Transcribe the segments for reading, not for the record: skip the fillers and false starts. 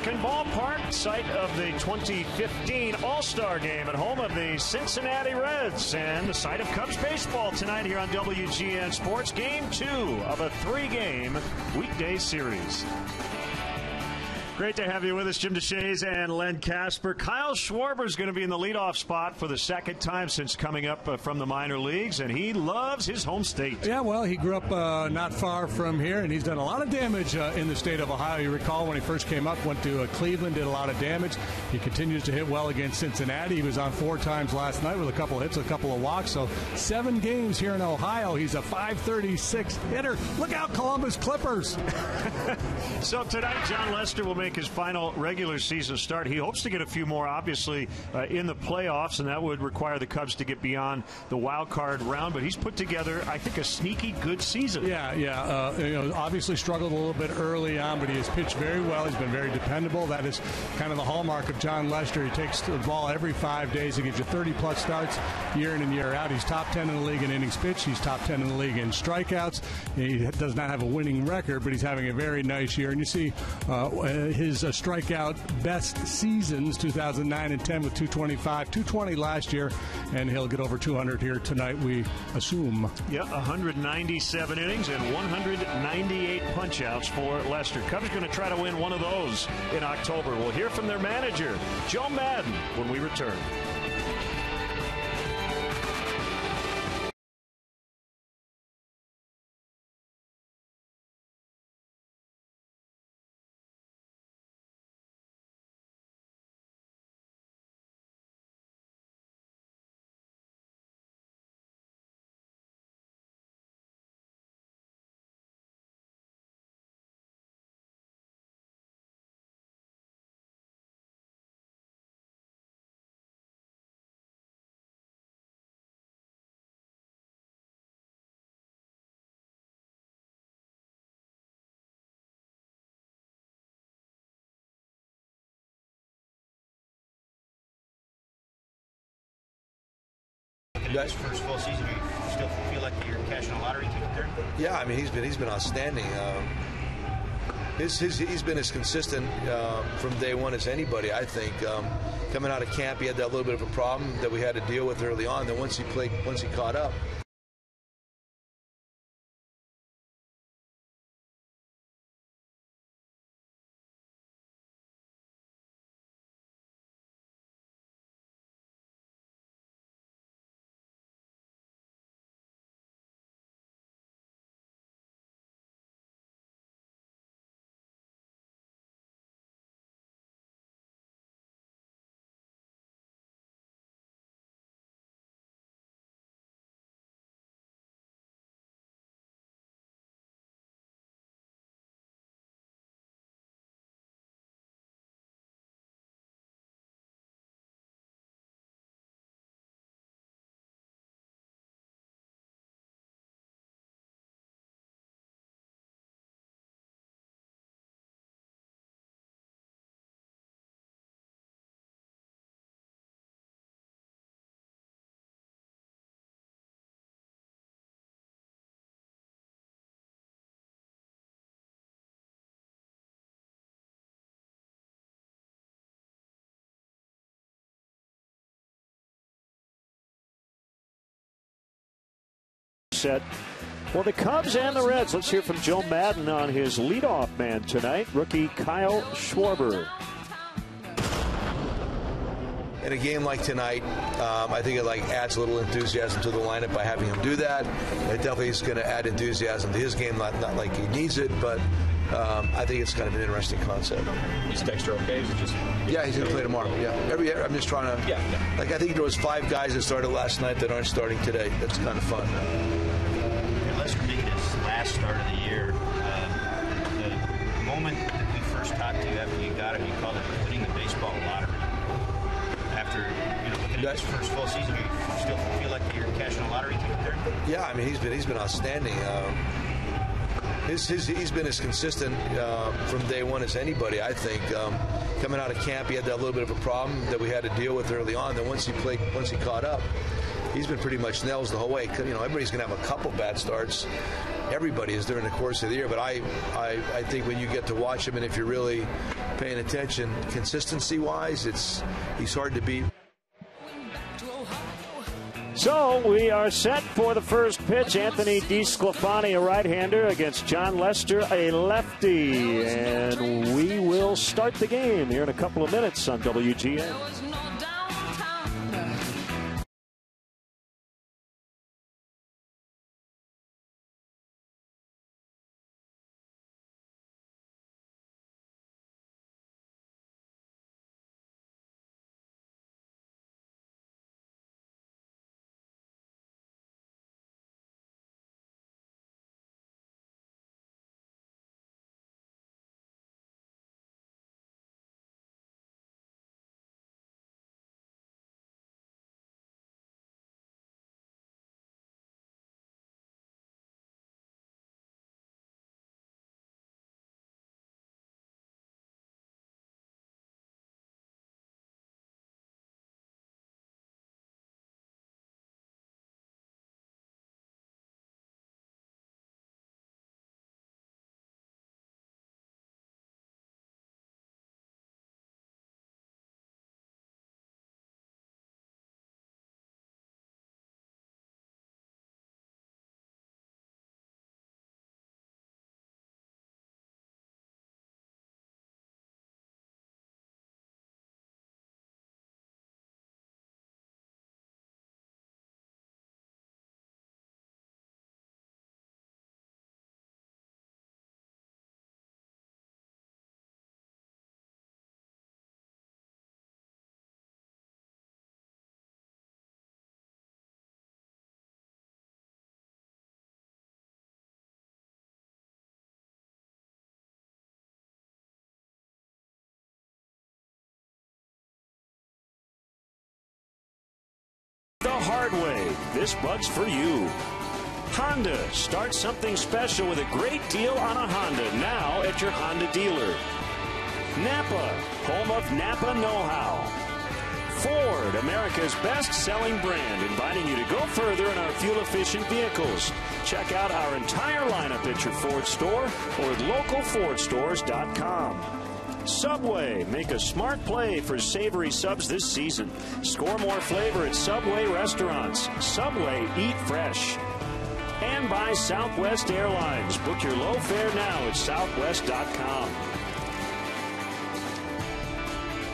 American Ballpark, site of the 2015 All-Star Game at home of the Cincinnati Reds, and the site of Cubs baseball tonight here on WGN Sports. Game 2 of a 3-game weekday series. Great to have you with us, Jim DeShays and Len Casper. Kyle Schwarber is going to be in the leadoff spot for the second time since coming up from the minor leagues, and he loves his home state. Yeah, well, he grew up not far from here, and he's done a lot of damage in the state of Ohio. You recall when he first came up, went to Cleveland, did a lot of damage. He continues to hit well against Cincinnati. He was on 4 times last night with a couple of hits, a couple of walks. So 7 games here in Ohio. He's a .536 hitter. Look out, Columbus Clippers. So tonight, John Lester will make his final regular season start. He hopes to get a few more, obviously, in the playoffs, and that would require the Cubs to get beyond the wild card round. But he's put together, I think, a sneaky good season. Yeah. Obviously struggled a little bit early on, but he has pitched very well. He's been very dependable. That is kind of the hallmark of John Lester. He takes the ball every 5 days. He gives you 30-plus starts year in and year out. He's top 10 in the league in innings pitched. He's top 10 in the league in strikeouts. He does not have a winning record, but he's having a very nice year. And you see his strikeout best seasons, 2009 and 10 with 225, 220 last year, and he'll get over 200 here tonight, we assume. Yeah, 197 innings and 198 punch-outs for Lester. Cubs are going to try to win one of those in October. We'll hear from their manager, Joe Madden, when we return. In his first full season, you still feel like you're cashing a lottery ticket there? Yeah, I mean, he's been outstanding. He's been as consistent from day one as anybody, I think. Coming out of camp, he had that little bit of a problem that we had to deal with early on. Then once he caught up. Set for the Cubs and the Reds. Let's hear from Joe Madden on his leadoff man tonight, rookie Kyle Schwarber. In a game like tonight, I think it adds a little enthusiasm to the lineup by having him do that. It definitely is going to add enthusiasm to his game, not like he needs it, but I think it's kind of an interesting concept. Is Dexter okay? Is it just? Yeah, he's going to play tomorrow. Yeah, I'm just trying to. Yeah. I think there was 5 guys that started last night that aren't starting today. That's kind of fun. Lester making his last start of the year. The moment that we first talked to you after you got him, you called it winning the baseball lottery. After looking at his first full season, you still feel like you're cashing a lottery ticket there? Yeah, I mean, he's been outstanding. He's been as consistent from day one as anybody, I think. Coming out of camp, he had that little bit of a problem that we had to deal with early on. Then once he caught up, he's been pretty much nails the whole way. Everybody's going to have a couple bad starts. Everybody is during the course of the year, but I think when you get to watch him, and if you're really paying attention. Consistency-wise, he's hard to beat. So we are set for the first pitch. Anthony DeSclafani, a right-hander, against John Lester, a lefty. And we will start the game here in a couple of minutes on WGN. The hard way. This bug's for you. Honda. Start something special with a great deal on a Honda now at your Honda dealer. Napa. Home of Napa know-how. Ford. America's best-selling brand, inviting you to go further in our fuel-efficient vehicles. Check out our entire lineup at your Ford store or at localfordstores.com. Subway. Make a smart play for savory subs this season. Score more flavor at Subway restaurants. Subway, eat fresh. And by Southwest Airlines. Book your low fare now at southwest.com.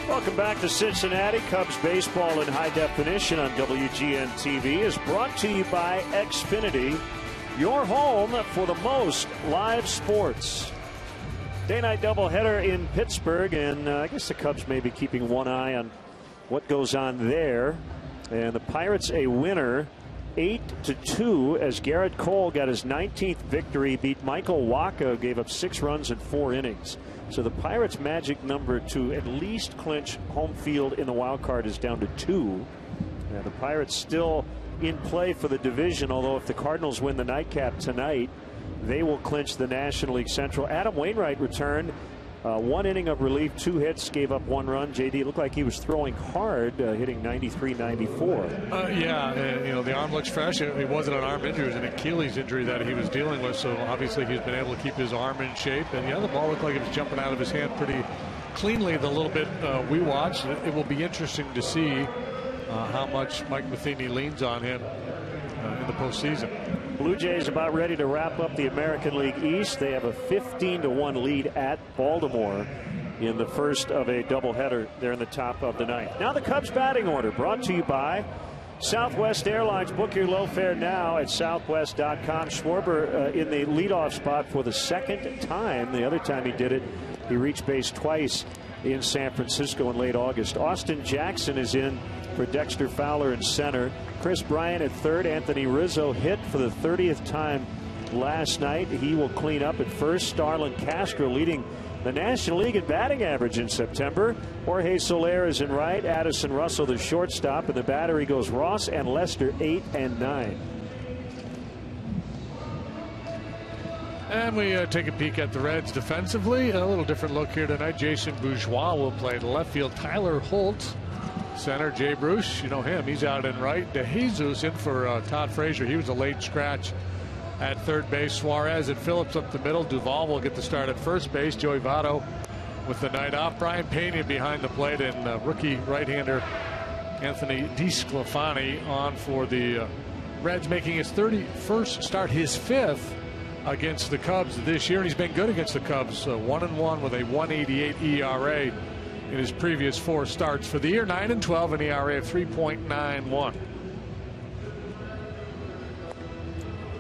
Welcome back to Cincinnati. Cubs baseball in high definition on WGN TV is brought to you by Xfinity, your home for the most live sports. Day-night doubleheader in Pittsburgh, and I guess the Cubs may be keeping one eye on what goes on there. And the Pirates a winner, 8-2, as Garrett Cole got his 19th victory, beat Michael Wacha, gave up 6 runs in 4 innings. So the Pirates' magic number to at least clinch home field in the wild card is down to 2. And the Pirates still in play for the division, although if the Cardinals win the nightcap tonight, they will clinch the National League Central. Adam Wainwright returned. 1 inning of relief, 2 hits, gave up 1 run. JD looked like he was throwing hard, hitting 93-94. Yeah, the arm looks fresh. It wasn't an arm injury, it was an Achilles injury that he was dealing with. So obviously he's been able to keep his arm in shape. And the boll looked like it was jumping out of his hand pretty cleanly the little bit we watched. It will be interesting to see how much Mike Matheny leans on him in the postseason. Blue Jays about ready to wrap up the American League East. They have a 15-1 lead at Baltimore in the first of a doubleheader there in the top of the ninth. Now the Cubs batting order brought to you by Southwest Airlines. Book your low fare now at southwest.com. Schwarber in the leadoff spot for the 2nd time. The other time he did it, he reached base twice in San Francisco in late August. Austin Jackson is in for Dexter Fowler in center. Chris Bryant at third. Anthony Rizzo hit for the 30th time last night. He will clean up at first. Starlin Castro leading the National League in batting average in September. Jorge Soler is in right. Addison Russell the shortstop. And the battery goes Ross and Lester 8 and 9. And we take a peek at the Reds defensively. A little different look here tonight. Jason Bourgeois will play in left field. Tyler Holt, center. Jay Bruce, you know him, he's out in right. DeJesus in for Todd Frazier. He was a late scratch at third base. Suarez and Phillips up the middle. Duvall will get the start at first base. Joey Votto with the night off. Brian Pena behind the plate, and rookie right-hander Anthony DeSclafani on for the Reds, making his 31st start, his 5th against the Cubs this year. And he's been good against the Cubs, 1-1 with a 1.88 ERA in his previous 4 starts. For the year, 9-12, an ERA of 3.91.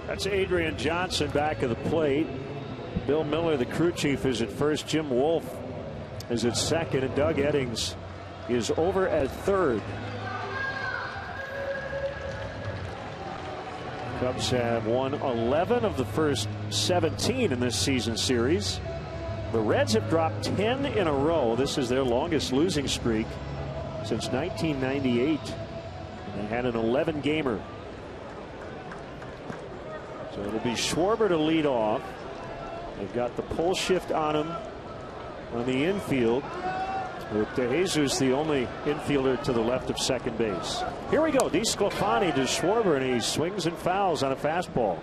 That's Adrian Johnson back at the plate. Bill Miller, the crew chief, is at first. Jim Wolf is at second, and Doug Eddings is over at third. Cubs have won 11 of the first 17 in this season series. The Reds have dropped 10 in a row. This is their longest losing streak since 1998. They had an 11-gamer. So it'll be Schwarber to lead off. They've got the pull shift on him on the infield, with DeJesus the only infielder to the left of second base. Here we go. DeSclafani to Schwarber, and he swings and fouls on a fastball.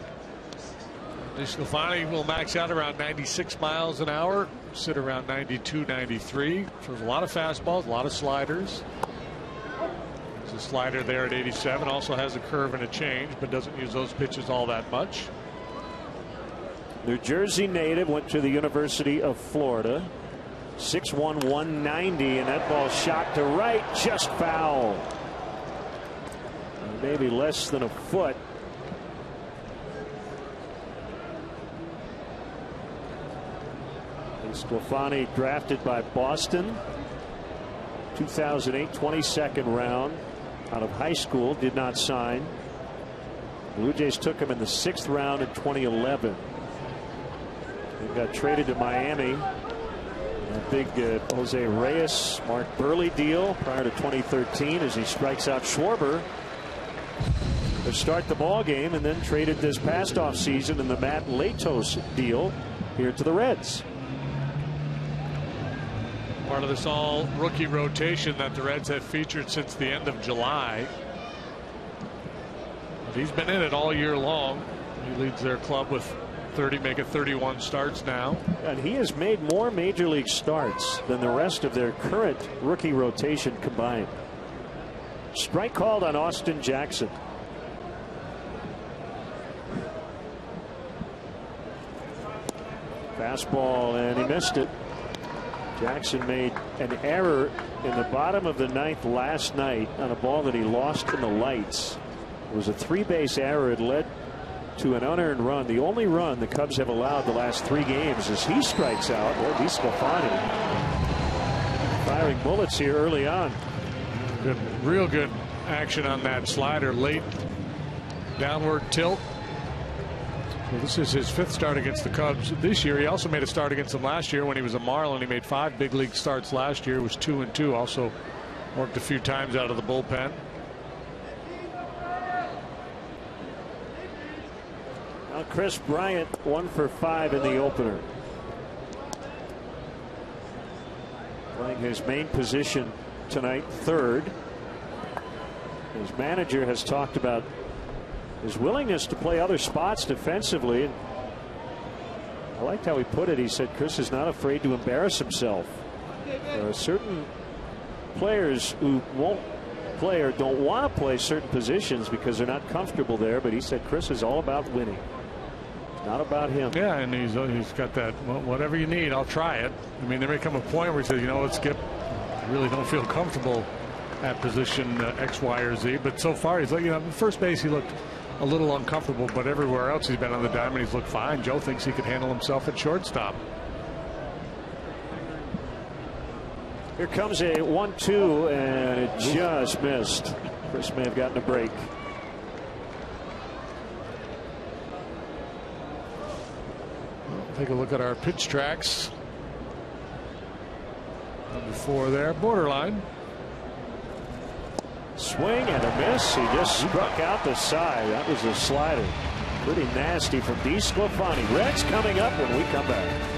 DeSclafani will max out around 96 miles an hour, sit around 92, 93. So there's a lot of fastballs, a lot of sliders. There's a slider there at 87. Also has a curve and a change, but doesn't use those pitches all that much. New Jersey native, went to the University of Florida. 6'1", 190, and that ball shot to right, just foul. Maybe less than a foot. DeSclafani, drafted by Boston, 2008, 22nd round out of high school, did not sign. Blue Jays took him in the 6th round in 2011. He got traded to Miami. A big Jose Reyes, Mark Burley deal prior to 2013, as he strikes out Schwarber to start the ball game, and then traded this past offseason in the Matt Latos deal here to the Reds. Part of this all rookie rotation that the Reds have featured since the end of July. But he's been in it all year long. He leads their club with 31 starts now. And he has made more major league starts than the rest of their current rookie rotation combined. Strike called on Austin Jackson. Fastball, and he missed it. Jackson made an error in the bottom of the 9th last night on a ball that he lost in the lights. It was a 3-base error. It led to an unearned run. The only run the Cubs have allowed the last 3 games, as he strikes out. Well, DeSclafani firing bullets here early on. Good, real good action on that slider. Late downward tilt. Well, this is his 5th start against the Cubs this year. He also made a start against them last year when he was a Marlin. He made 5 big league starts last year. It was 2-2. Also worked a few times out of the bullpen. Now Chris Bryant 1 for 5 in the opener. Playing his main position tonight, third. His manager has talked about his willingness to play other spots defensively. And I liked how he put it. He said Chris is not afraid to embarrass himself. There are certain players who won't play or don't want to play certain positions because they're not comfortable there. But he said Chris is all about winning. It's not about him. Yeah, and he's got that, well, whatever you need, I'll try it. I mean, there may come a point where he says, you know what, Skip, I really don't feel comfortable at position X, Y, or Z. But so far, he's like, you know, at first base, he looked a little uncomfortable, but everywhere else he's been on the diamond, he's looked fine. Joe thinks he could handle himself at shortstop. Here comes a 1-2, and it just missed. Chris may have gotten a break. Take a look at our pitch tracks. Number 4 there, borderline. Swing and a miss. He just struck out the side. That was a slider. Pretty nasty from DeSclafani. Reds coming up when we come back.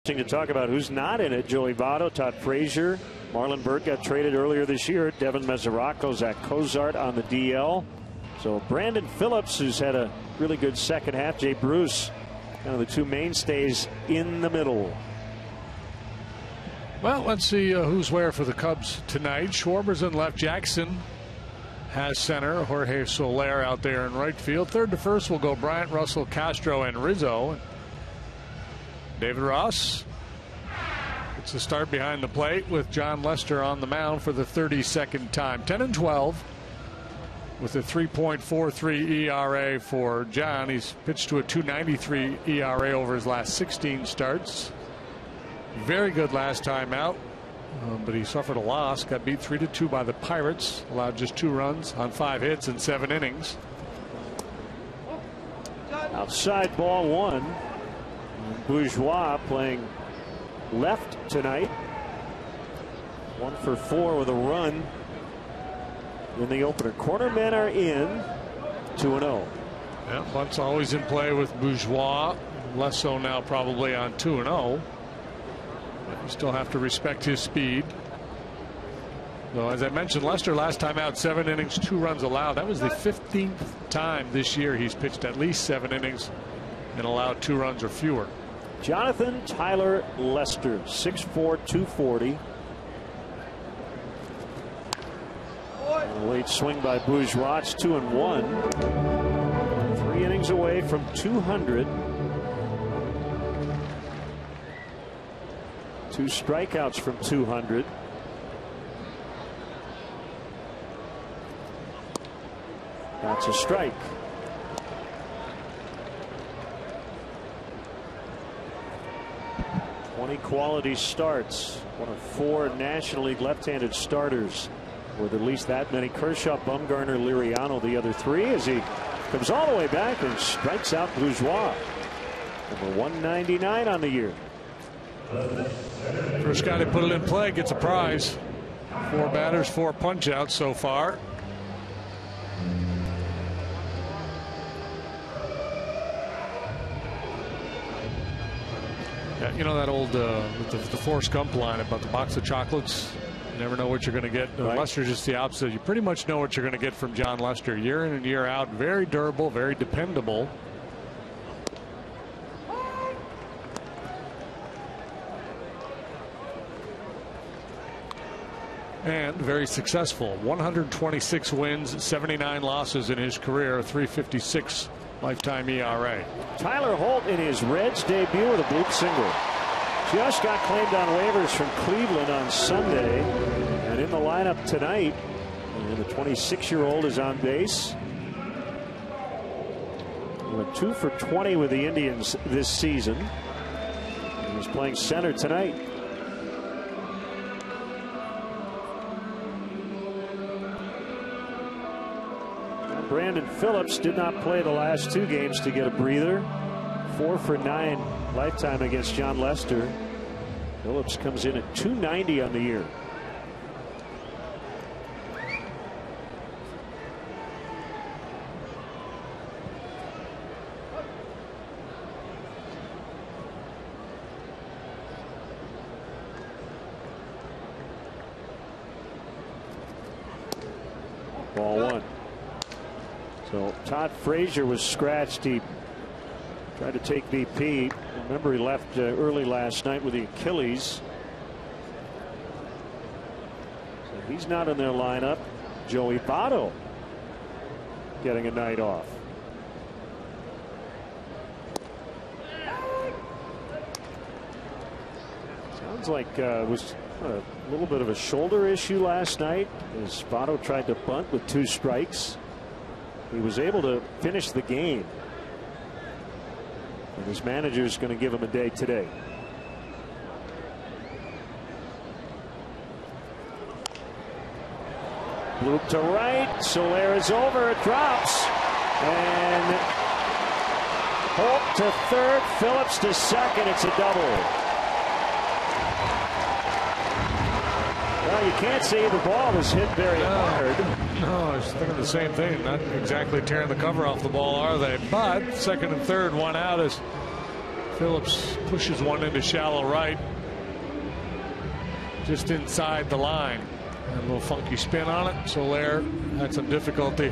To talk about who's not in it. Joey Votto, Todd Frazier, Marlon Byrd got traded earlier this year. Devin Mesoraco, Zach Cozart on the DL. So Brandon Phillips, who's had a really good second half. Jay Bruce, kind of the two mainstays in the middle. Well, let's see who's where for the Cubs tonight. Schwarber's in left. Jackson has center. Jorge Soler out there in right field. Third to first will go Bryant, Russell, Castro, and Rizzo. David Ross gets a start behind the plate with John Lester on the mound for the 32nd time. 10-12 with a 3.43 ERA for John. He's pitched to a 2.93 ERA over his last 16 starts. Very good last time out, but he suffered a loss. Got beat 3-2 by the Pirates. Allowed just 2 runs on 5 hits in 7 innings. Outside ball 1. Bourgeois playing left tonight. 1 for 4 with a run in the opener. Corner men are in. 2-0. Yeah, bunt's always in play with Bourgeois. Less so now probably on 2-0. But you still have to respect his speed. Though, as I mentioned, Lester last time out 7 innings, 2 runs allowed. That was the 15th time this year he's pitched at least 7 innings and allowed 2 runs or fewer. Jonathan Tyler Lester, 6'4", 240. A late swing by Bourgeois. It's 2-1. 3 innings away from 200. 2 strikeouts from 200. That's a strike. 20 quality starts. One of 4 National League left-handed starters with at least that many. Kershaw, Bumgarner, Liriano, the other 3, as he comes all the way back and strikes out Bourgeois. Number 199 on the year. First guy to put it in play gets a prize. 4 batters, 4 punch outs so far. You know that old the Forrest Gump line about the box of chocolates? You never know what you're going to get. Right. Lester's just the opposite. You pretty much know what you're going to get from John Lester year in and year out. Very durable, very dependable. And very successful. 126 wins, 79 losses in his career, 3.56 lifetime ERA. Tyler Holt in his Reds debut with a bloop single. Just got claimed on waivers from Cleveland on Sunday and in the lineup tonight. And the 26-year-old is on base. He went 2 for 20 with the Indians this season. He's playing center tonight. Brandon Phillips did not play the last 2 games to get a breather. 4 for 9 lifetime against John Lester. Phillips comes in at 290 on the year. Ball 1. So Todd Frazier was scratched. He tried to take BP. Remember, he left early last night with the Achilles. So he's not in their lineup. Joey Votto getting a night off. Sounds like it was a little bit of a shoulder issue last night as Votto tried to bunt with 2 strikes. He was able to finish the game. And his manager is going to give him a day today. Loop to right. Soler is over. It drops. And Holt to third. Phillips to second. It's a double. Well, you can't see the ball was hit very hard. No, I was thinking the same thing. Not exactly tearing the cover off the ball, are they? But second and third, 1 out as Phillips pushes one into shallow right, just inside the line. And a little funky spin on it. Soler had some difficulty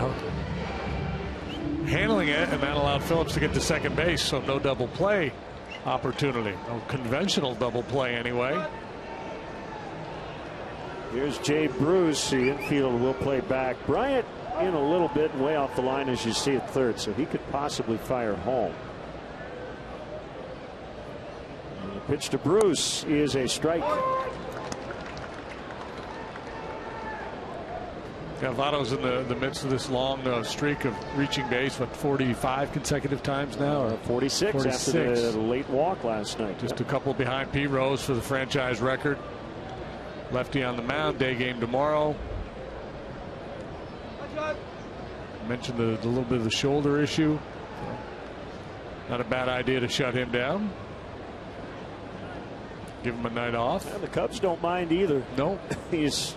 handling it, and that allowed Phillips to get to second base, so no double play opportunity. No conventional double play anyway. Here's Jay Bruce. The infield will play back. Bryant in a little bit and way off the line as you see at third, so he could possibly fire home. And the pitch to Bruce is a strike. Votto's in the midst of this long streak of reaching base, what, 45 consecutive times now? Or 46 after the late walk last night. Just a couple behind Pete Rose for the franchise record. Lefty on the mound, day game tomorrow. Mentioned the little bit of the shoulder issue. Not a bad idea to shut him down. Give him a night off. And the Cubs don't mind either. No. He's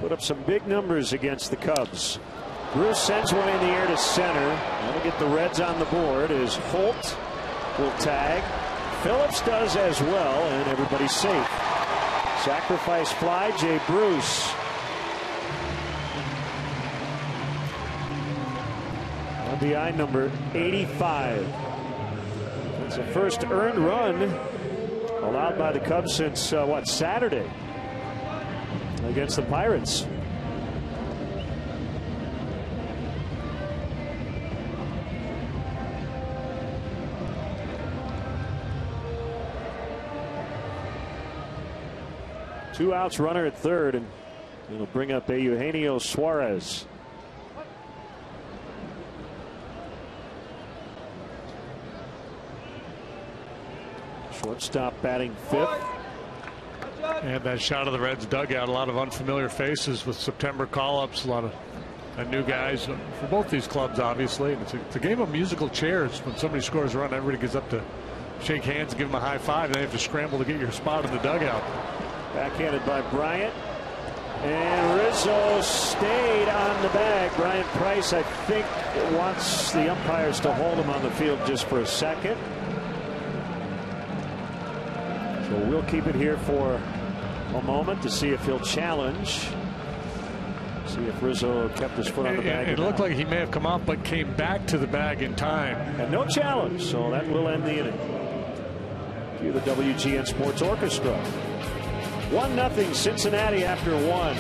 put up some big numbers against the Cubs. Bruce sends one in the air to center. That'll get the Reds on the board as Holt will tag. Phillips does as well, and everybody's safe. Sacrifice fly, Jay Bruce. RBI number 85. It's the first earned run allowed by the Cubs since Saturday against the Pirates. Two outs, runner at third, and it'll bring up Eugenio Suarez. Shortstop batting fifth. And that shot of the Reds dugout, a lot of unfamiliar faces with September call-ups, a lot of new guys for both these clubs, obviously. And it's a game of musical chairs. When somebody scores a run, everybody gets up to shake hands and give them a high five, and then you have to scramble to get your spot in the dugout. Backhanded by Bryant. And Rizzo stayed on the bag. Bryant Price, I think, wants the umpires to hold him on the field just for a second. So we'll keep it here for a moment to see if he'll challenge. See if Rizzo kept his foot on the bag. It looked like he may have come off, but came back to the bag in time. And no challenge, so that will end the inning. Cue the WGN Sports Orchestra. 1-0 Cincinnati after one.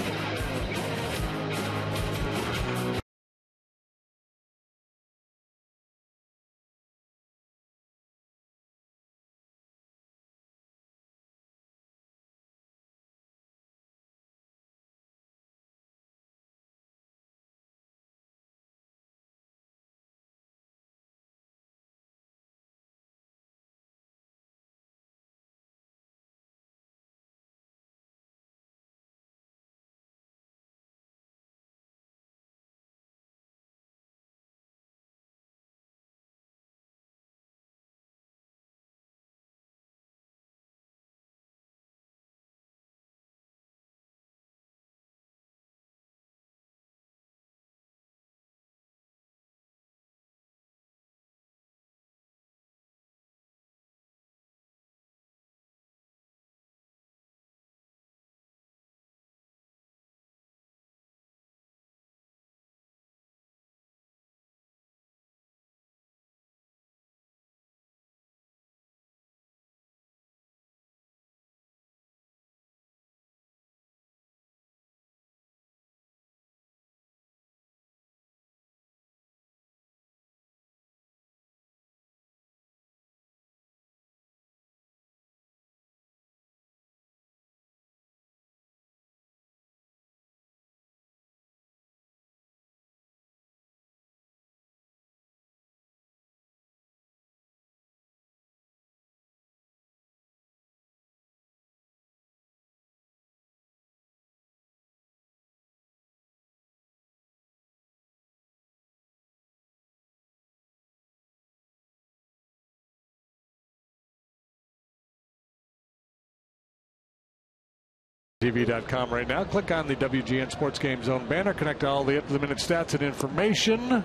TV.com right now. Click on the WGN Sports Game Zone banner. Connect to all the up-to-the-minute stats and information.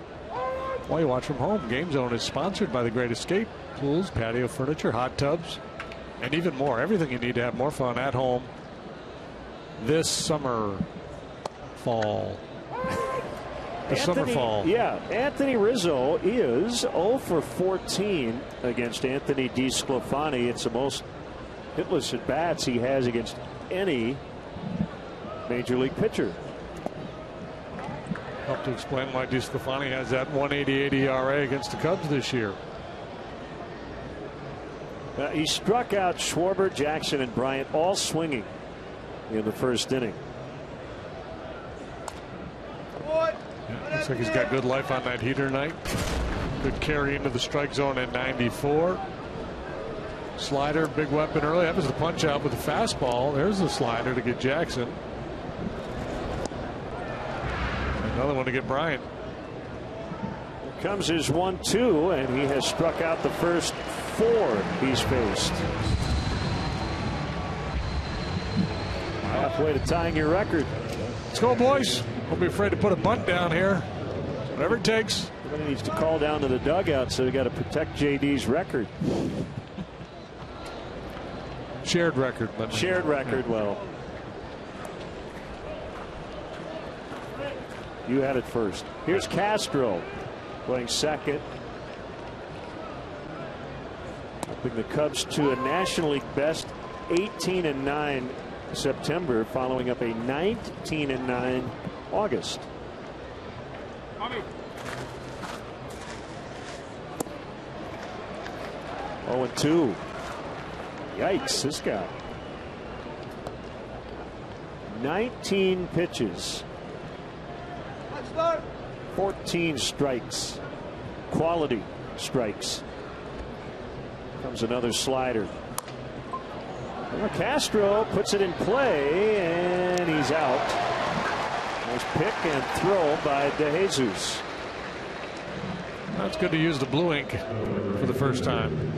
While you watch from home, Game Zone is sponsored by the Great Escape. Pools, patio furniture, hot tubs, and even more. Everything you need to have more fun at home this summer, fall. Summerfall. Yeah, Anthony Rizzo is 0 for 14 against Anthony DeSclafani. It's the most hitless at bats he has against any major league pitcher. Help to explain why DeSclafani has that 1.88 ERA against the Cubs this year. He struck out Schwarber, Jackson, and Bryant all swinging in the first inning. Yeah, looks like he's got good life on that heater night. Good carry into the strike zone at 94. Slider, big weapon early. That was the punch out with the fastball. There's the slider to get Jackson. Another one to get Bryant. Here comes his 1-2, and he has struck out the first 4 he's faced. Halfway to tying your record. Let's go, boys. Don't be afraid to put a bunt down here. Whatever it takes. Somebody needs to call down to the dugout, so they got to protect JD's record. Shared record. But shared record. Well, you had it first. Here's Castro playing second. Helping the Cubs to a National League best 18-9 September, following up a 19-9 August. 0-2. Yikes, this guy. 19 pitches. 14 strikes. Quality strikes. Comes another slider. Well, Castro puts it in play, and he's out. Nice pick and throw by DeJesus. That's good to use the blue ink for the first time.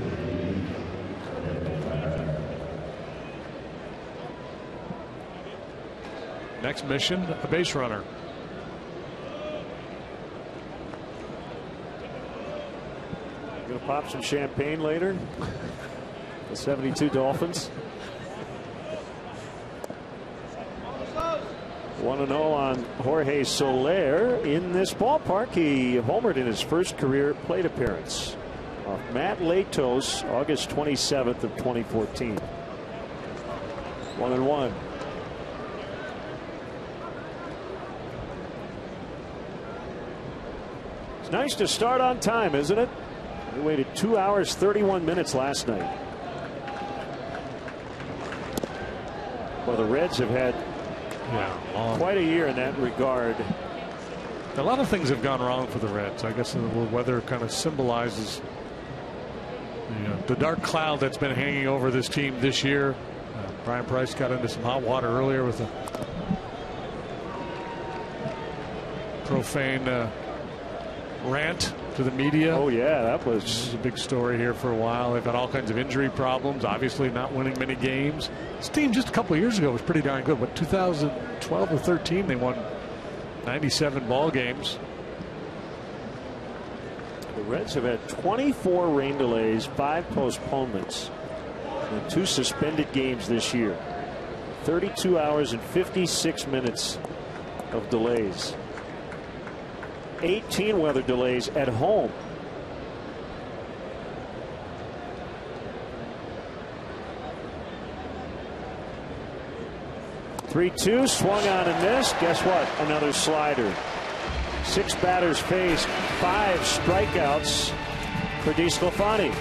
Next mission, a base runner. Gonna pop some champagne later. The 72 Dolphins. 1-0 on Jorge Soler in this ballpark. He homered in his first career plate appearance off Matt Latos, August 27th of 2014. 1-1. It's nice to start on time, isn't it? We waited 2 hours 31 minutes last night. Well, the Reds have had quite a year in that regard. A lot of things have gone wrong for the Reds. I guess the weather kind of symbolizes the dark cloud that's been hanging over this team this year. Brian Price got into some hot water earlier with a profane rant to the media. Oh yeah, that was a big story here for a while. They've had all kinds of injury problems, obviously not winning many games. This team just a couple of years ago was pretty darn good. What, 2012 or 13 they won 97 ball games. The Reds have had 24 rain delays, 5 postponements, and 2 suspended games this year. 32 hours and 56 minutes of delays. 18 weather delays at home. Three-two, swung on and missed. Guess what? Another slider. 6 batters faced, 5 strikeouts for DeSclafani.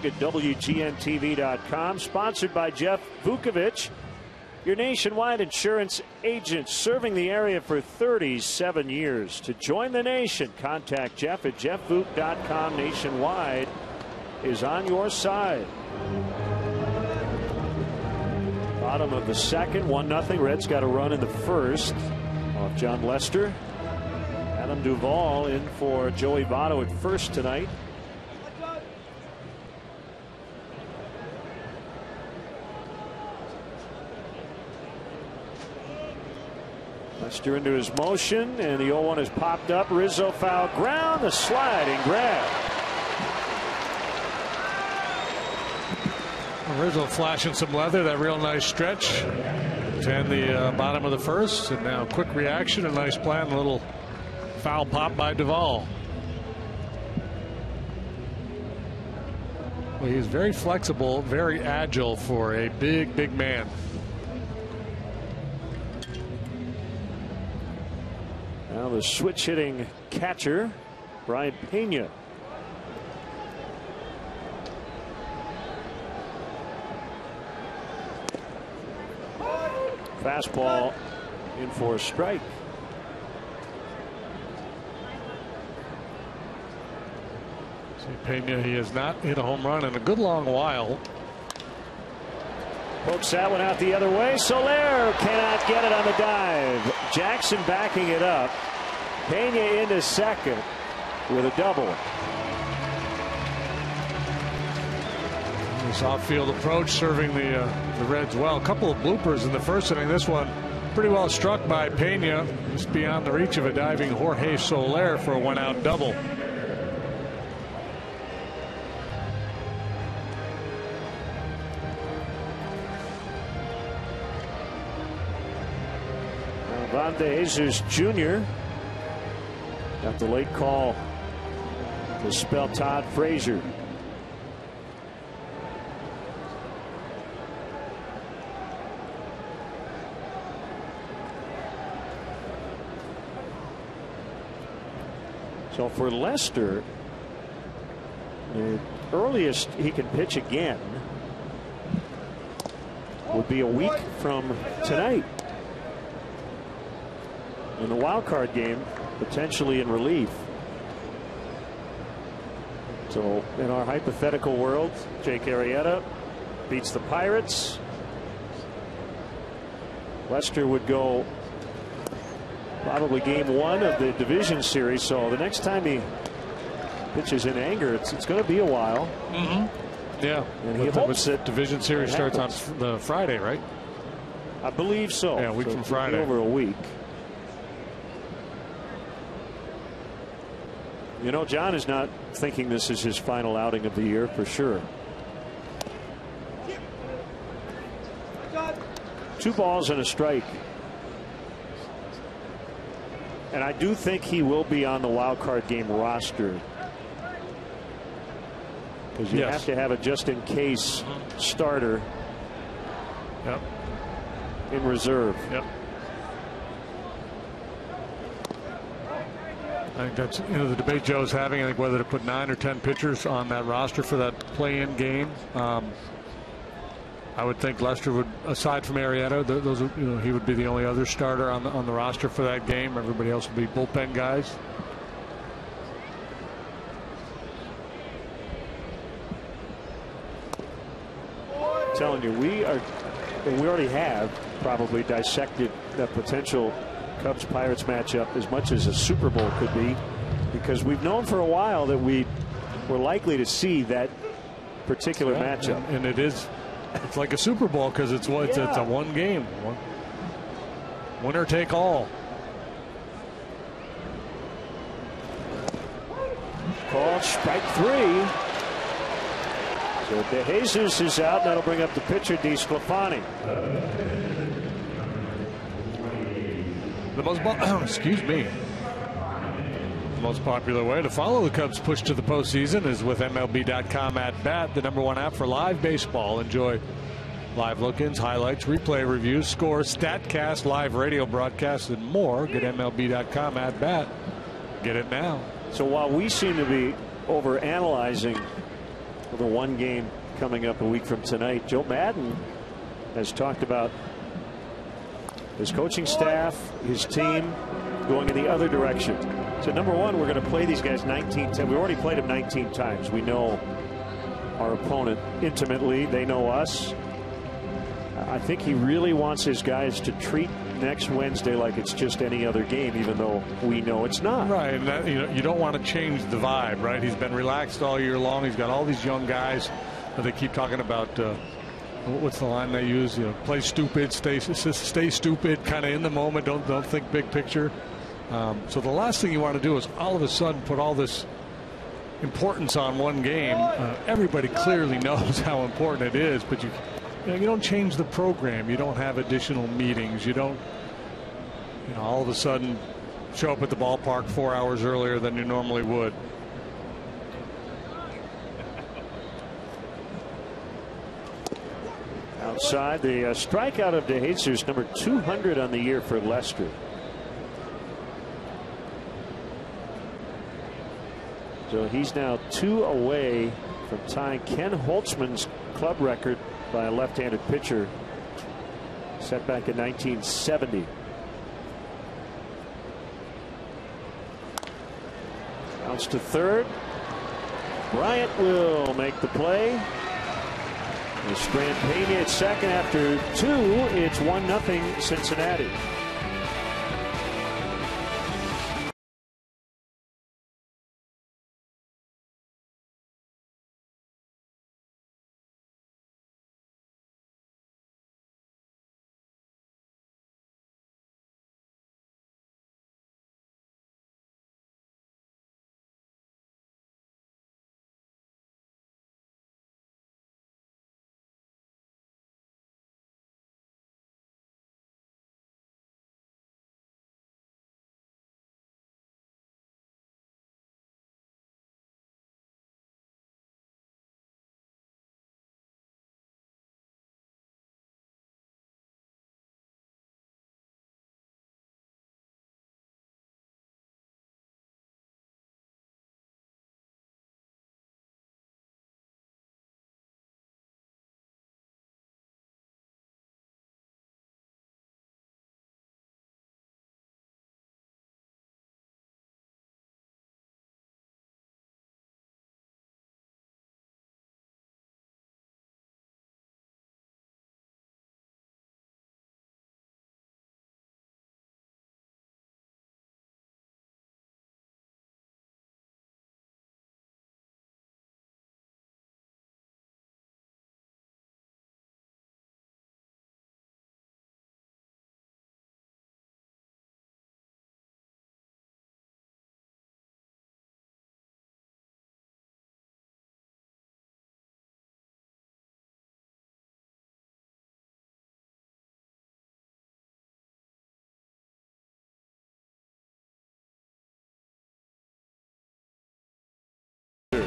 at WGNTV.com. Sponsored by Jeff Vukovich, your nationwide insurance agent serving the area for 37 years. To join the nation, contact Jeff at jeffvuk.com. Nationwide is on your side. Bottom of the second, 1-0. Reds got a run in the first off John Lester. Adam Duvall in for Joey Votto at first tonight. Lester into his motion, and the 0-1 has popped up. Rizzo foul ground, the sliding grab. Rizzo flashing some leather, that real nice stretch to end the bottom of the first, and now quick reaction, a nice plan, a little foul pop by Duvall. Well, he's very flexible, very agile for a big man. Now the switch hitting catcher, Brian Pena. Fastball in for a strike. See Pena, he has not hit a home run in a good long while. Pokes that one out the other way. Soler cannot get it on the dive. Jackson backing it up. Pena into second with a double. This off-field approach serving the Reds well. A couple of bloopers in the first inning. This one pretty well struck by Pena. Just beyond the reach of a diving Jorge Soler for a one-out double. Von de Jesus Jr. got the late call to spell Todd Frazier. So for Lester, the earliest he can pitch again would be a week from tonight in the wild card game, potentially in relief. So in our hypothetical world, Jake Arrieta beats the Pirates. Lester would go probably game one of the division series. So the next time he pitches in anger, it's going to be a while. Yeah, and he hopes that division series starts on the Friday, right? I believe so. Yeah, a week from Friday. Over a week. You know, John is not thinking this is his final outing of the year for sure. 2 balls and a strike. And I do think he will be on the wild card game roster, because you have to have a just in case starter in reserve. I think that's the debate Joe's having. I think whether to put 9 or 10 pitchers on that roster for that play-in game. I would think Lester would, aside from Arrieta, those he would be the only other starter on the roster for that game. Everybody else would be bullpen guys. I'm telling you, we already have probably dissected the potential Cubs-Pirates matchup as much as a Super Bowl could be, because we've known for a while that we were likely to see that particular matchup. And it's like a Super Bowl, because it's a one game, winner take all. Called strike 3. So De Jesus is out, and that'll bring up the pitcher DeSclafani. The most most popular way to follow the Cubs' push to the postseason is with MLB.com at bat, the #1 app for live baseball. Enjoy live look-ins, highlights, replay reviews, scores, StatCast, live radio broadcasts, and more. Get MLB.com at bat. Get it now. So while we seem to be over-analyzing the one game coming up a week from tonight. Joe Madden has talked about his coaching staff, his team going in the other direction. So number one, we're going to play these guys 19 times. We already played them 19 times. We know our opponent intimately. They know us. I think he really wants his guys to treat next Wednesday like it's just any other game, even though we know it's not. Right, and that, you don't want to change the vibe, right? He's been relaxed all year long. He's got all these young guys that they keep talking about. What's the line they use? Play stupid, stay stupid, kind of in the moment. Don't think big picture. So the last thing you want to do is all of a sudden put all this importance on one game. Everybody clearly knows how important it is, but you don't change the program. You don't have additional meetings. You don't, all of a sudden show up at the ballpark 4 hours earlier than you normally would. Outside, the strikeout of DeJesus, number 200 on the year for Lester. So he's now 2 away from tying Ken Holtzman's club record by a left-handed pitcher set back in 1970. Bounce to third. Bryant will make the play. And Strampania at second. After 2, it's 1-0 Cincinnati.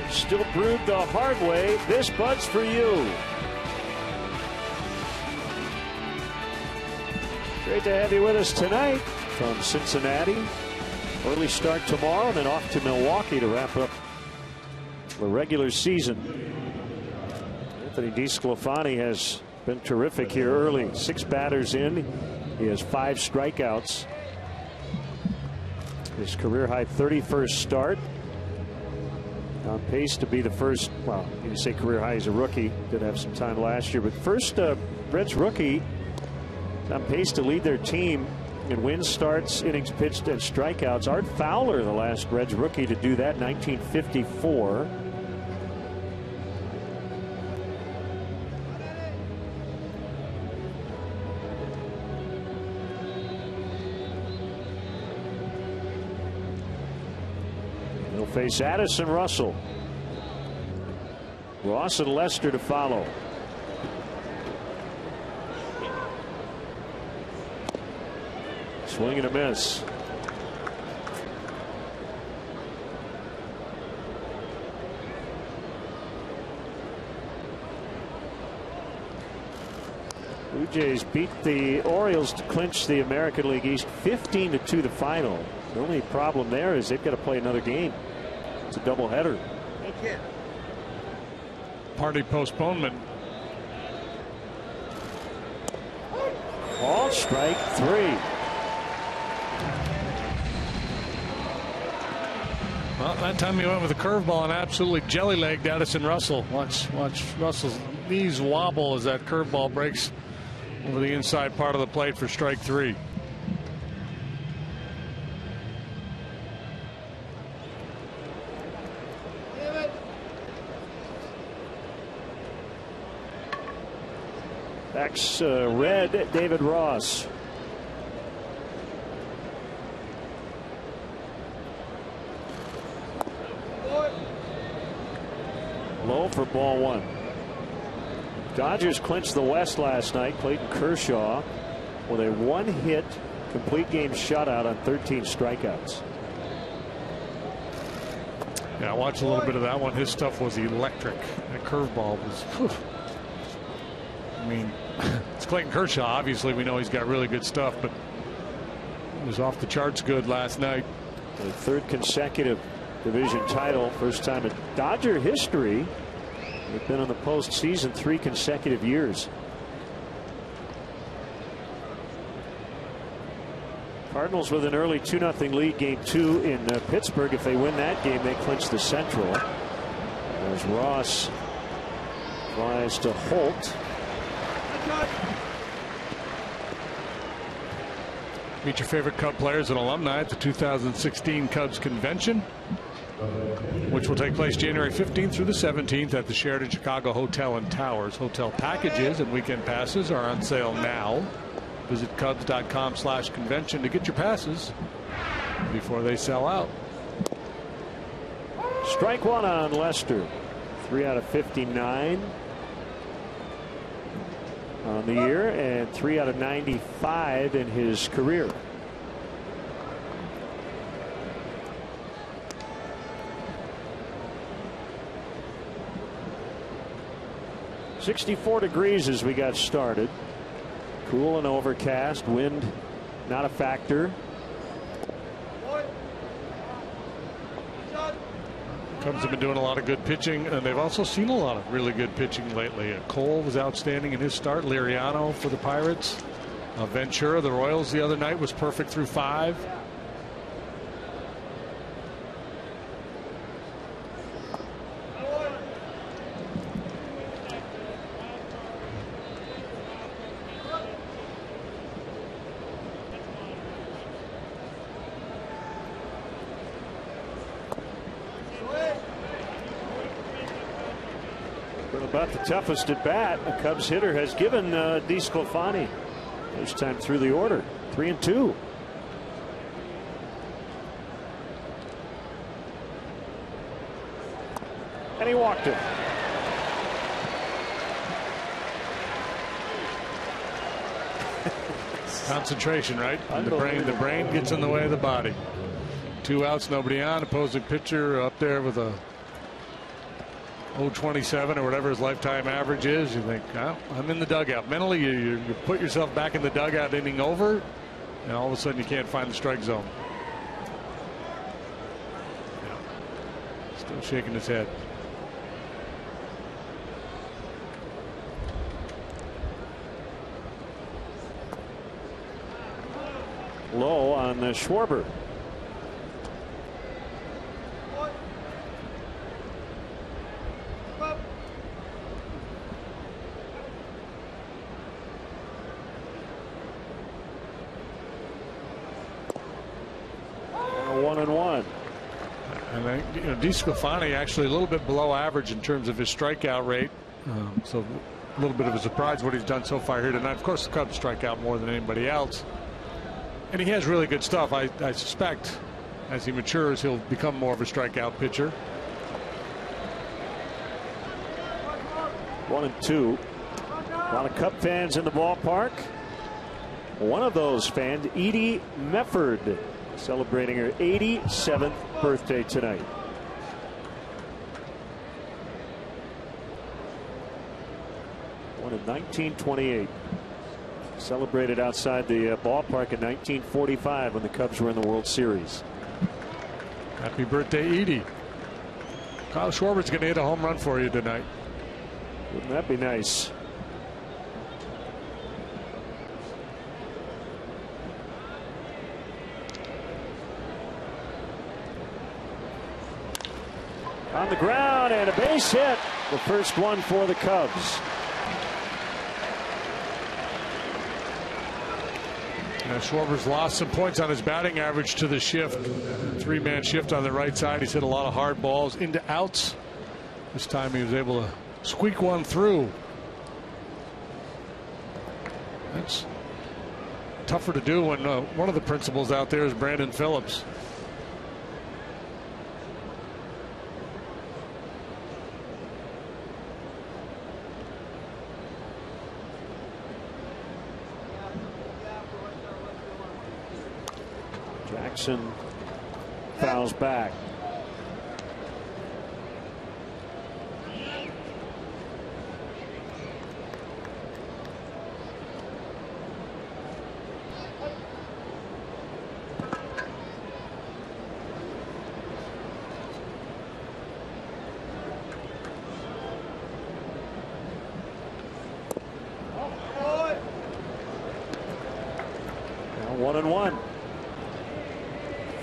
Still brewed the hard way. This bud's for you. Great to have you with us tonight from Cincinnati. Early start tomorrow, and then off to Milwaukee to wrap up the regular season. Anthony DeSclafani has been terrific here early. 6 batters in. He has 5 strikeouts. His career high 31st start. On pace to be the first, well, you say career high, he's a rookie. Did have some time last year, but first Reds rookie on pace to lead their team in wins, starts, innings pitched, and strikeouts. Art Fowler, the last Reds rookie to do that, 1954. He'll face Addison Russell. Ross and Lester to follow. Swing and a miss. Blue Jays beat the Orioles to clinch the American League East 15-2 the final. The only problem there is they've got to play another game. It's a doubleheader. Hey, kid. party postponement. Ball, strike 3. Well, that time he went with a curveball and absolutely jelly-legged Addison Russell. Watch Russell's knees wobble as that curveball breaks over the inside part of the plate for strike 3. Ex-Red David Ross. Low for ball 1. Dodgers clinched the West last night. Clayton Kershaw with a 1-hit complete game shutout on 13 strikeouts. Yeah, I watched a little bit of that one. His stuff was electric. That curveball was, whew. I mean, it's Clayton Kershaw. Obviously, we know he's got really good stuff, but it was off the charts good last night. The 3rd consecutive division title, first time in Dodger history. They've been in the postseason 3 consecutive years. Cardinals with an early 2-0 lead, game 2 in Pittsburgh. If they win that game, they clinch the Central. As Ross flies to Holt. Meet your favorite Cub players and alumni at the 2016 Cubs Convention, which will take place January 15th through the 17th at the Sheraton Chicago Hotel and Towers. Hotel packages and weekend passes are on sale now. Visit Cubs.com/convention to get your passes before they sell out. Strike 1 on Lester. 3 out of 59 on the year and 3 out of 95 in his career. .64 degrees as we got started. Cool and overcast. Wind not a factor. Cubs have been doing a lot of good pitching, and they've also seen a lot of really good pitching lately. Cole was outstanding in his start. Liriano for the Pirates. Ventura, the Royals, the other night was perfect through 5. About the toughest at bat a Cubs hitter has given DeSclafani. First time through the order. 3-2. And he walked it. Concentration, right? The brain gets in the way of the body. 2 outs, nobody on. Opposing pitcher up there with a 0.27 or whatever his lifetime average is. You think, oh, I'm in the dugout. Mentally, you put yourself back in the dugout, inning over, and all of a sudden you can't find the strike zone. Yeah. Still shaking his head. Low on Schwarber. DeSclafani actually a little bit below average in terms of his strikeout rate. So a little bit of a surprise what he's done so far here tonight. Of course, the Cubs strike out more than anybody else. And he has really good stuff. I suspect as he matures, he'll become more of a strikeout pitcher. 1-2. A lot of Cub fans in the ballpark. One of those fans, Edie Mefford, celebrating her 87th birthday tonight. Born in 1928. Celebrated outside the ballpark in 1945 when the Cubs were in the World Series. Happy birthday, Edie. Kyle Schwarber's going to hit a home run for you tonight. Wouldn't that be nice? On the ground and a base hit. The first one for the Cubs. Now Schwarber's lost some points on his batting average to the shift. Three-man shift on the right side. He's hit a lot of hard balls into outs. This time he was able to squeak one through. That's tougher to do when one of the principals out there is Brandon Phillips. Jackson fouls back. Now 1-1.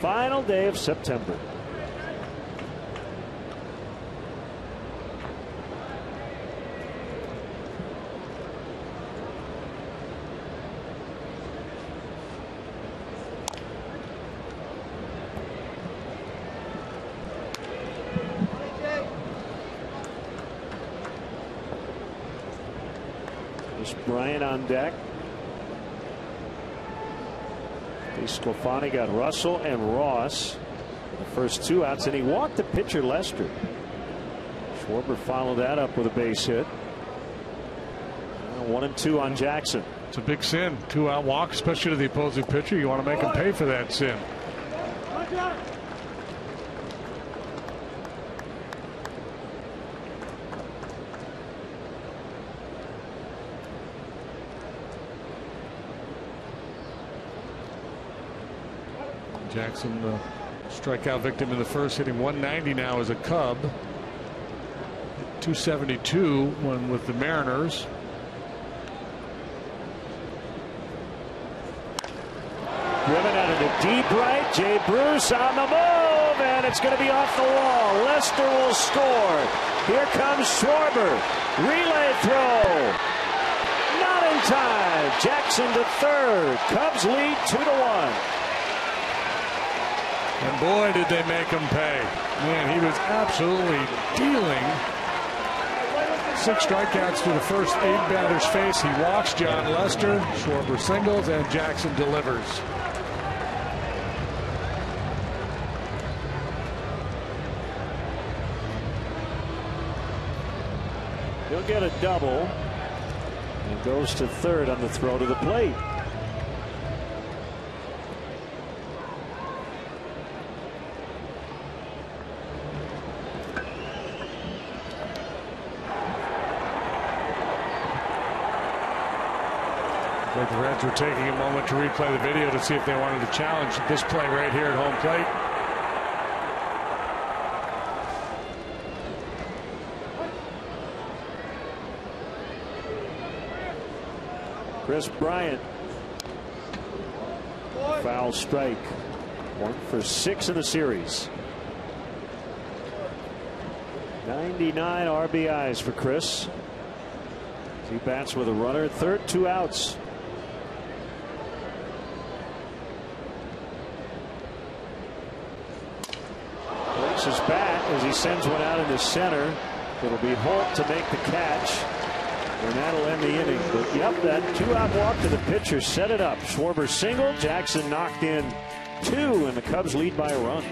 Final day of September. There's Bryant on deck. DeSclafani got Russell and Ross the first two outs, and he walked the pitcher Lester. Schwarber followed that up with a base hit. 1-2 on Jackson. It's a big sin. 2-out walk, especially to the opposing pitcher. You want to make him pay for that sin. Jackson, the strikeout victim in the first, hitting 190 now as a Cub. 272 when with the Mariners. Driven out into deep right. Jay Bruce on the move, and it's going to be off the wall. Lester will score. Here comes Schwarber. Relay throw. Not in time. Jackson to third. Cubs lead 2-1. And boy, did they make him pay. Man, he was absolutely dealing. 6 strikeouts to the first 8 batters' face. He walks John Lester. Schwarber singles, and Jackson delivers. He'll get a double and goes to third on the throw to the plate. The Reds were taking a moment to replay the video to see if they wanted to challenge this play right here at home plate. Chris Bryant. Foul strike. 1 for 6 in the series. 99 RBIs for Chris. He bats with a runner, third, 2 outs. Breaks his bat as he sends one out in the center. It'll be Holt to make the catch, and that'll end the inning. But yep, that 2-out walk to the pitcher set it up. Schwarber single, Jackson knocked in 2, and the Cubs lead by a run.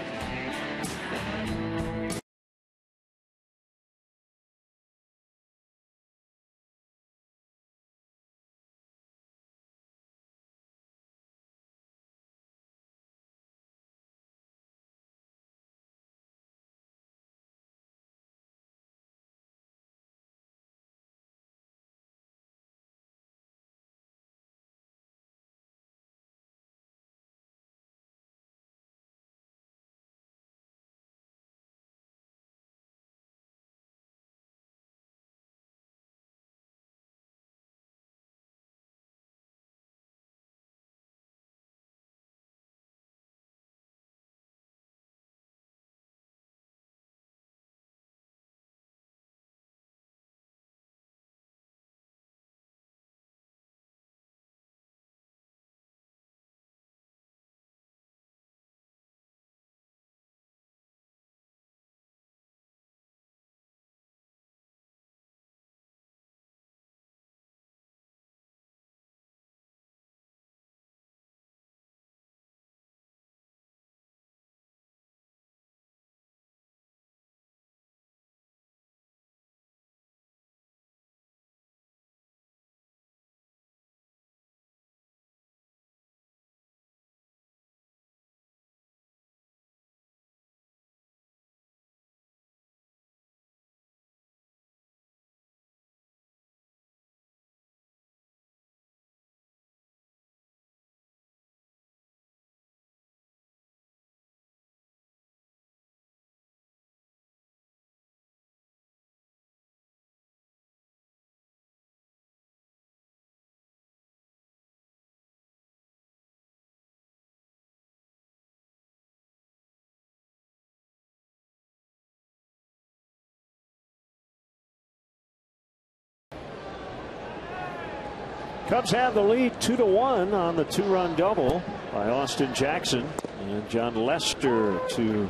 Cubs have the lead 2-1 on the 2-run double by Austin Jackson, and John Lester to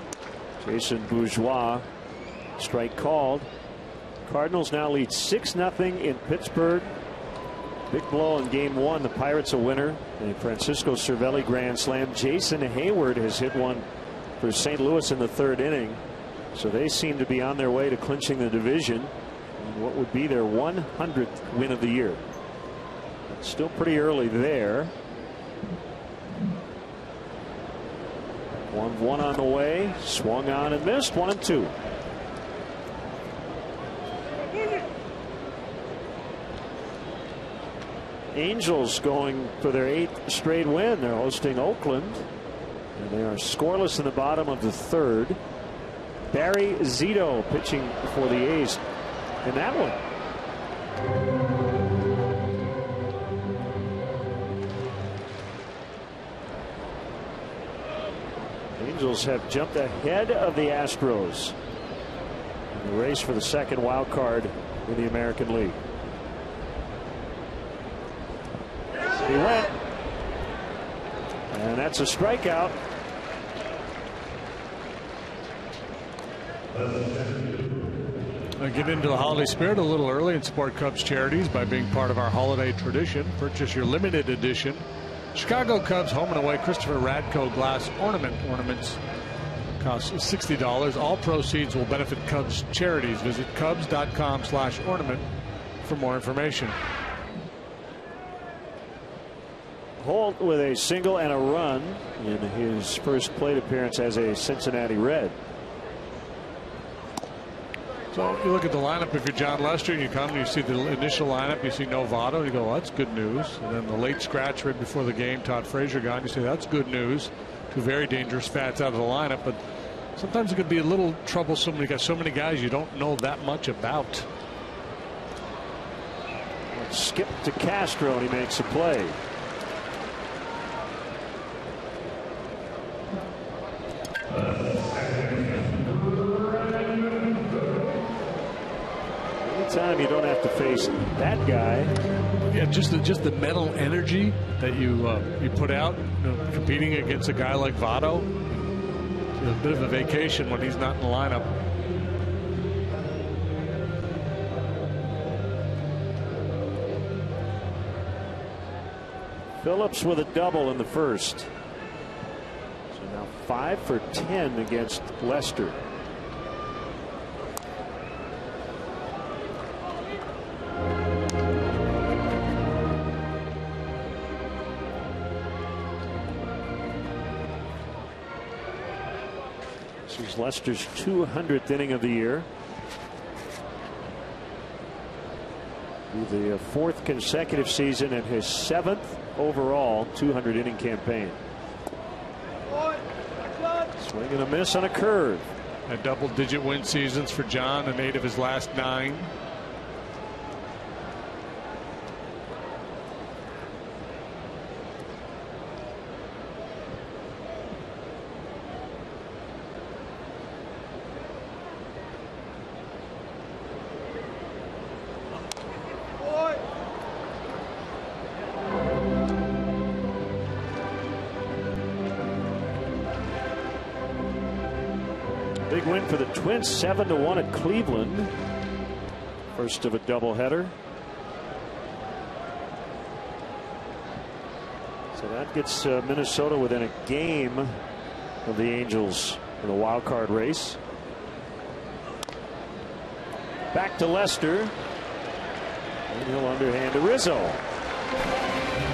Jason Bourgeois. Strike called. Cardinals now lead 6-0 in Pittsburgh. Big blow in game 1. The Pirates a winner. A Francisco Cervelli grand slam. Jason Hayward has hit one for St. Louis in the 3rd inning. So they seem to be on their way to clinching the division in what would be their 100th win of the year. But still pretty early there. 1-1 on the way. Swung on and missed. 1-2. Angels going for their 8th straight win. They're hosting Oakland, and they are scoreless in the bottom of the 3rd. Barry Zito pitching for the A's in that one. Angels have jumped ahead of the Astros in the race for the 2nd wild card in the American League. He went, and that's a strikeout. I get into the holiday spirit a little early and support Cubs charities by being part of our holiday tradition. Purchase your limited edition Chicago Cubs home and away Christopher Radko glass ornaments. Cost $60. All proceeds will benefit Cubs charities. Visit cubs.com/ornament for more information. Holt with a single and a run in his first plate appearance as a Cincinnati Red. So you look at the lineup. If you're John Lester, you come and you see the initial lineup, you see Novato, you go, well, that's good news. And then the late scratch right before the game, Todd Frazier gone, you say that's good news. 2 very dangerous bats out of the lineup, but sometimes it could be a little troublesome. You got so many guys you don't know that much about. Skip to Castro, and he makes a play. Anytime you don't have to face that guy. Yeah, just the mental energy that you put out, competing against a guy like Votto. A bit of a vacation when he's not in the lineup. Phillips with a double in the first. So now 5 for 10 against Lester. This is Lester's 200th inning of the year. The 4th consecutive season and his 7th overall 200 inning campaign. Swing and a miss on a curve. Had double-digit win seasons for John in 8 of his last 9. Big win for the Twins, 7-1 at Cleveland. First of a doubleheader. So that gets Minnesota within a game of the Angels in the wild card race. Back to Lester. And he'll underhand to Rizzo.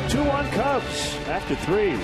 2-1 Cubs after 3.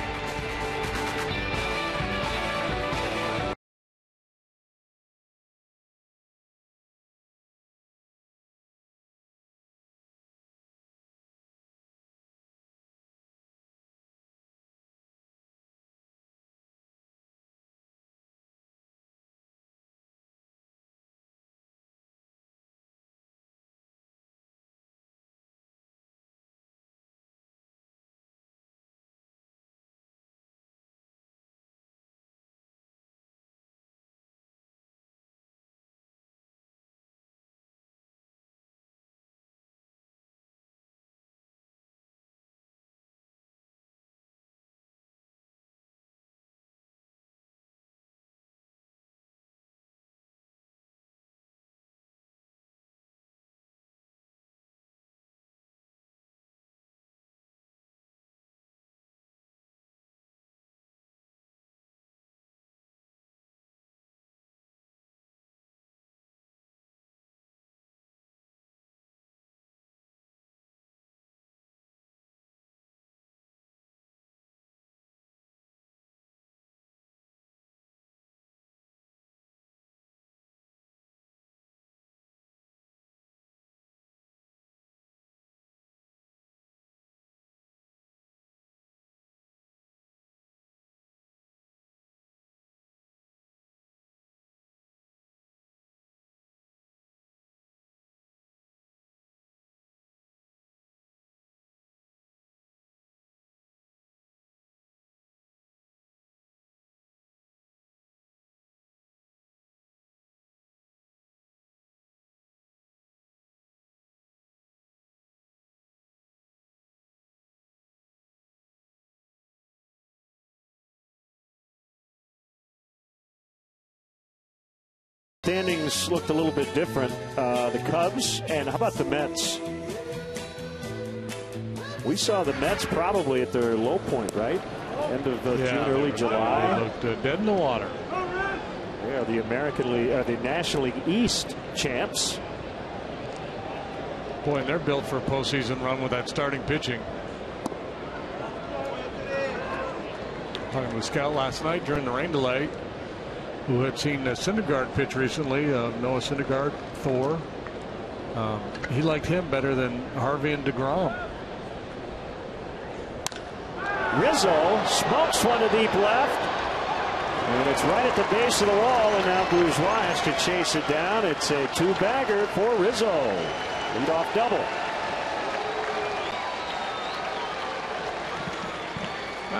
Standings looked a little bit different. The Cubs, and how about the Mets? We saw the Mets probably at their low point, right? End of June, early July. They looked dead in the water. Yeah, the American League, the National League East champs. Boy, and they're built for a postseason run with that starting pitching. Talking with Scout last night during the rain delay, who had seen Syndergaard pitch recently, Noah Syndergaard, Thor. He liked him better than Harvey and DeGrom. Rizzo smokes one to deep left, and it's right at the base of the wall, and now Bourgeois has to chase it down. It's a two-bagger for Rizzo. Leadoff double.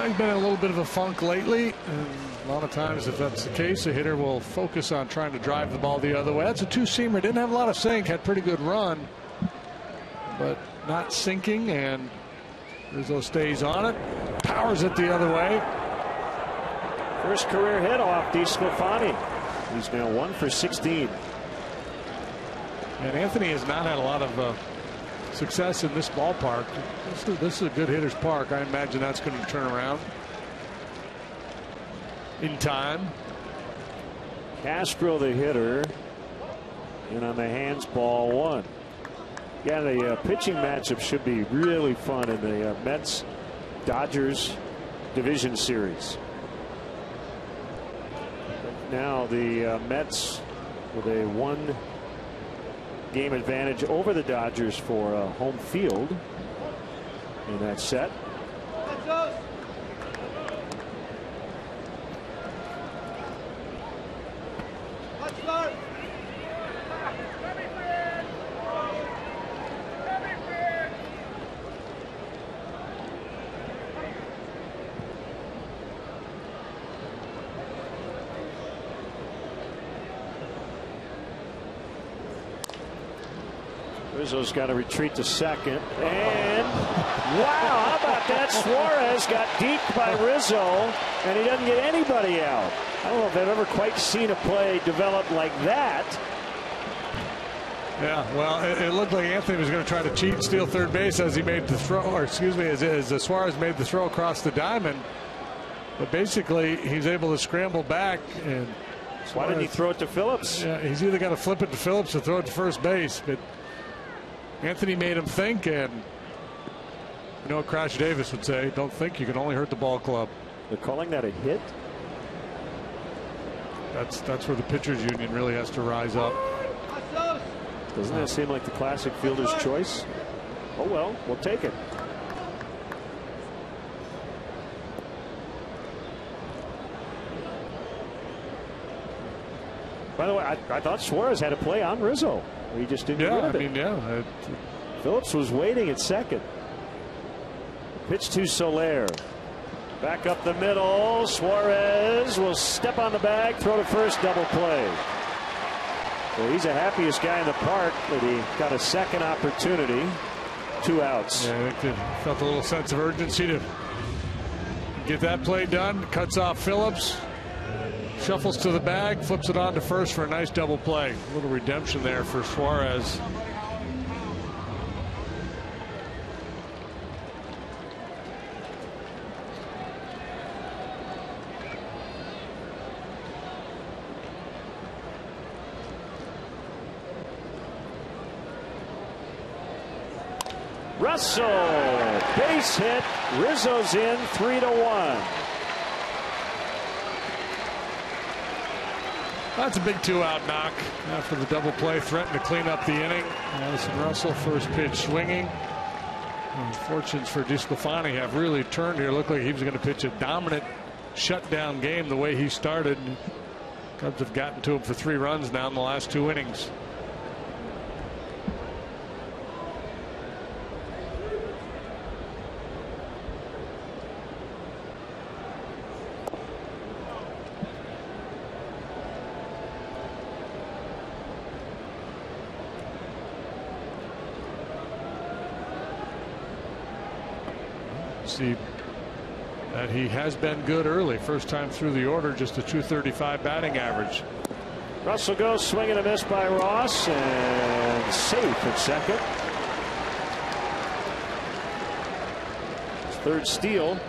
He's been in a little bit of a funk lately, and a lot of times if that's the case, a hitter will focus on trying to drive the ball the other way. That's a two-seamer. Didn't have a lot of sink, had pretty good run, but not sinking, and Rizzo stays on it, powers it the other way. First career hit off DeSclafani. He's now 1 for 16. And Anthony has not had a lot of success in this ballpark. This is a good hitter's park. I imagine that's going to turn around in time. Castro, the hitter, and on the hands, ball one. Yeah, the pitching matchup should be really fun in the Mets-Dodgers division series. Now the Mets with a one-game advantage over the Dodgers for home field in that set. Rizzo's got to retreat to second, and wow, how about that? Suarez got deked by Rizzo, and he doesn't get anybody out. I don't know if I've ever quite seen a play develop like that. Yeah, well, it looked like Anthony was going to try to cheat and steal third base as he made the throw, or excuse me, as Suarez made the throw across the diamond. But basically, he's able to scramble back. And Suarez, why didn't he throw it to Phillips? Yeah, he's either got to flip it to Phillips or throw it to first base. But Anthony made him think, and you know what Crash Davis would say, don't think, you can only hurt the ball club. They're calling that a hit? That's where the pitchers union really has to rise up. Doesn't that seem like the classic fielder's choice? Oh well, we'll take it. By the way, I thought Suarez had a play on Rizzo. He just didn't get rid of it. I mean, yeah. Phillips was waiting at second. Pitch to Soler. Back up the middle. Suarez will step on the bag, throw to first, double play. Well, he's the happiest guy in the park that he got a second opportunity. 2 outs. Yeah, I think they felt a little sense of urgency to get that play done. Cuts off Phillips. Shuffles to the bag, flips it on to first for a nice double play. A little redemption there for Suarez. Russell, base hit. Rizzo's in, 3-1. That's a big 2-out knock after the double play threatened to clean up the inning. Addison Russell, first pitch swinging. Fortunes for DeSclafani have really turned here. Looked like he was going to pitch a dominant shutdown game the way he started. Cubs have gotten to him for 3 runs now in the last 2 innings. See that he has been good early. First time through the order, just a .235 batting average. Russell goes swing and a miss by Ross, and safe at second. His third steal.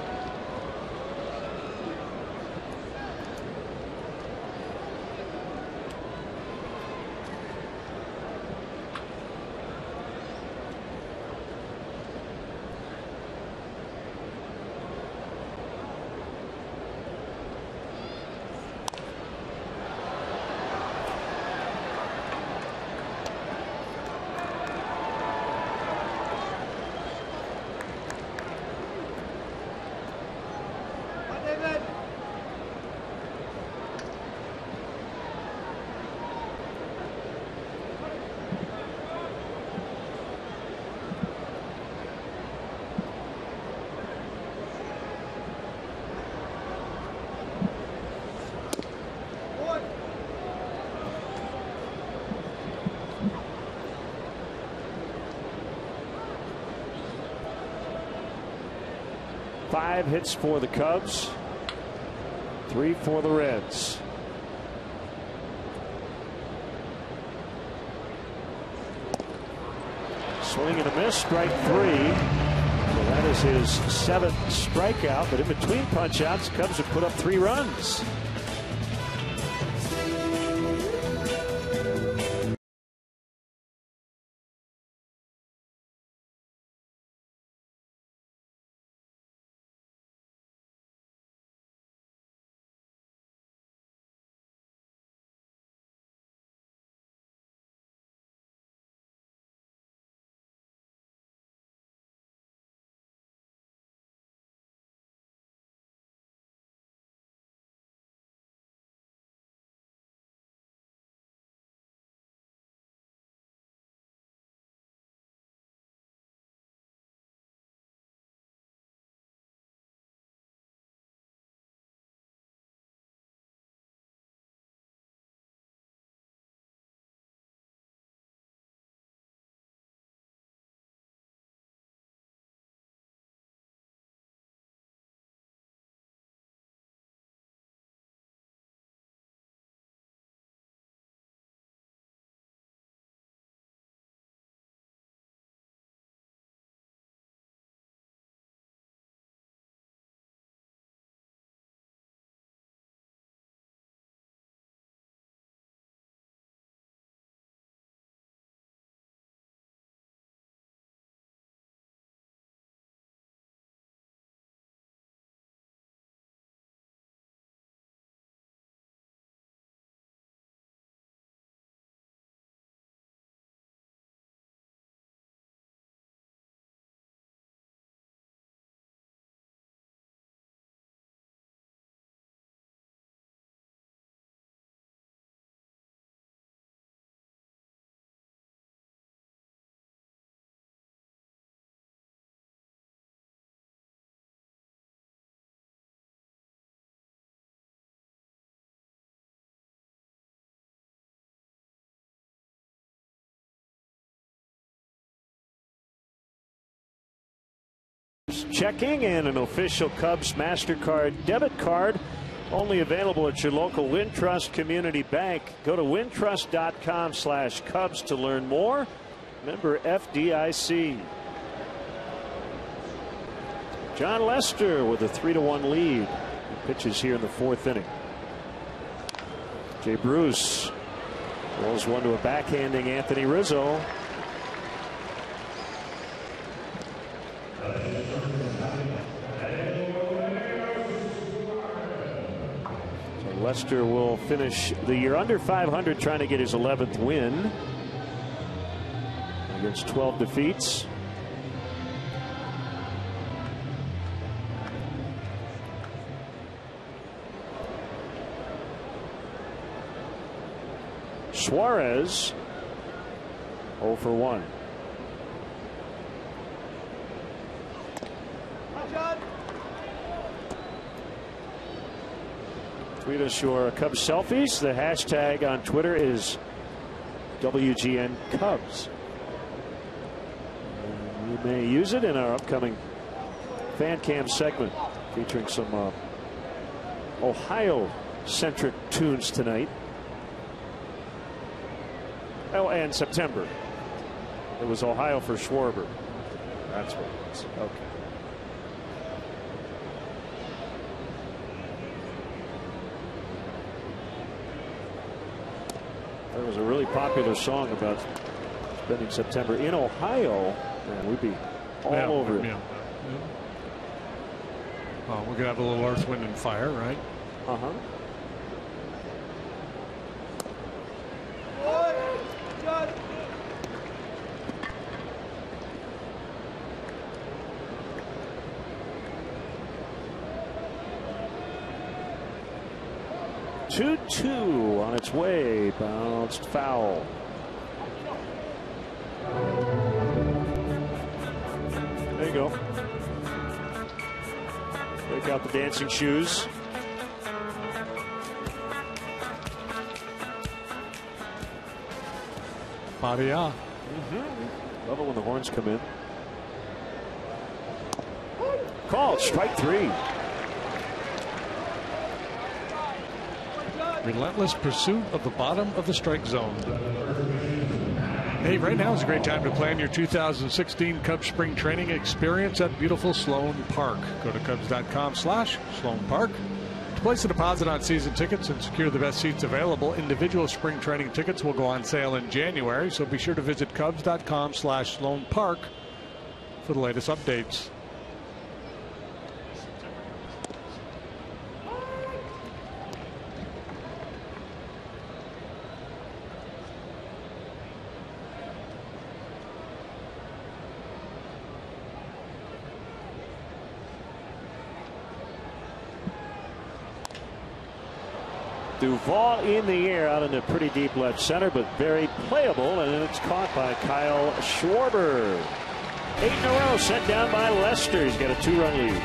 Five hits for the Cubs, 3 for the Reds. Swing and a miss, strike 3. So that is his 7th strikeout, but in between punch-outs, Cubs have put up 3 runs. Checking and an official Cubs MasterCard debit card only available at your local Wintrust Community Bank. Go to wintrust.com/Cubs to learn more. Member FDIC. John Lester with a 3-1 lead. He pitches here in the 4th inning. Jay Bruce rolls one to a backhanding Anthony Rizzo. Lester will finish the year under 500, trying to get his 11th win against 12 defeats. Suarez 0 for 1. Tweet us your Cubs selfies. The hashtag on Twitter is WGN Cubs. We may use it in our upcoming fan cam segment featuring some Ohio-centric tunes tonight. Oh, and September. It was Ohio for Schwarber. That's what it was. Okay. There was a really popular song about spending September in Ohio, and we'd be all over it. Yeah. We're going to have a little Earth, Wind, and Fire, right? Uh-huh. Two on its way, bounced foul. There you go. Break out the dancing shoes. Maria. Love it when the horns come in. Called strike 3. Relentless pursuit of the bottom of the strike zone. Hey, right now is a great time to plan your 2016 Cubs spring training experience at beautiful Sloan Park. Go to Cubs.com/Sloan Park to place a deposit on season tickets and secure the best seats available. Individual spring training tickets will go on sale in January, so be sure to visit Cubs.com/Sloan Park for the latest updates. Duvall in the air out into pretty deep left center, but very playable, and it's caught by Kyle Schwarber. 8 in a row set down by Lester. He's got a 2-run lead.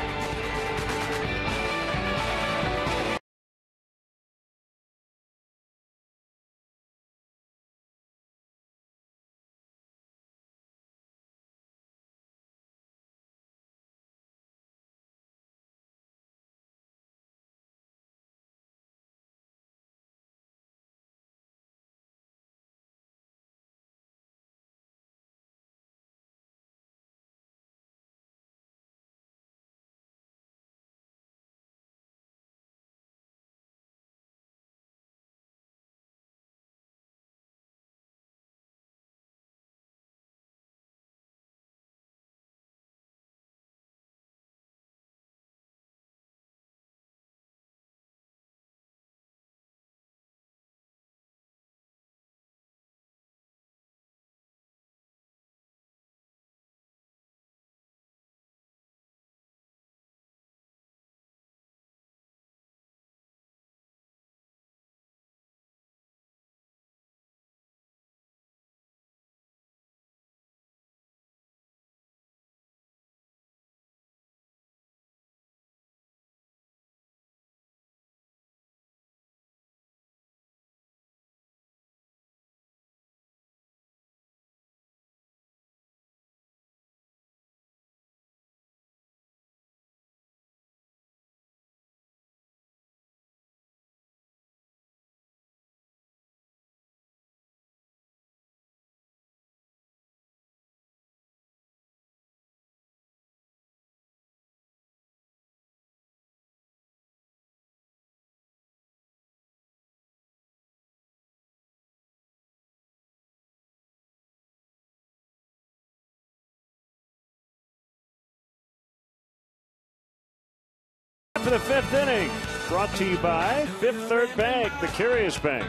For the 5th inning, brought to you by Fifth Third Bank, the Curious Bank.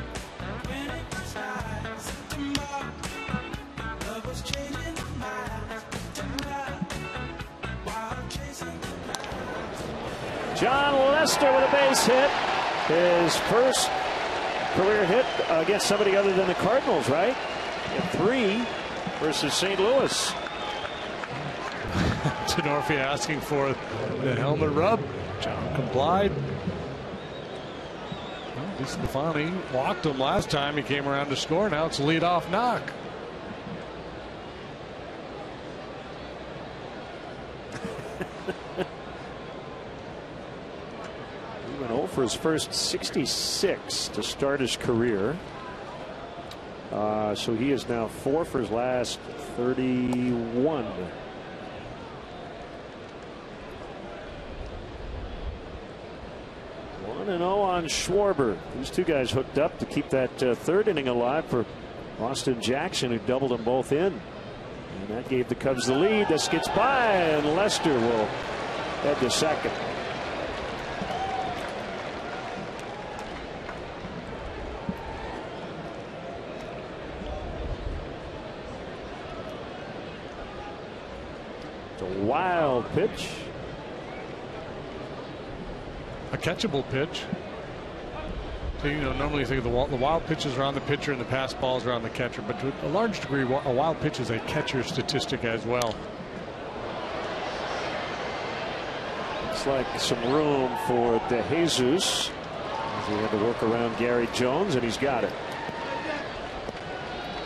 John Lester with a base hit. His first career hit against somebody other than the Cardinals, right? At 3 versus St. Louis. Tenorfia asking for the helmet rub. John complied. Well, DeSclafani walked him last time. He came around to score. Now it's a leadoff knock. He went 0 for his first 66 to start his career. So he is now 4 for his last 31. One and 0 on Schwarber. These two guys hooked up to keep that third inning alive for Austin Jackson, who doubled them both in. And that gave the Cubs the lead. This gets by, and Lester will head to second. It's a wild pitch. A catchable pitch. So, normally you think of the wild pitches are on the pitcher and the pass balls are on the catcher, but to a large degree, a wild pitch is a catcher statistic as well. Looks like some room for De Jesus, as he had to work around Gary Jones, and he's got it.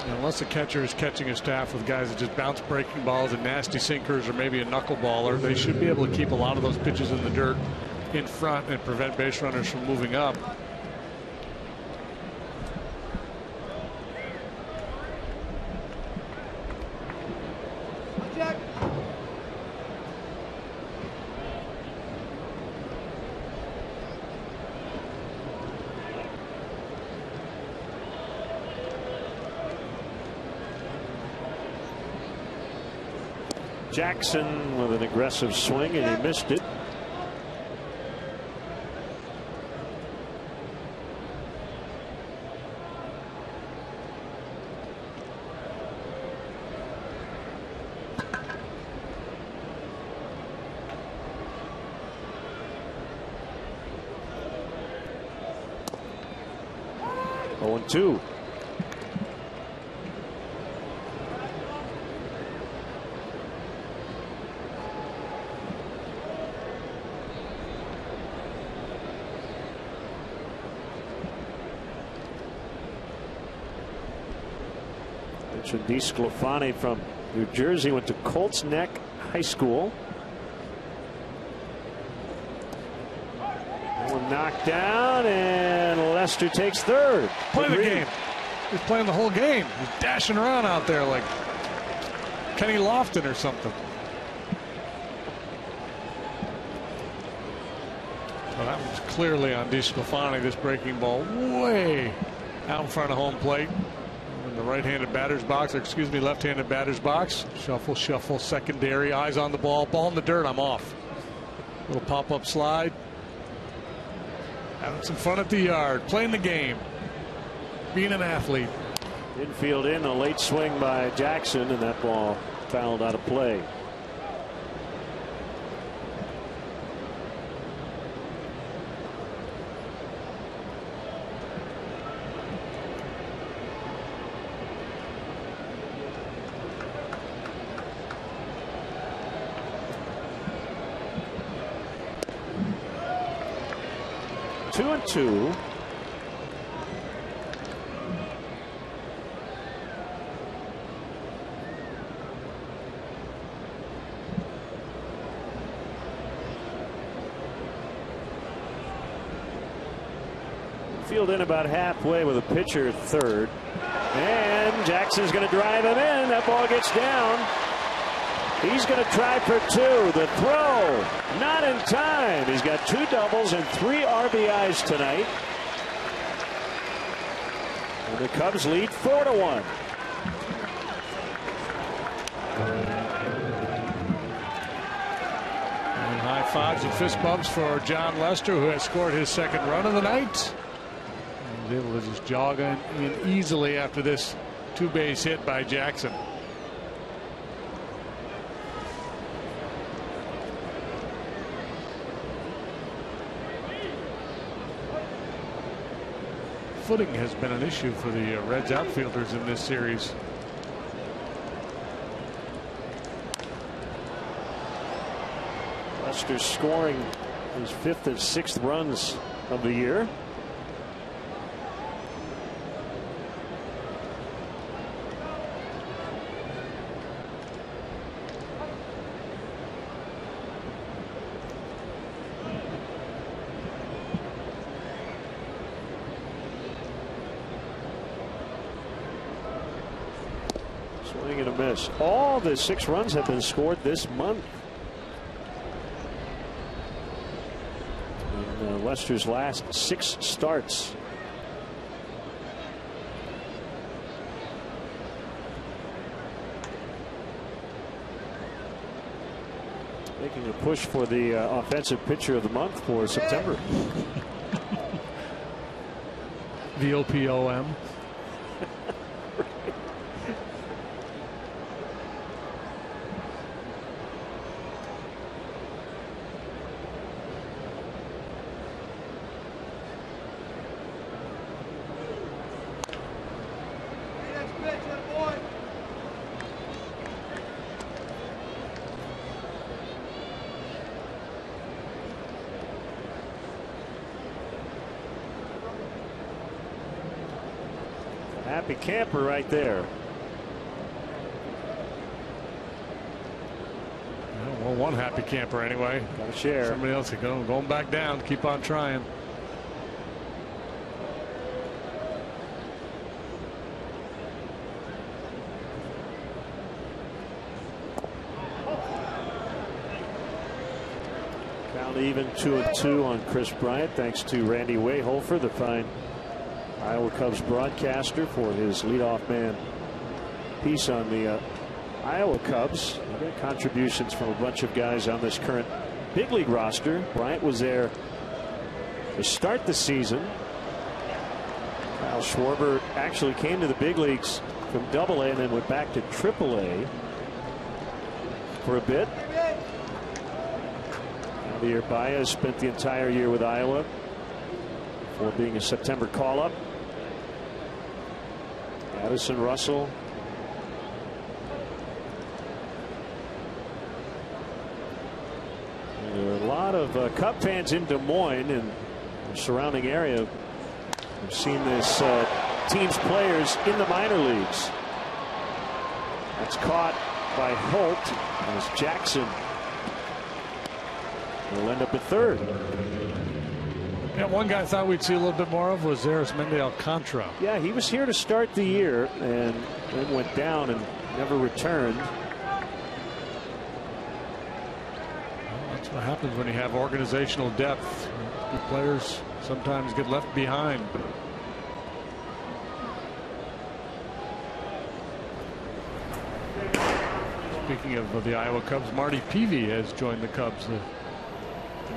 Unless the catcher is catching a staff with guys that just bounce breaking balls and nasty sinkers or maybe a knuckleballer, they should be able to keep a lot of those pitches in the dirt in front and prevent base runners from moving up. Jackson with an aggressive swing, and he missed it. Oh, 2. DeSclafani from New Jersey went to Colts Neck High School. One knocked down, and Lester takes third. Play the game. He's playing the whole game. He's dashing around out there like Kenny Lofton or something. Well, that was clearly on DeSclafani. This breaking ball way out in front of home plate. In the right-handed batter's box, or excuse me, left-handed batter's box. Shuffle, shuffle, secondary, eyes on the ball, ball in the dirt, I'm off. Little pop-up slide. Having some fun at the yard, playing the game, being an athlete. Infield in, a late swing by Jackson, and that ball fouled out of play. Two and two. Field in about halfway with a pitcher at third, and Jackson's going to drive him in. That ball gets down. He's going to try for 2. The throw, not in time. He's got 2 doubles and 3 RBIs tonight. And the Cubs lead 4-1. And high fives and fist bumps for John Lester, who has scored his second run of the night. And was able to just jog in easily after this 2-base hit by Jackson. Footing has been an issue for the Reds outfielders in this series. Lester scoring his 5th and 6th runs of the year. Swing and a miss. All the 6 runs have been scored this month. In Lester's last 6 starts. Making a push for the offensive pitcher of the month for September. The OPOM. Happy camper right there. Well, one happy camper anyway. Got to share. Somebody else is going back down. Keep on trying. Count even 2-2 on Chris Bryant, thanks to Randy Wayhofer, the fine Iowa Cubs broadcaster, for his leadoff man piece on the Iowa Cubs. We got contributions from a bunch of guys on this current big league roster. Bryant was there to start the season. Kyle Schwarber actually came to the big leagues from Double-A and then went back to Triple-A for a bit. Javier Baez spent the entire year with Iowa before being a September call-up. Addison Russell. There are a lot of Cub fans in Des Moines and the surrounding area. We've seen this team's players in the minor leagues. That's caught by Holt as Jackson will end up at third. Yeah, one guy I thought we'd see a little bit more of was Arismendi Alcantara. Yeah, he was here to start the year and then went down and never returned. Well, that's what happens when you have organizational depth. The players sometimes get left behind. Speaking of the Iowa Cubs, Marty Peavy has joined the Cubs, the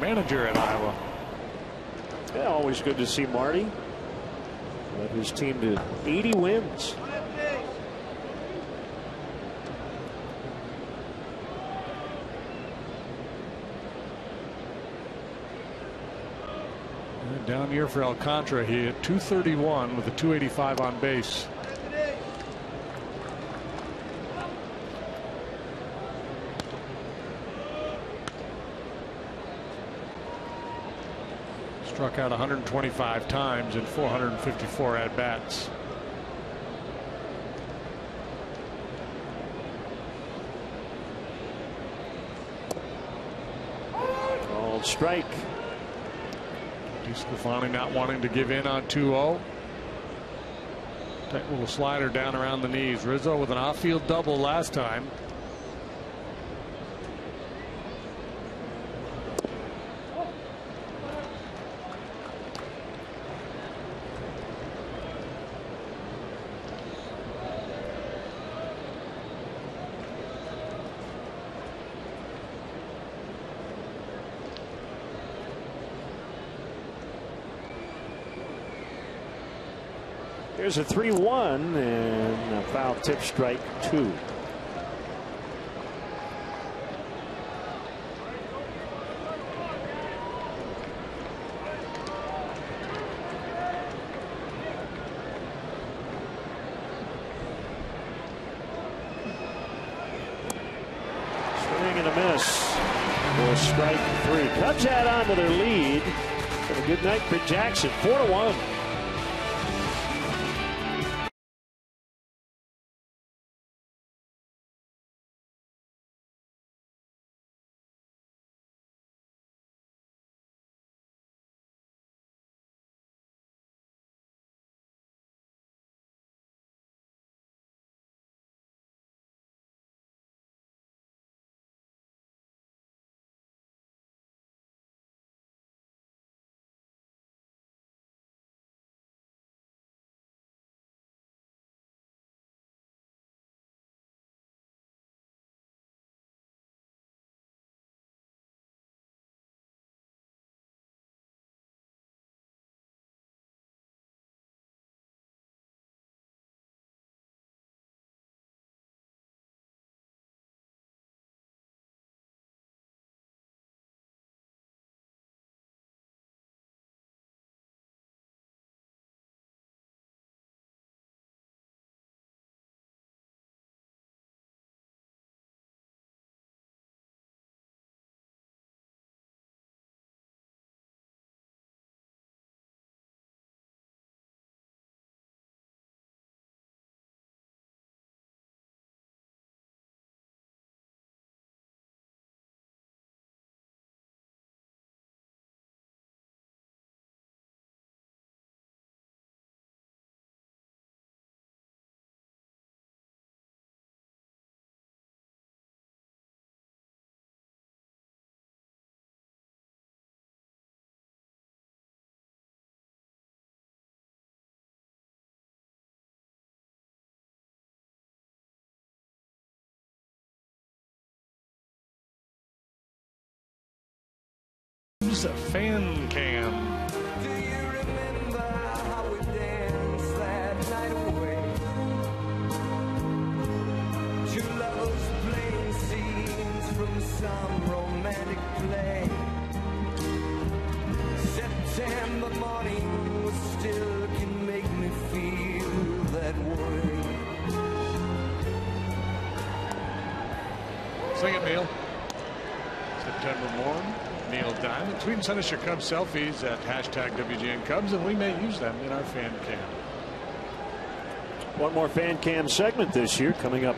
manager at Iowa. Yeah, always good to see Marty. Led his team to 80 wins. Down year for Alcantara. He hit .231 with a .285 on base. Struck out 125 times in 454 at-bats. Called strike. DeSclafani not wanting to give in on 2-0. Tight little slider down around the knees. Rizzo with an off-field double last time. Here's a 3-1 and a foul tip, strike 2. Swing and a miss for strike 3. Cubs add on to their lead. And a good night for Jackson. 4-1. Cubs fan cam. Do you remember how we danced that night away? Two lovers playing scenes from some romantic play. September morning was still can make me feel that way. Sing it, Neil. September morning. Neil Diamond. Tweet and send us your Cubs selfies at #WGN Cubs, and we may use them in our fan cam. One more fan cam segment this year coming up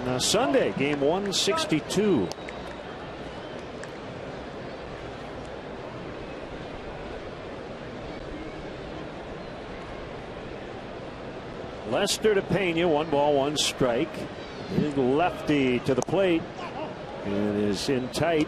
on Sunday, game 162. Lester to Pena, 1 ball, 1 strike. Big lefty to the plate. It is in tight.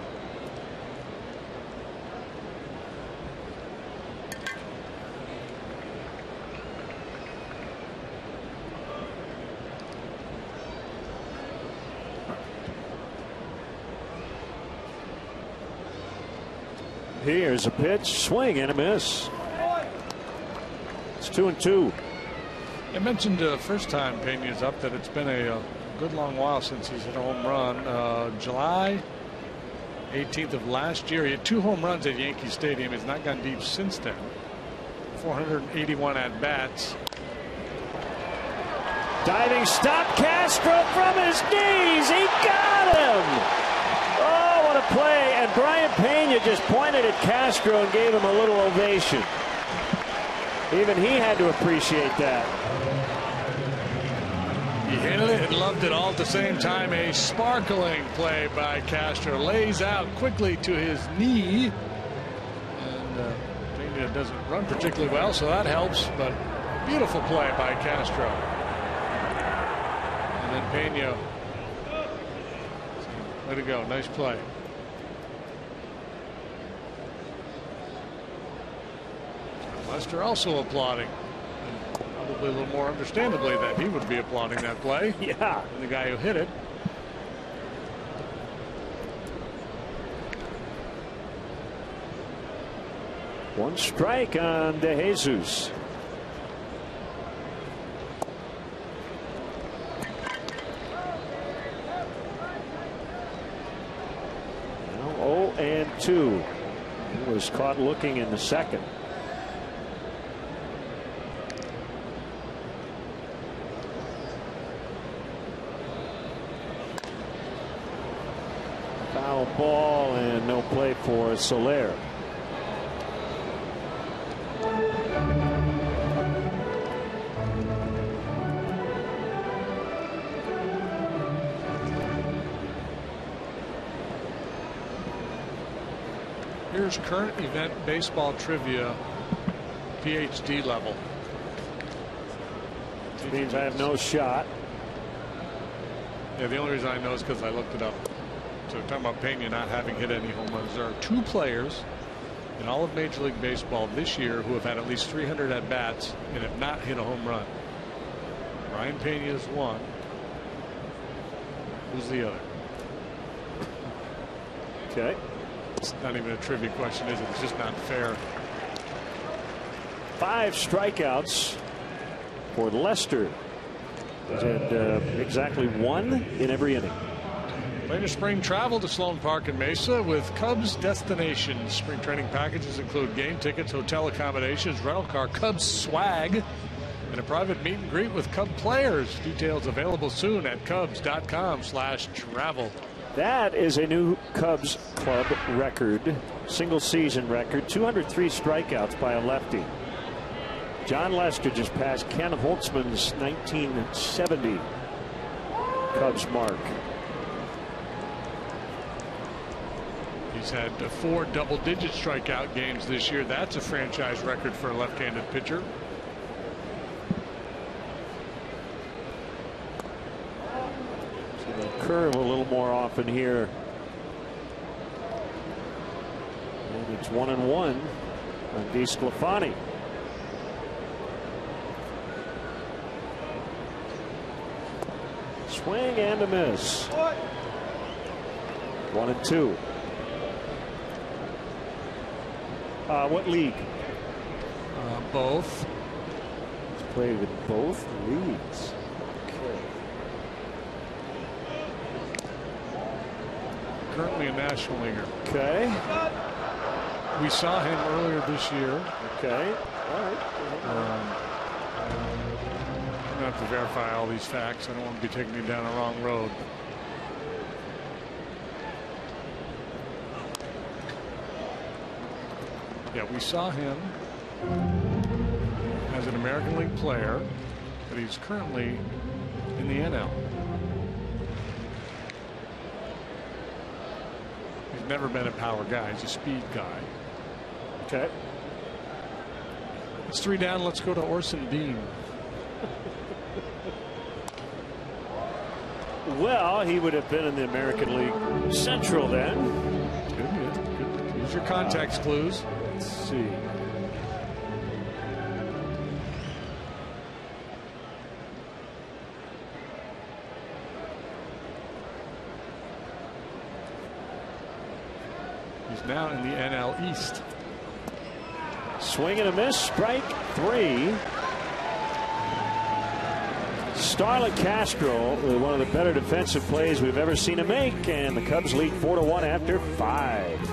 Here's a pitch, swing and a miss. It's 2-2. I mentioned first time Pena's up that it's been a good long while since he's hit a home run. July 18th of last year, he had 2 home runs at Yankee Stadium. He's not gone deep since then. 481 at bats. Diving stop, Castro from his knees. He got him. Oh, what a play. And Brian Pena just pointed at Castro and gave him a little ovation. Even he had to appreciate that. He hated it and loved it all at the same time. A sparkling play by Castro. Lays out quickly to his knee. And Pena doesn't run particularly well, so that helps. But beautiful play by Castro. And then Pena. Way to go. Nice play. Lester also applauding. Probably a little more understandably that he would be applauding that play. Yeah. And the guy who hit it. One strike on De Jesus. Now 0-2. He was caught looking in the second. Foul ball and no play for Soler. Here's current event baseball trivia PhD level. Which means I have no shot. Yeah, the only reason I know is because I looked it up. So we're talking about Pena not having hit any home runs. There are 2 players in all of Major League Baseball this year who have had at least 300 at bats and have not hit a home run. Brian Pena is one. Who's the other? Okay. It's not even a trivia question, is it? It's just not fair. 5 strikeouts for Lester. He's had exactly 1 in every inning. Later spring travel to Sloan Park in Mesa with Cubs destinations. Spring training packages include game tickets, hotel accommodations, rental car, Cubs swag, and a private meet and greet with Cub players. Details available soon at Cubs.com/travel. That is a new Cubs club record, single season record, 203 strikeouts by a lefty. John Lester just passed Ken Holtzman's 1970 Cubs mark. He's had 4 double-digit strikeout games this year. That's a franchise record for a left-handed pitcher. So the curve a little more often here. And it's 1-1 on DeSclafani. Swing and a miss. 1-2. What league? Both. He's played with both leagues. Okay. Currently a National Leaguer. Okay. We saw him earlier this year. Okay. All right. I'm going to have to verify all these facts. I don't want to be taking you down a wrong road. Yeah, we saw him as an American League player, but he's currently in the NL. He's never been a power guy. He's a speed guy. Okay. It's 3 down. Let's go to Orson Dean. Well, he would have been in the American League Central then. Good. Here's your context clues. Let's see. He's now in the NL East. Swing and a miss. Strike 3. Starlin Castro, one of the better defensive plays we've ever seen him make, and the Cubs lead 4-1 after 5.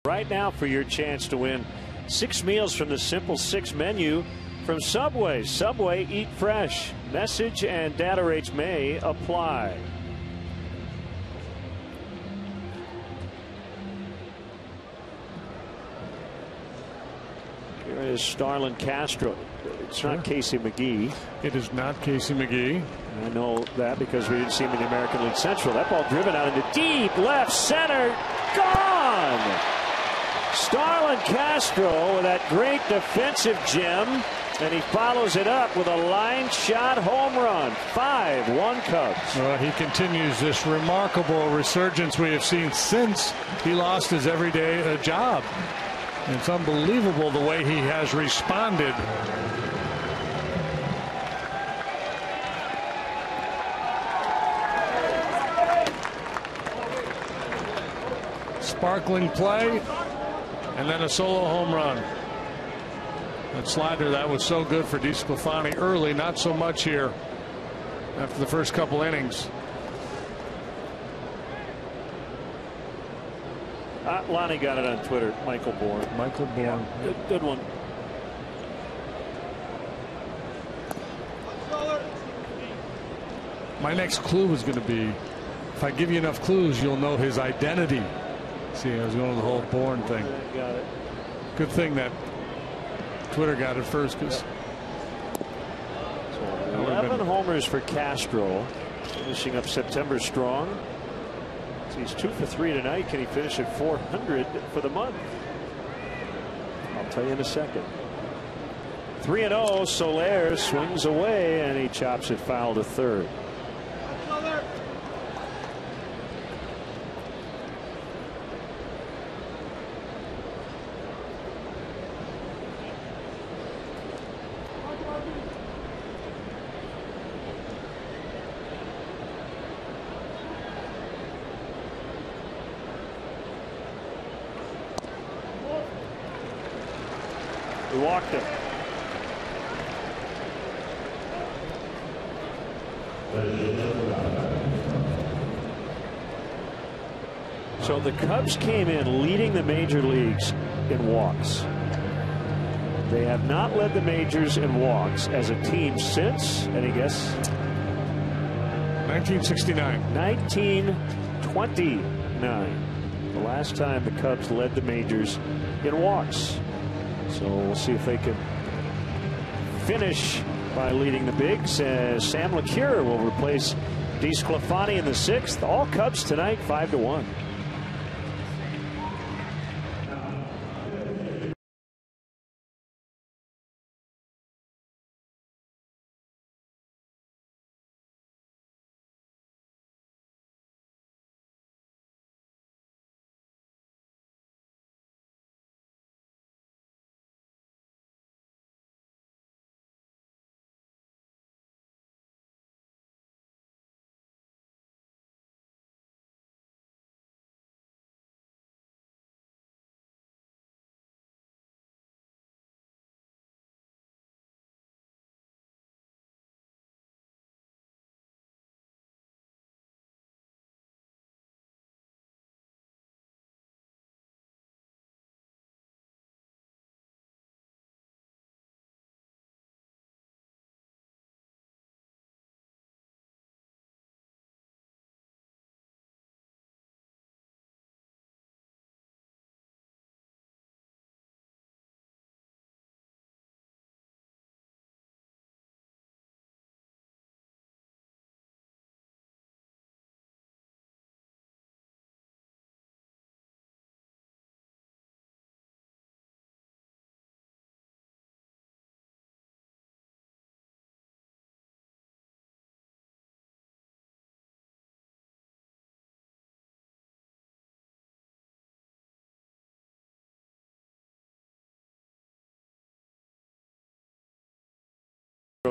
Right now for your chance to win 6 meals from the Simple 6 menu from Subway. Subway, eat fresh. Message and data rates may apply. Here is Starlin Castro. It's not Casey McGee. It is not Casey McGee. I know that because we didn't see him in the American League Central. That ball driven out into deep left center. Gone! Starlin Castro with that great defensive gem, and he follows it up with a line shot home run. 5-1 Cubs. Well, he continues this remarkable resurgence we have seen since he lost his everyday job. It's unbelievable the way he has responded. Sparkling play, and then a solo home run. That slider, that was so good for DeSclafani early, not so much here after the first couple innings. Lonnie got it on Twitter. Michael Bourne. Michael Bourne. Yeah, good one. My next clue was going to be, if I give you enough clues, you'll know his identity. See, I was going to the whole Bourne thing. Got it. Good thing that Twitter got it first, because 11 homers for Castro, finishing up September strong. So he's 2 for 3 tonight. Can he finish at 400 for the month? I'll tell you in a second. 3-0. Soler swings away and he chops it foul to third. He walked him. So the Cubs came in leading the major leagues in walks. They have not led the majors in walks as a team since, any guess? 1969. 1929. The last time the Cubs led the majors in walks. So we'll see if they can finish by leading the bigs. Sam LeCure will replace DeSclafani in the 6th. All Cubs tonight, 5-1.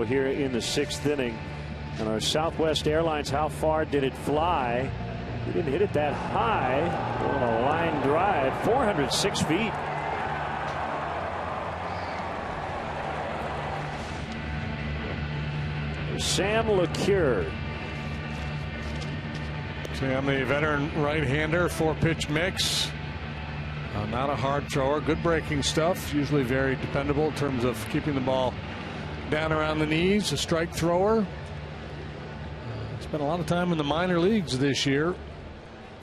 Here in the 6th inning, and our Southwest Airlines, how far did it fly? He didn't hit it that high on a line drive, 406 feet. Sam LeCure. Sam, the veteran right-hander, 4-pitch mix. Not a hard thrower, good breaking stuff, usually very dependable in terms of keeping the ball down around the knees. A strike thrower. Spent a lot of time in the minor leagues this year.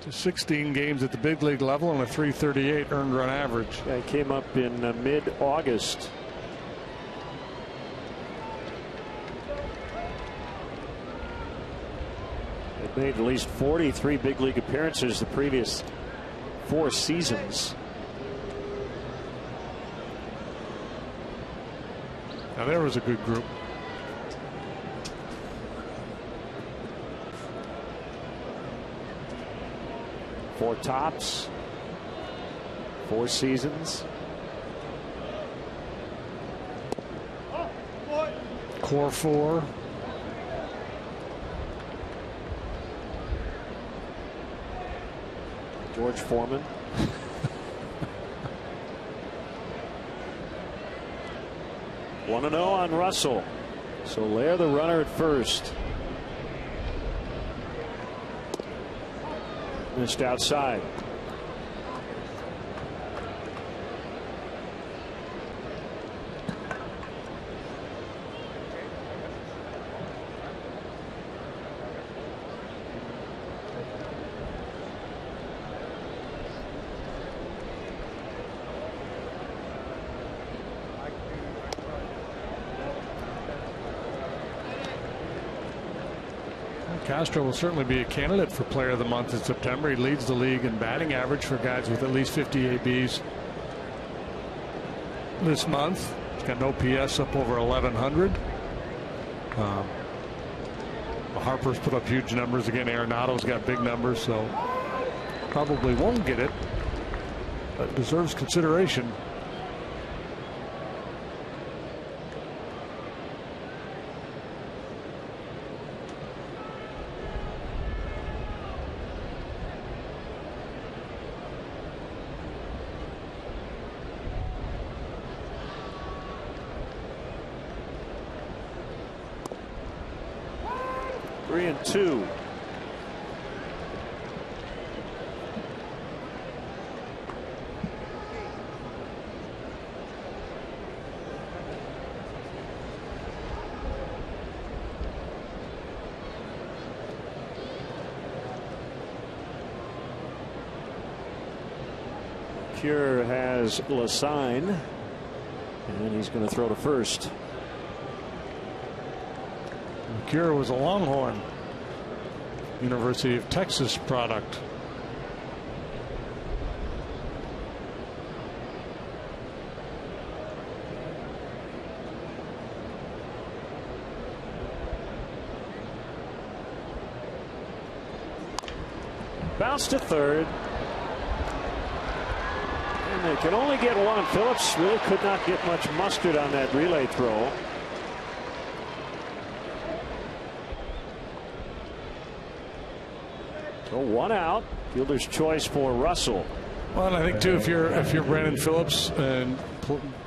Just 16 games at the big league level and a .338 earned run average. Yeah, he came up in mid-August. They've made at least 43 big league appearances the previous 4 seasons. Now there was a good group. Four tops, 4 seasons. Core 4. George Foreman. One 1-0 on Russell. Soler the runner at first. Missed outside. Castro will certainly be a candidate for Player of the Month in September. He leads the league in batting average for guys with at least 50 ABs this month. He's got an OPS up over 1,100. Harper's put up huge numbers again. Arenado's got big numbers, so probably won't get it, but deserves consideration. Three and two. Cure has LaSign, and he's going to throw to first. Cure was a Longhorn, University of Texas product. Bounce to third. And they can only get one. Phillips really could not get much mustard on that relay throw. So one out. Fielder's choice for Russell. Well, and I think too, if you're Brandon Phillips and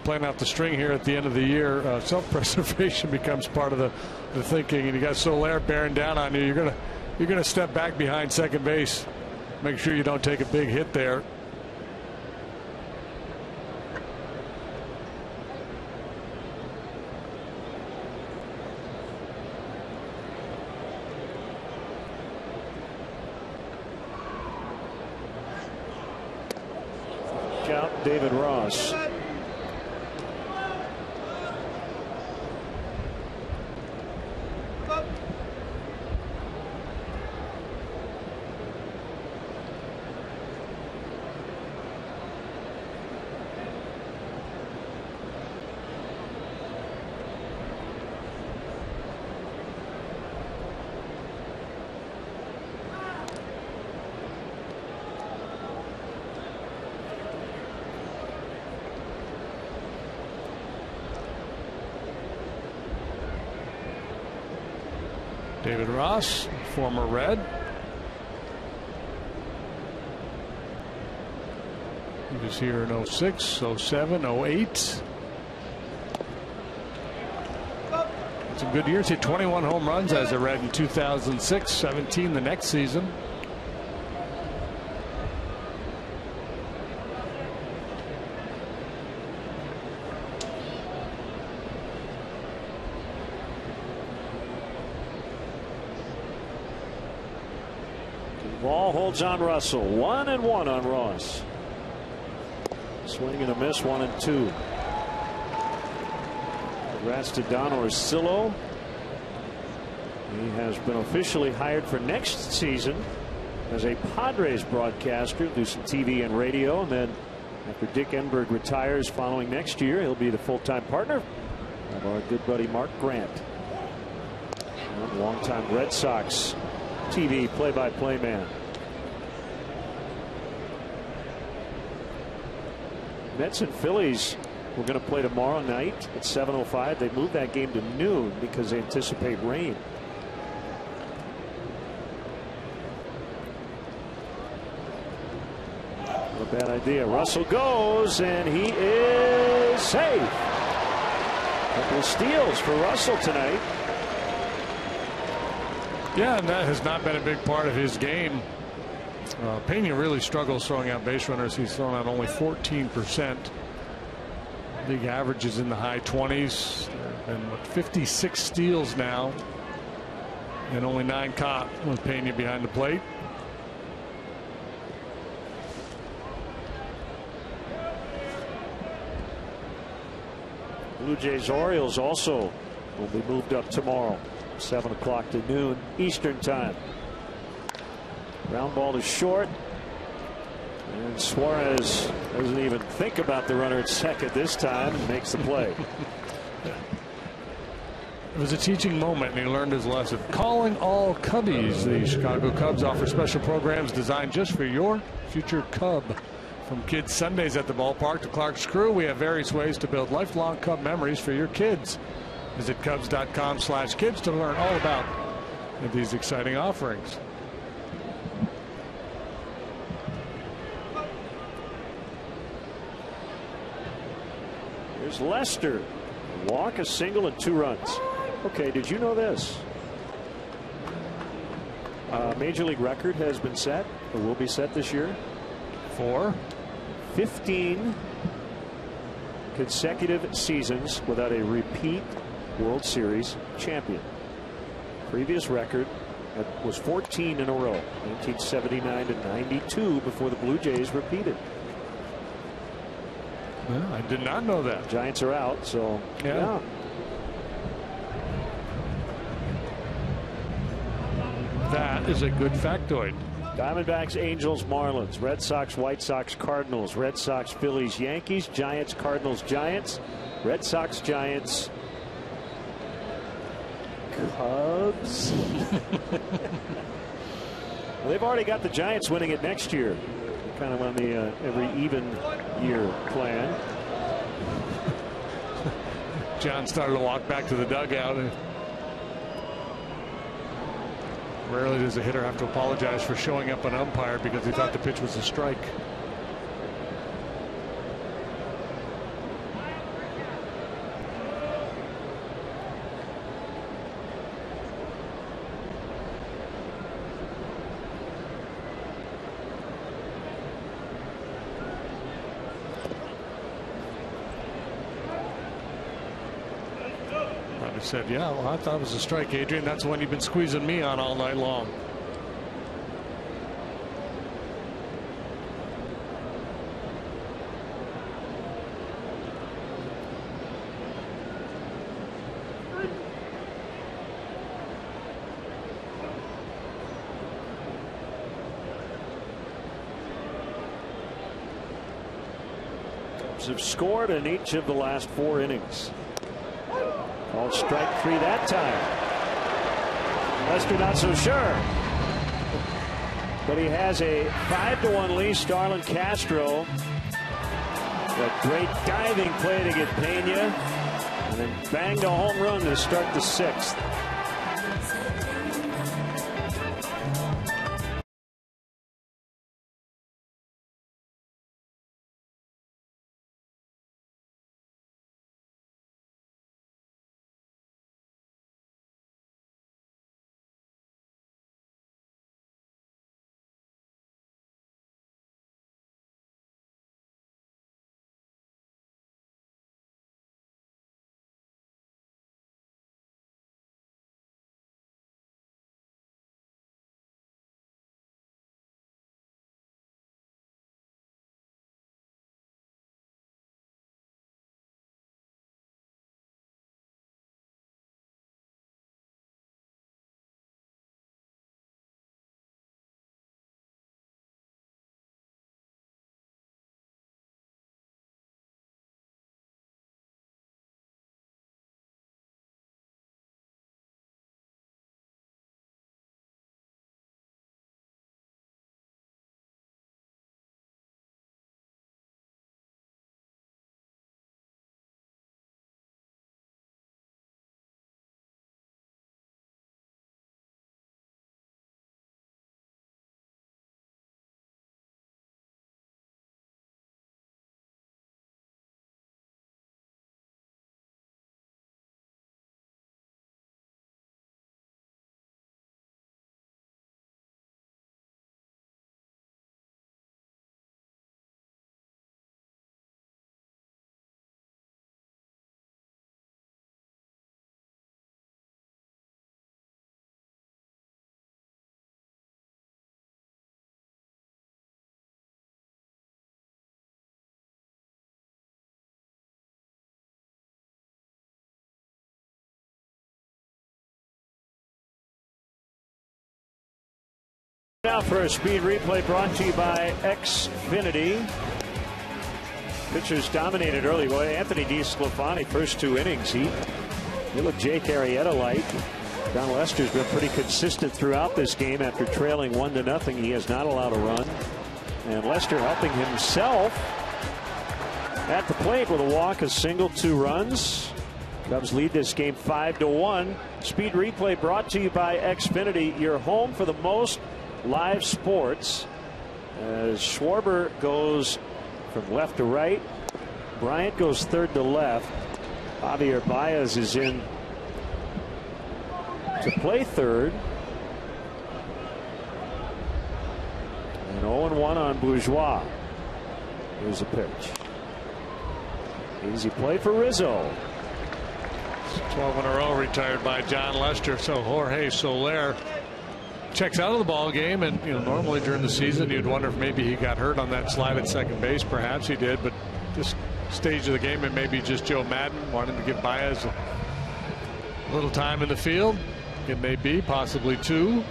playing out the string here at the end of the year, self-preservation becomes part of the thinking. And you got Soler bearing down on you. You're gonna step back behind second base. Make sure you don't take a big hit there. Out David Ross. David Ross, former Red. He was here in 06, 07, 08. Some good years. He had 21 home runs as a Red in 2006, 17 the next season. Ball holds on Russell. 1-1 on Ross. Swing and a miss. 1-2. Congrats to Don Orsillo. He has been officially hired for next season as a Padres broadcaster, do some TV and radio, and then after Dick Enberg retires following next year, he'll be the full-time partner of our good buddy Mark Grant, and longtime Red Sox TV play-by-play man. Mets and Phillies were going to play tomorrow night at 7:05. They moved that game to noon because they anticipate rain. Not a bad idea. Russell goes, and he is safe. A couple of steals for Russell tonight. Yeah, and that has not been a big part of his game. Pena really struggles throwing out base runners. He's thrown out only 14%. League average is in the high 20s. There have been 56 steals now, and only 9 caught with Pena behind the plate. Blue Jays Orioles also will be moved up tomorrow. 7 o'clock to noon Eastern time. Ground ball to short. And Suarez doesn't even think about the runner at second this time and makes the play. It was a teaching moment, and he learned his lesson. Calling all Cubbies. The Chicago Cubs offer special programs designed just for your future Cub. From Kids Sundays at the ballpark to Clark's Crew, we have various ways to build lifelong Cub memories for your kids. Visit Cubs.com/kids to learn all about these exciting offerings. Here's Lester. Walk, a single, and 2 runs. Okay, did you know this? Major League record has been set, or will be set this year, for 15 consecutive seasons without a repeat World Series champion. Previous record was 14 in a row, 1979 to 92, before the Blue Jays repeated. Well, I did not know that. Giants are out, so yeah. That is a good factoid. Diamondbacks, Angels, Marlins, Red Sox, White Sox, Cardinals, Red Sox, Phillies, Yankees, Giants, Cardinals, Giants, Red Sox, Giants, Cubs. Well, they've already got the Giants winning it next year. Kind of on the every even year plan. John started to walk back to the dugout. Rarely does a hitter have to apologize for showing up an umpire because he thought the pitch was a strike. Said, yeah, well, I thought it was a strike, Adrian. That's the one you've been squeezing me on all night long. Cubs have scored in each of the last 4 innings. Called strike 3 that time. Lester not so sure. But he has a 5-1 lead. Starlin Castro. That great diving play to get Pena. And then banged a home run to start the 6th. Now for a speed replay brought to you by Xfinity. Pitchers dominated early. Boy, Anthony DeSclafani, first 2 innings. He looked Jake Arrieta-like. John Lester's been pretty consistent throughout this game after trailing 1-0. He has not allowed a run. And Lester helping himself at the plate with a walk, a single, 2 runs. Cubs lead this game 5-1. Speed replay brought to you by Xfinity, your home for the most live sports. As Schwarber goes from left to right, Bryant goes third to left. Javier Baez is in to play third. And 0-1 on Bourgeois. Here's a pitch. Easy play for Rizzo. 12 in a row retired by John Lester. So Jorge Soler checks out of the ball game, and normally during the season you'd wonder if maybe he got hurt on that slide at second base. Perhaps he did, but this stage of the game, it may be just Joe Madden wanting to give Baez a little time in the field. It may be possibly 2.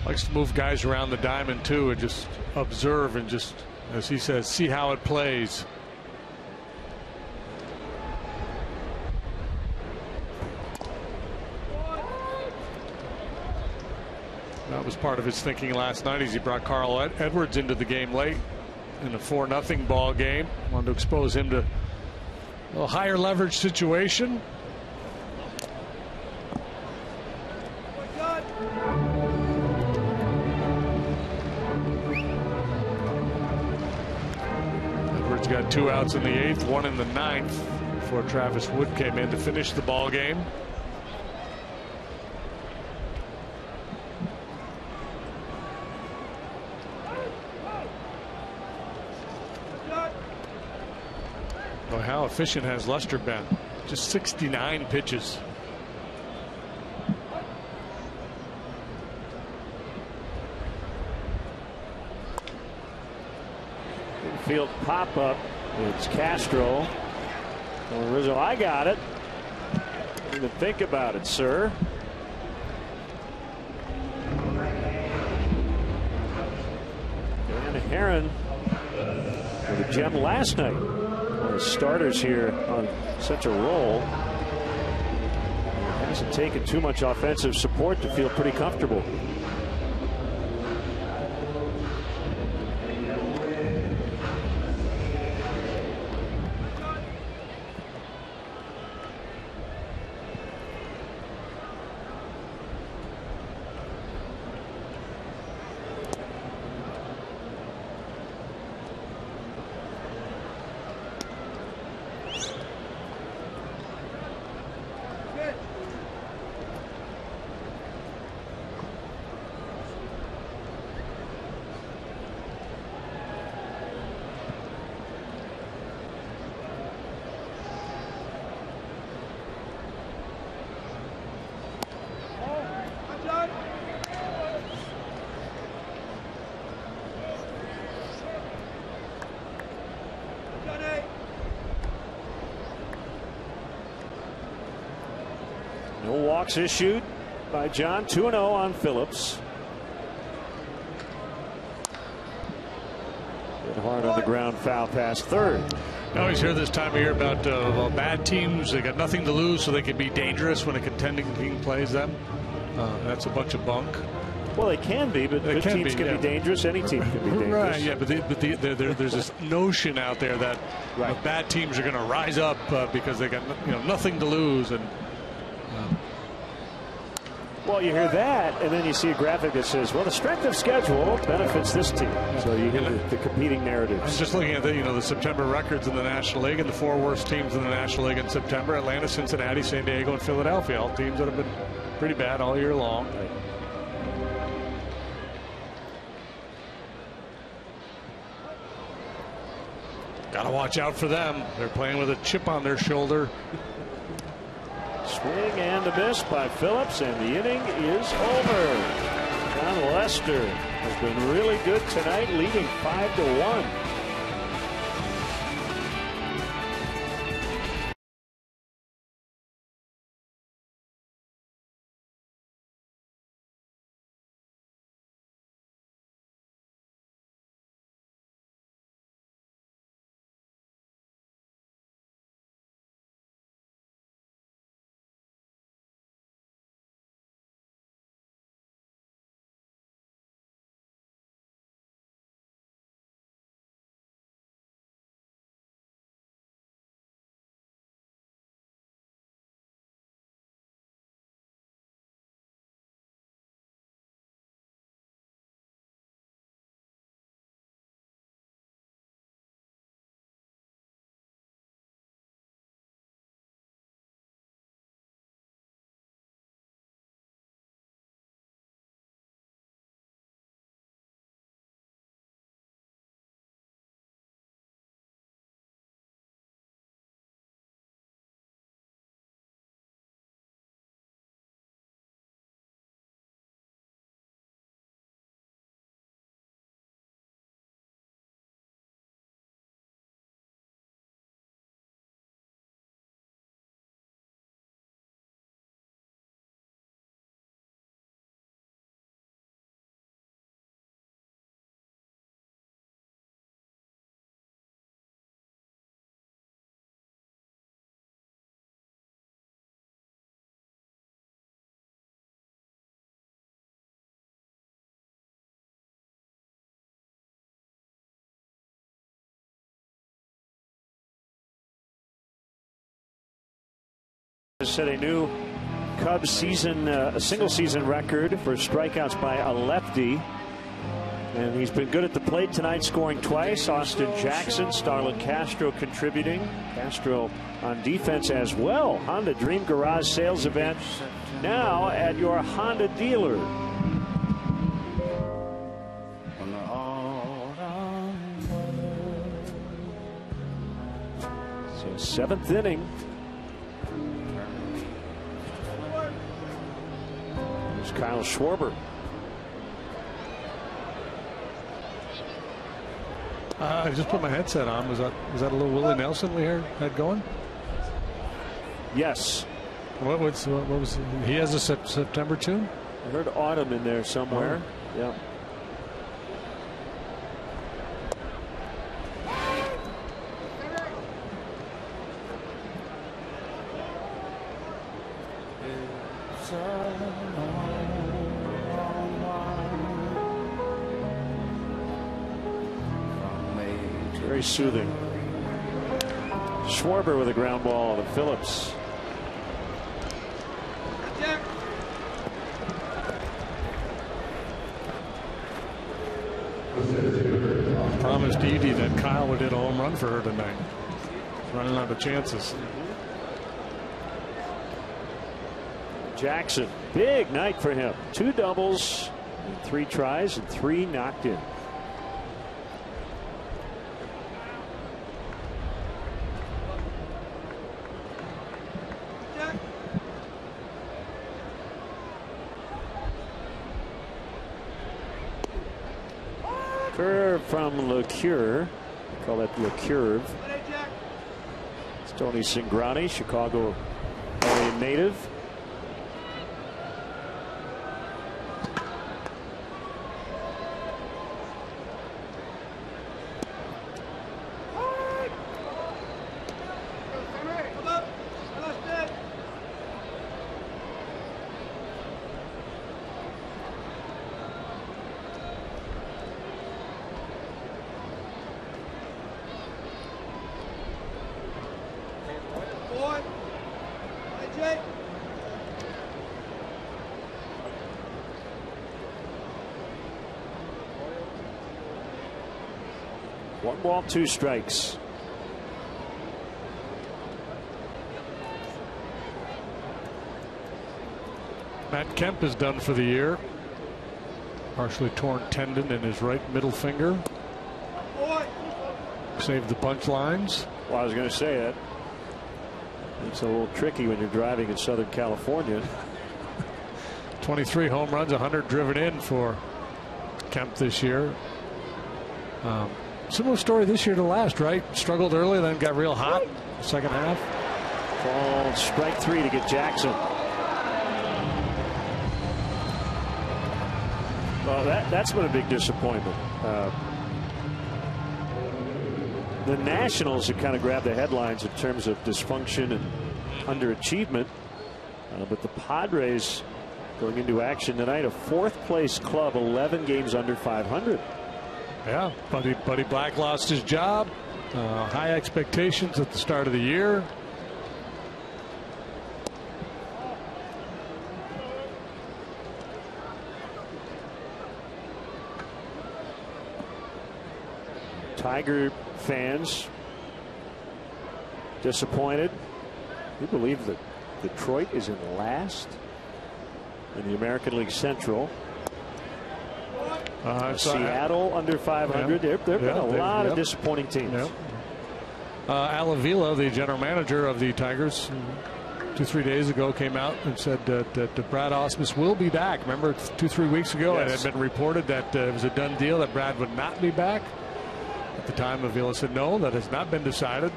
Likes to move guys around the diamond too and just observe and just, as he says, see how it plays. That was part of his thinking last night as he brought Carl Edwards into the game late in a 4-0 ball game. Wanted to expose him to a higher leverage situation. Edwards got 2 outs in the 8th, 1 in the 9th before Travis Wood came in to finish the ball game. Well, how efficient has Lester been? Just 69 pitches. Infield pop up. It's Castro. Oh, Rizzo, I got it. Didn't even think about it, sir. Dan Herron with a gem last night. One of the starters here on such a roll. Hasn't taken too much offensive support to feel pretty comfortable. No walks issued by John. 2-0 on Phillips. Hit hard on the ground, foul past third. I always hear this time of year about bad teams. They got nothing to lose, so they can be dangerous when a contending team plays them. That's a bunch of bunk. Well, they can be, but good teams can be dangerous. Any team can be dangerous. Right, yeah, but there's this notion out there that bad teams are going to rise up because they got nothing to lose. And well, you hear that, and then you see a graphic that says, well, the strength of schedule benefits this team. So you hear the competing narratives. I'm just looking at the September records in the National League, and the 4 worst teams in the National League in September: Atlanta, Cincinnati, San Diego, and Philadelphia. All teams that have been pretty bad all year long. Got to watch out for them. They're playing with a chip on their shoulder. Swing and a miss by Phillips, and the inning is over. John Lester has been really good tonight, leading 5-1. Set a new Cubs season, a single season record for strikeouts by a lefty. And he's been good at the plate tonight, scoring twice. Austin Jackson, Starlin Castro contributing. Castro on defense as well. Honda Dream Garage sales event now at your Honda dealer. So 7th inning. There's Kyle Schwarber. I just put my headset on. Was that a little Willie Nelson we had going? Yes. What was he has a September tune? I heard autumn in there somewhere. Oh. Yeah. Very soothing. Schwarber with a ground ball to Phillips. Promised Edie that Kyle would hit a home run for her tonight. Running out of chances. Jackson, big night for him. 2 doubles, 3 tries, and 3 knocked in. Curve from LeCure. We call that LeCurve. It's Tony Cingrani, Chicago area native. One ball, 2 strikes. Matt Kemp is done for the year. Partially torn tendon in his right middle finger. Saved the punchlines. Well, I was going to say that. It's a little tricky when you're driving in Southern California. 23 home runs, 100 driven in for Kemp this year. Similar story this year to last, right? Struggled early, then got real hot second half. Called strike 3 to get Jackson. Well, that's been a big disappointment. The Nationals have kind of grabbed the headlines in terms of dysfunction and underachievement. But the Padres going into action tonight, a 4th place club, 11 games under 500. Yeah, Buddy Black lost his job. High expectations at the start of the year. Tiger fans disappointed. We believe that Detroit is in last in the American League Central. Seattle under 500. Yeah. There have been a lot of disappointing teams. Yeah. Al Avila, the general manager of the Tigers, 2-3 days ago came out and said that Brad Ausmus will be back. Remember 2-3 weeks ago it had been reported that it was a done deal that Brad would not be back. At the time, Avila said no, that has not been decided.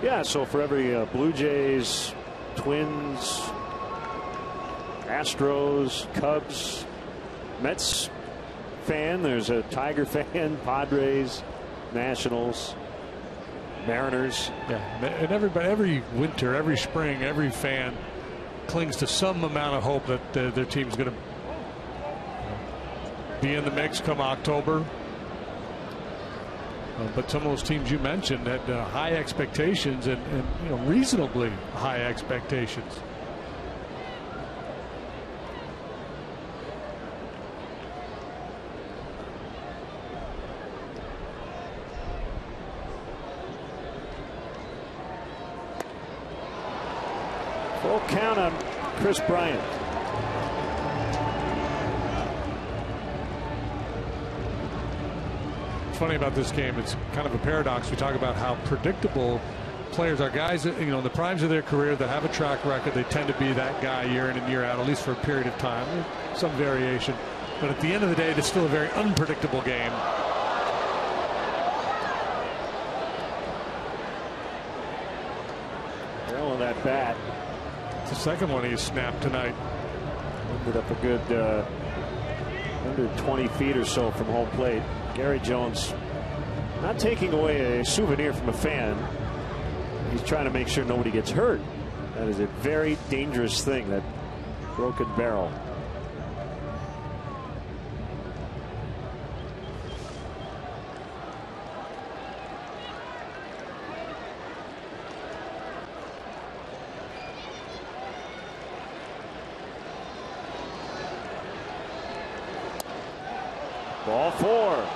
Yeah, so for every Blue Jays, Twins, Astros, Cubs, Mets fan, there's a Tiger fan, Padres, Nationals, Mariners. Yeah, and every winter, every spring, every fan clings to some amount of hope that their team's going to be in the mix come October. But some of those teams you mentioned had high expectations and reasonably high expectations. Full count on Chris Bryant. Funny about this game, it's kind of a paradox. We talk about how predictable players are. Guys that, in the primes of their career that have a track record, they tend to be that guy year in and year out, at least for a period of time. Some variation. But at the end of the day, it's still a very unpredictable game. Well, that bat. It's the second one he snapped tonight. Ended up a good 120 feet or so from home plate. Gary Jones not taking away a souvenir from a fan. He's trying to make sure nobody gets hurt. That is a very dangerous thing, that broken barrel. Ball 4.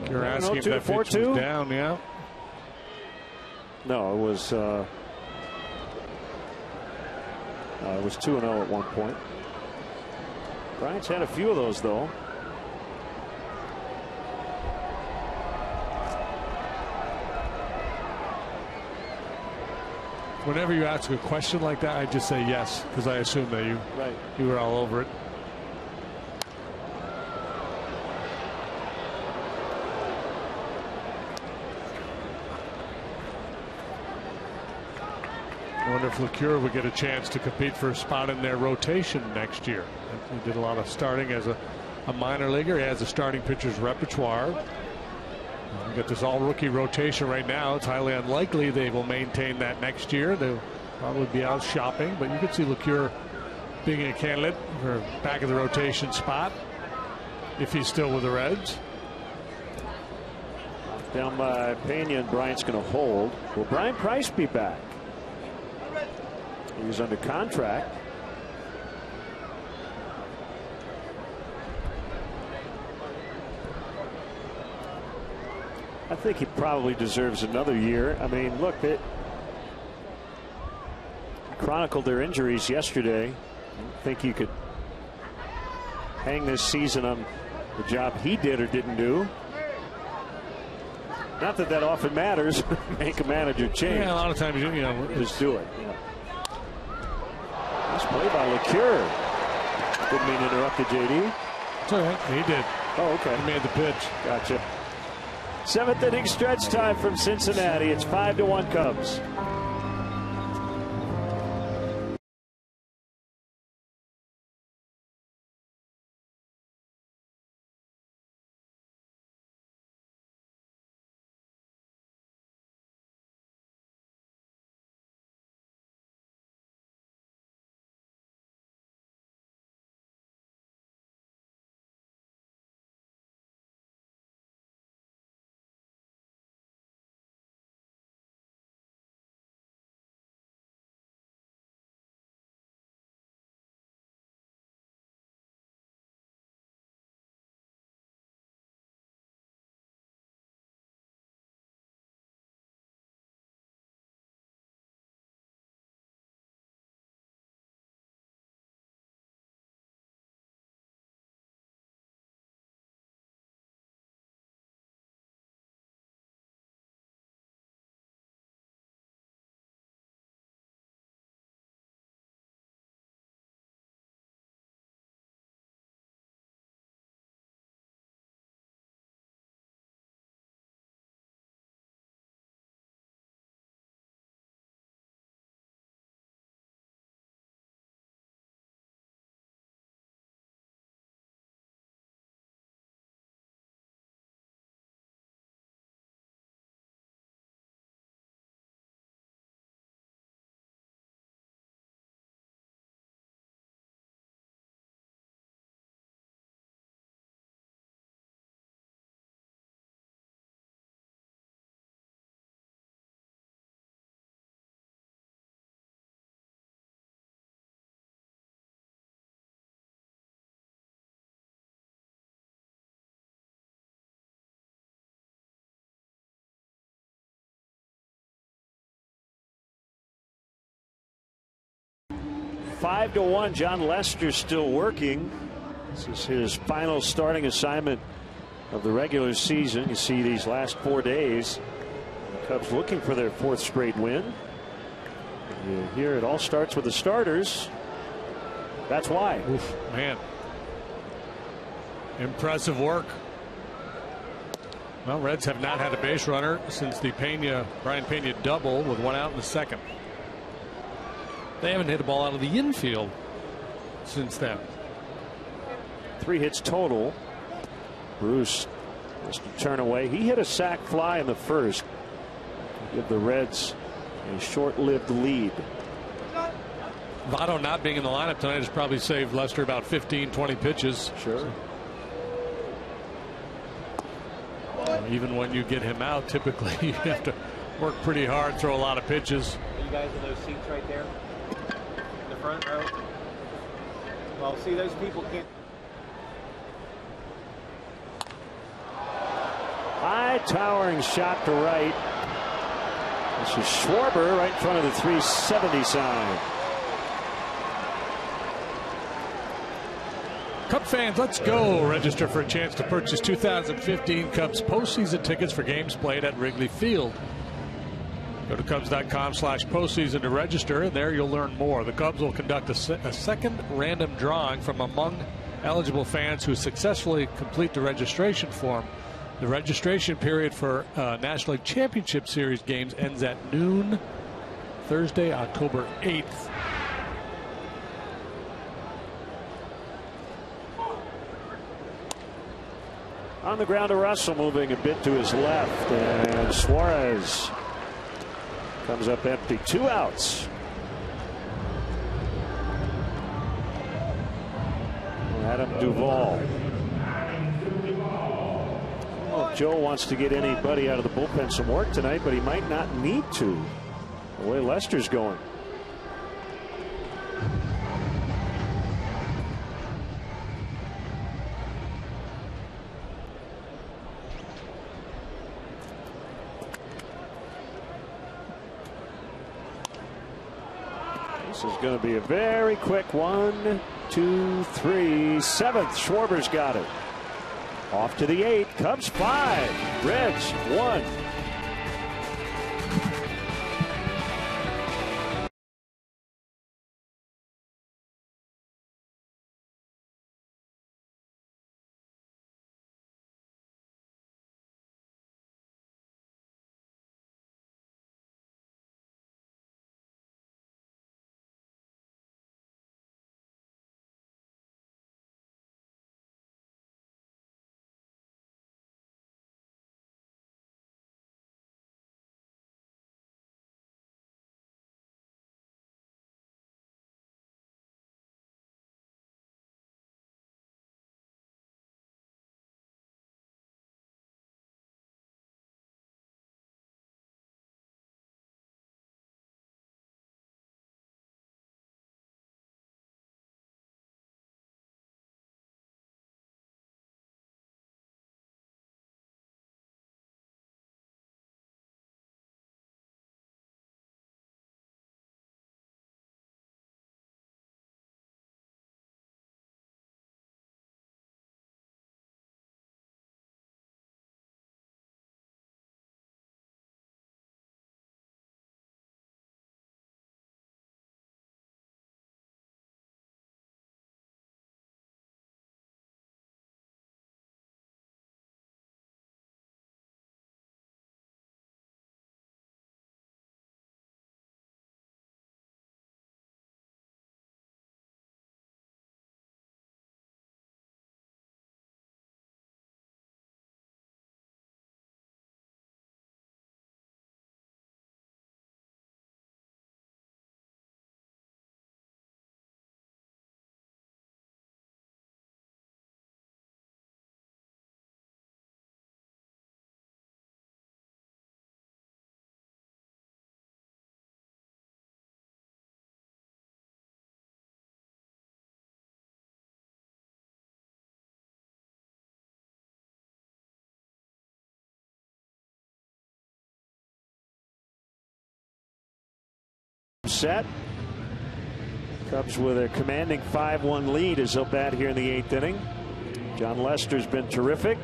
You're asking if that pitch was down, yeah? No, it was 2-0 at one point. Bryant's had a few of those, though. Whenever you ask a question like that, I just say yes, because I assume that you were all over it. I wonder if LeCure would get a chance to compete for a spot in their rotation next year. He did a lot of starting as a minor leaguer. He has a starting pitcher's repertoire. We got this all rookie rotation right now. It's highly unlikely they will maintain that next year. They'll probably be out shopping, but you could see LeCure being a candidate for back of the rotation spot if he's still with the Reds. Down by Pena, and Bryant's going to hold. Will Brian Price be back? He was under contract. I think he probably deserves another year. I mean, look, they chronicled their injuries yesterday. I think you could hang this season on the job he did or didn't do. Not that often matters. Make a manager change. Yeah, a lot of times, just do it. Yeah. Nice play by LeCure. Didn't mean to interrupt you, JD. It's all right. He did. Oh, okay. He made the pitch. Gotcha. 7th inning stretch time from Cincinnati. It's 5-1 Cubs. 5-1. John Lester still working. This is his final starting assignment of the regular season. You see these last 4 days, the Cubs looking for their 4th straight win. You hear it all starts with the starters. That's why. Oof, man. Impressive work. Well, Reds have not had a base runner since the Brian Pena double with 1 out in the 2nd. They haven't hit a ball out of the infield since then. 3 hits total. Bruce has to turn away. He hit a sac fly in the 1st to give the Reds a short-lived lead. Votto not being in the lineup tonight has probably saved Lester about 15-20 pitches. Sure. Even when you get him out, typically you have to work pretty hard, throw a lot of pitches. Are you guys in those seats right there? In the front row? Well, see, those people can't. High towering shot to right. This is Schwarber right in front of the 370 sign. Cub fans, let's go. Register for a chance to purchase 2015 Cubs postseason tickets for games played at Wrigley Field. Go to Cubs.com/postseason to register, and there you'll learn more. The Cubs will conduct a second random drawing from among eligible fans who successfully complete the registration form. The registration period for National League Championship Series games ends at noon Thursday, October 8th. On the ground to Russell, moving a bit to his left, and Suarez comes up empty. 2 outs. Adam Duvall. Well, Joe wants to get anybody out of the bullpen some work tonight, but he might not need to, the way Lester's going. This is going to be a very quick 1, 2, 3, 7th. Schwarber's got it. Off to the 8th. Cubs 5. Reds 1. Set. Cubs with a commanding 5-1 lead as they'll bat here in the 8th inning. John Lester's been terrific.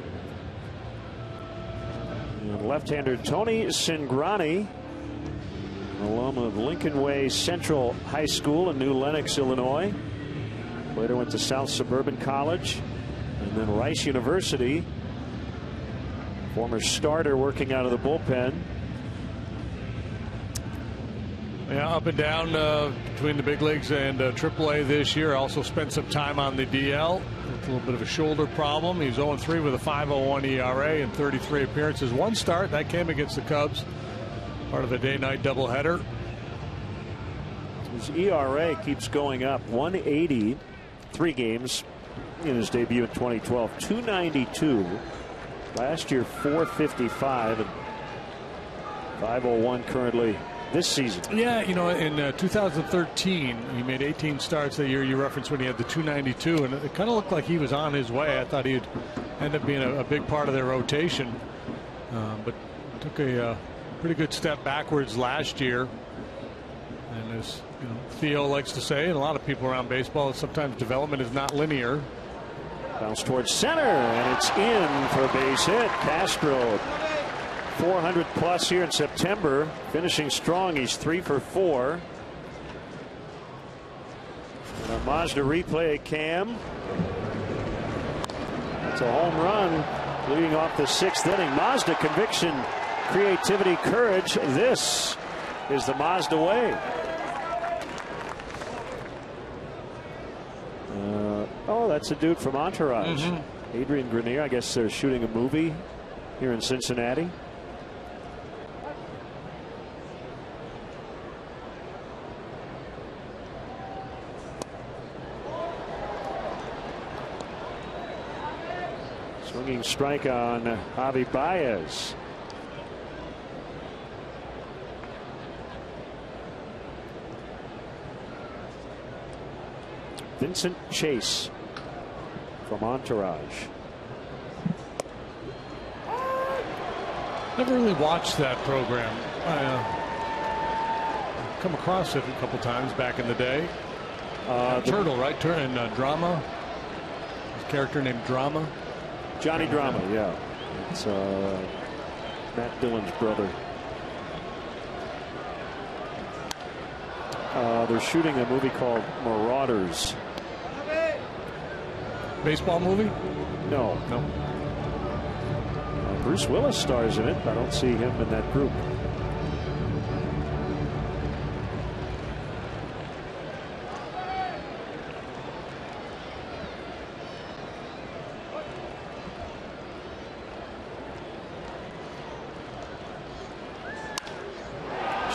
And left-hander Tony Cingrani, alum of Lincoln Way Central High School in New Lenox, Illinois. Later went to South Suburban College and then Rice University. Former starter working out of the bullpen. Yeah, up and down between the big leagues and AAA this year. Also spent some time on the DL with a little bit of a shoulder problem. He's 0-3 with a 5.01 ERA in 33 appearances. One start that came against the Cubs, part of a day-night doubleheader. His ERA keeps going up. 1.80, 3 games in his debut in 2012. 2.92 last year, 4.55, and 5.01 currently this season. Yeah, you know, in 2013, he made 18 starts that year. You referenced when he had the 292, and it kind of looked like he was on his way. I thought he'd end up being a big part of their rotation, but took a pretty good step backwards last year. And as you know, Theo likes to say, and a lot of people around baseball, sometimes development is not linear. Bounce towards center, and it's in for a base hit. Castro, 400 plus here in September, finishing strong. He's 3 for 4. And a Mazda replay cam. That's a home run leading off the 6th inning. Mazda conviction, creativity, courage. This is the Mazda way. Oh, that's a dude from Entourage. Adrian Grenier. I guess they're shooting a movie here in Cincinnati. Swinging strike on Javi Baez. Vincent Chase from Entourage. Never really watched that program. Come across it a couple times back in the day. Turtle, right? And Drama. His character named Drama. Johnny Drama, yeah. It's Matt Dillon's brother. They're shooting a movie called Marauders. Baseball movie? No. Bruce Willis stars in it. I don't see him in that group.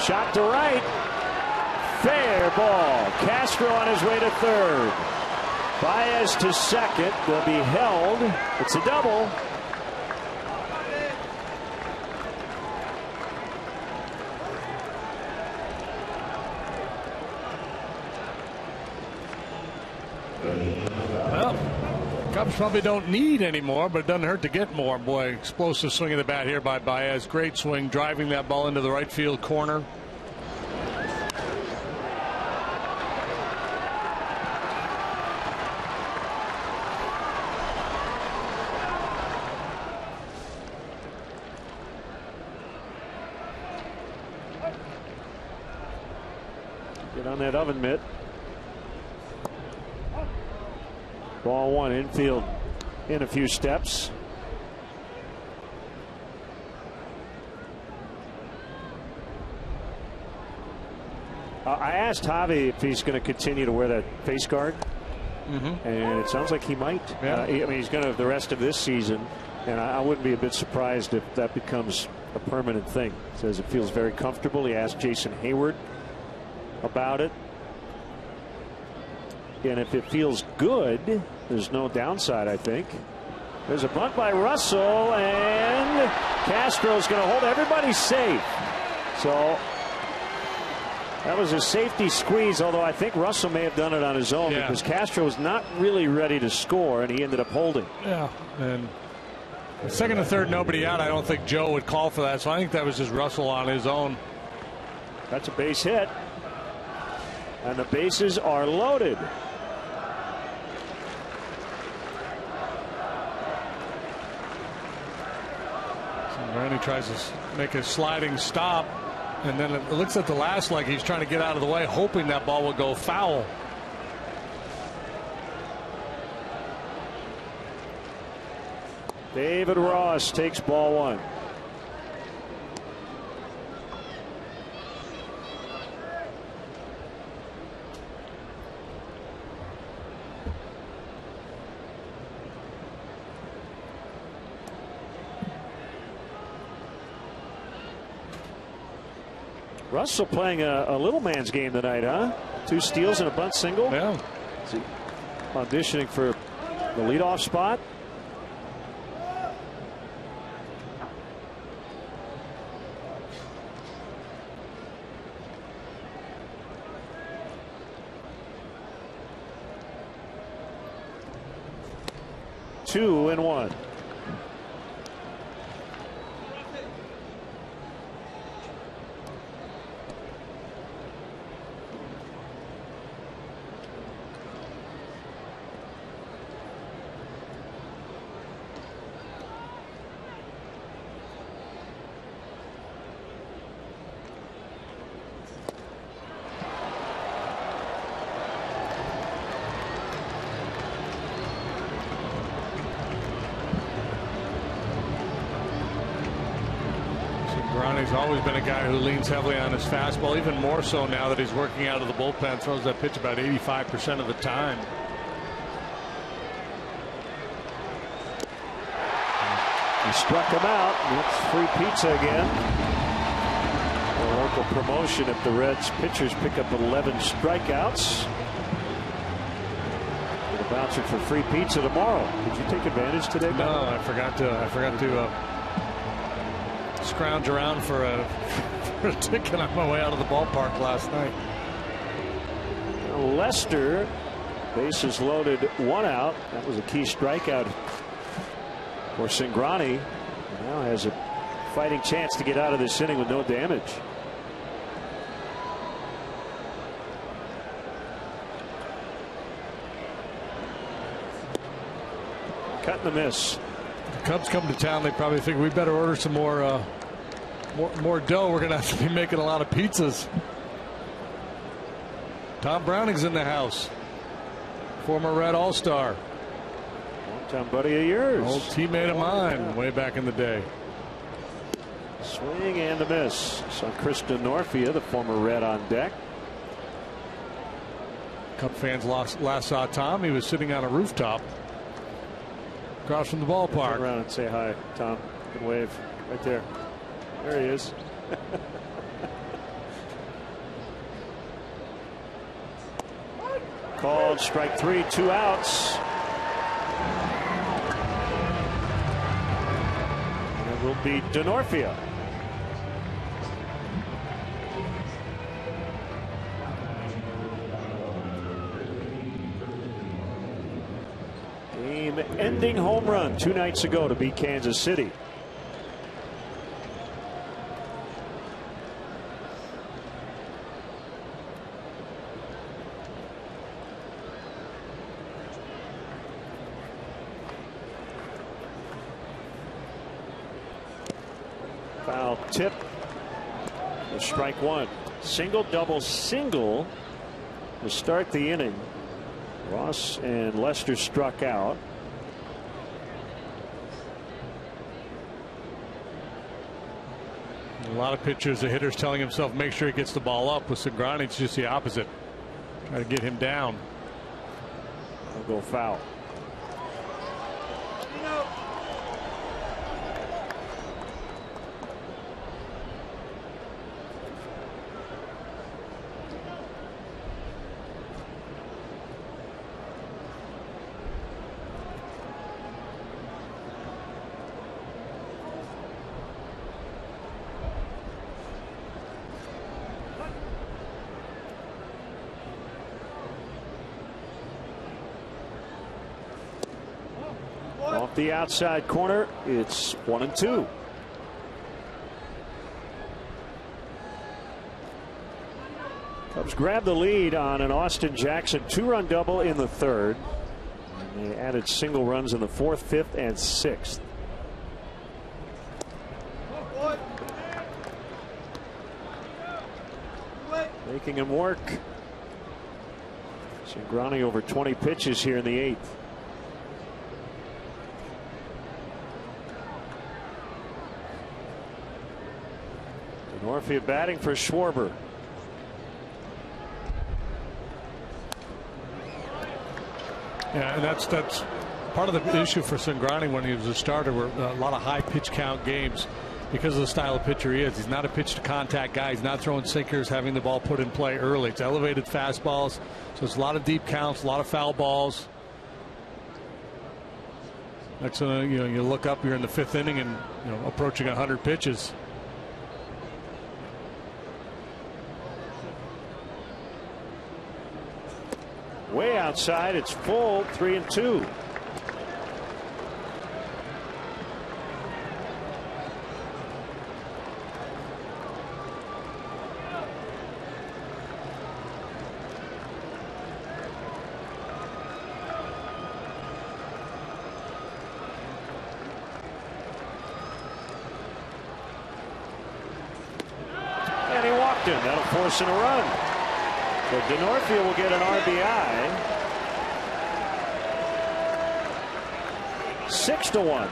Shot to right. Fair ball. Castro on his way to third. Baez to second. Will be held. It's a double. Well, Cubs probably don't need any more, but it doesn't hurt to get more. Boy, explosive swing of the bat here by Baez. Great swing, driving that ball into the right field corner. Get on that oven mitt. Ball one, infield in a few steps. I asked Javi if he's going to continue to wear that face guard, and it sounds like he might. Yeah. I mean, he's going to the rest of this season, and I wouldn't be a bit surprised if that becomes a permanent thing. He says it feels very comfortable. He asked Jason Hayward about it, and if it feels good, there's no downside, I think. There's a bunt by Russell, and Castro's going to hold everybody safe. So that was a safety squeeze, although I think Russell may have done it on his own because Castro was not really ready to score, and he ended up holding. Yeah, and second and third, nobody out. I don't think Joe would call for that, so I think that was just Russell on his own. That's a base hit. And the bases are loaded. Randy tries to make a sliding stop, and then it looks at the last like he's trying to get out of the way, hoping that ball will go foul. David Ross takes ball one. Russell playing a little man's game tonight, huh? 2 steals and a bunt single. Yeah. Is he auditioning for the leadoff spot? Two and one. He's always been a guy who leans heavily on his fastball, even more so now that he's working out of the bullpen. Throws that pitch about 85% of the time. He struck him out. It's free pizza again. A local promotion if the Reds pitchers pick up 11 strikeouts. Get a voucher for free pizza tomorrow. Did you take advantage today? No, I forgot to scrounge around for a ticket on my way out of the ballpark last night. Lester, bases loaded, 1 out. That was a key strikeout for Cingrani. Now has a fighting chance to get out of this inning with no damage. Cut and the miss. The Cubs come to town. They probably think we better order some more dough. We're going to have to be making a lot of pizzas. Tom Browning's in the house. Former Red All-Star. Longtime buddy of yours. Old teammate of mine way back in the day. Swing and a miss. So Chris Denorfia, the former Red, on deck. Cub fans last saw Tom. He was sitting on a rooftop across from the ballpark. Turn around and say hi, Tom. Good wave right there. There he is. Called strike 3, 2 outs. And it will be Denorfia. Game-ending home run 2 nights ago to beat Kansas City. Foul tip. Strike 1. Single, double, single to start the inning. Ross and Lester struck out. A lot of pitchers, the hitter's telling himself make sure he gets the ball up. With Cingrani, it's just the opposite. Try to get him down. I'll go foul. Off the outside corner, it's 1-2. Cubs grab the lead on an Austin Jackson 2-run double in the third. And they added single runs in the fourth, fifth, and sixth. Making him work. Cingrani over 20 pitches here in the eighth. Denorfia batting for Schwarber. Yeah, and that's part of the issue for Cingrani when he was a starter. Were a lot of high pitch count games because of the style of pitcher he is. He's not a pitch to contact guy. He's not throwing sinkers, having the ball put in play early. It's elevated fastballs, so it's a lot of deep counts, a lot of foul balls. Next thing you look up, you're in the fifth inning and approaching 100 pitches. Way outside, it's full, 3-2. And he walked him. That'll force in a run. So Denorfia will get an RBI. 6-1.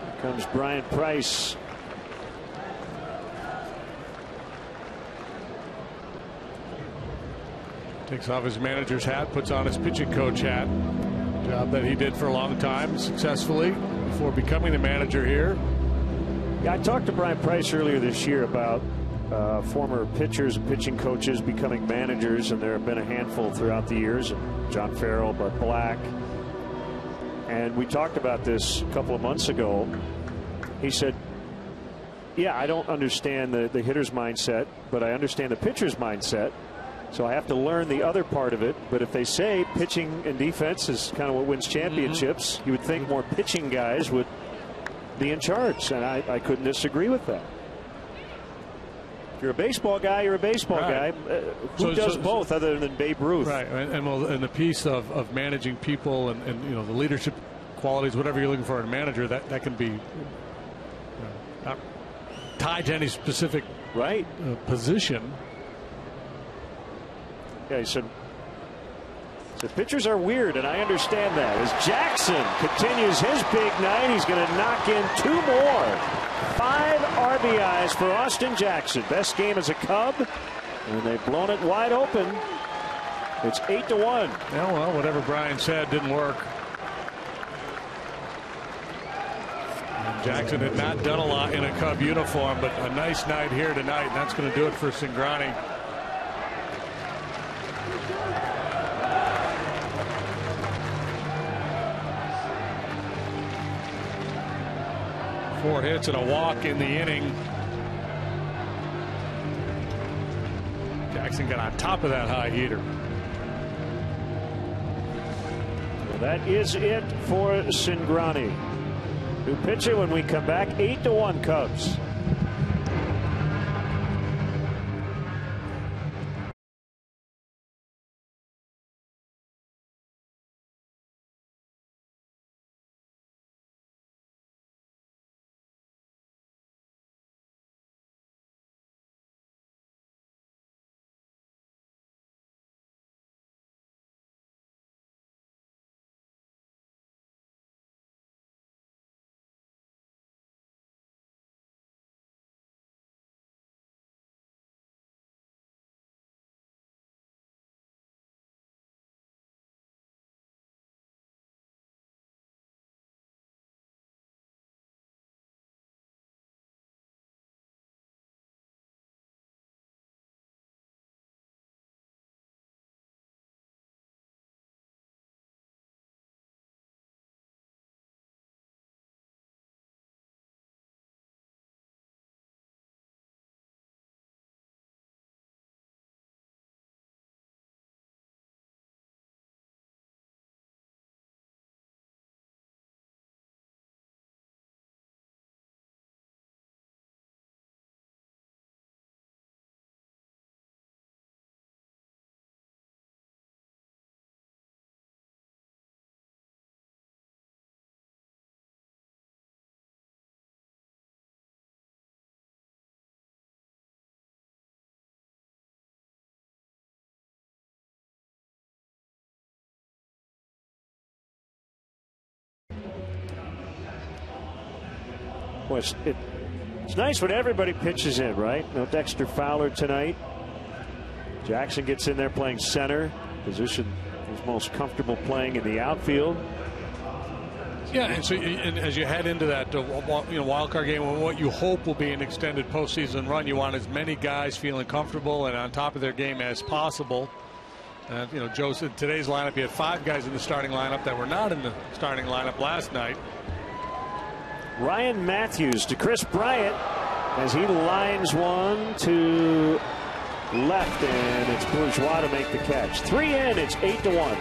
Here comes Brian Price. Takes off his manager's hat, puts on his pitching coach hat. Job that he did for a long time successfully before becoming the manager here. Yeah, I talked to Brian Price earlier this year about former pitchers and pitching coaches becoming managers, and there have been a handful throughout the years. And John Farrell, Bud Black, and we talked about this a couple of months ago. He said, "Yeah, I don't understand the hitter's mindset, but I understand the pitcher's mindset. So I have to learn the other part of it. But if they say pitching and defense is kind of what wins championships, you would think more pitching guys would be in charge." And I couldn't disagree with that. If you're a baseball guy, you're a baseball guy. Who does both other than Babe Ruth? Right. And the piece of managing people and the leadership qualities, whatever you're looking for in a manager, that can be not tied to any specific position. Yeah, he said pitchers are weird, and I understand that. As Jackson continues his big night, he's going to knock in 2 more. 5 RBIs for Austin Jackson. Best game as a Cub, and they've blown it wide open. It's 8-1. Yeah, well, whatever Brian said didn't work. And Jackson had not done a lot in a Cub uniform, but a nice night here tonight, and that's going to do it for Cingrani. Four hits and a walk in the inning. Jackson got on top of that high heater. Well, that is it for Cingrani. New pitcher when we come back. 8-1 Cubs. Well, it's nice when everybody pitches in, right? No Dexter Fowler tonight. Jackson gets in there playing center, position he's most comfortable playing in the outfield. Yeah, and so as you head into that wild card game, what you hope will be an extended postseason run, you want as many guys feeling comfortable and on top of their game as possible. And Joe said today's lineup, you had 5 guys in the starting lineup that were not in the starting lineup last night. Ryan Matthews to Chris Bryant as he lines one to left, and it's Bourgeois to make the catch. 3 in, it's 8-1.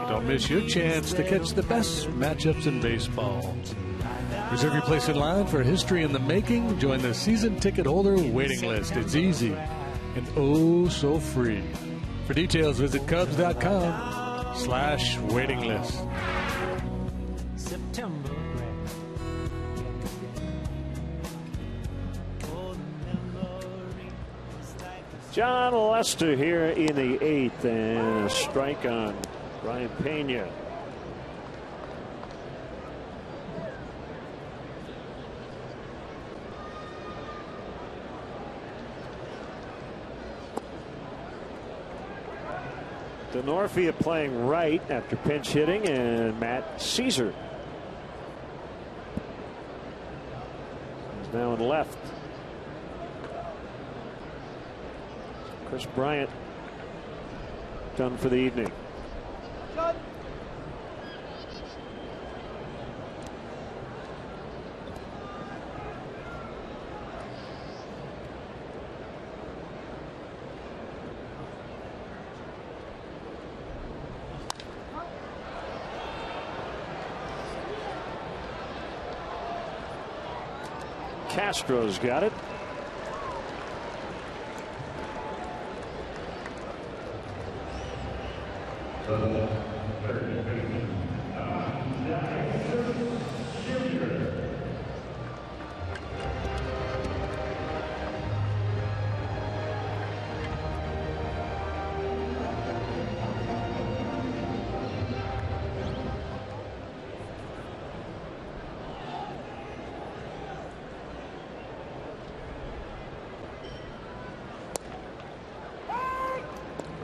Don't miss your chance to catch the best matchups in baseball. Reserve your place in line for history in the making. Join the season ticket holder waiting list. It's easy and oh so free. For details, visit Cubs.com/waiting list. John Lester here in the 8th, and a strike on Ryan Pena. Denorfia playing right after pinch hitting, and Matt Caesar is now in left. Chris Bryant done for the evening. Castro's got it.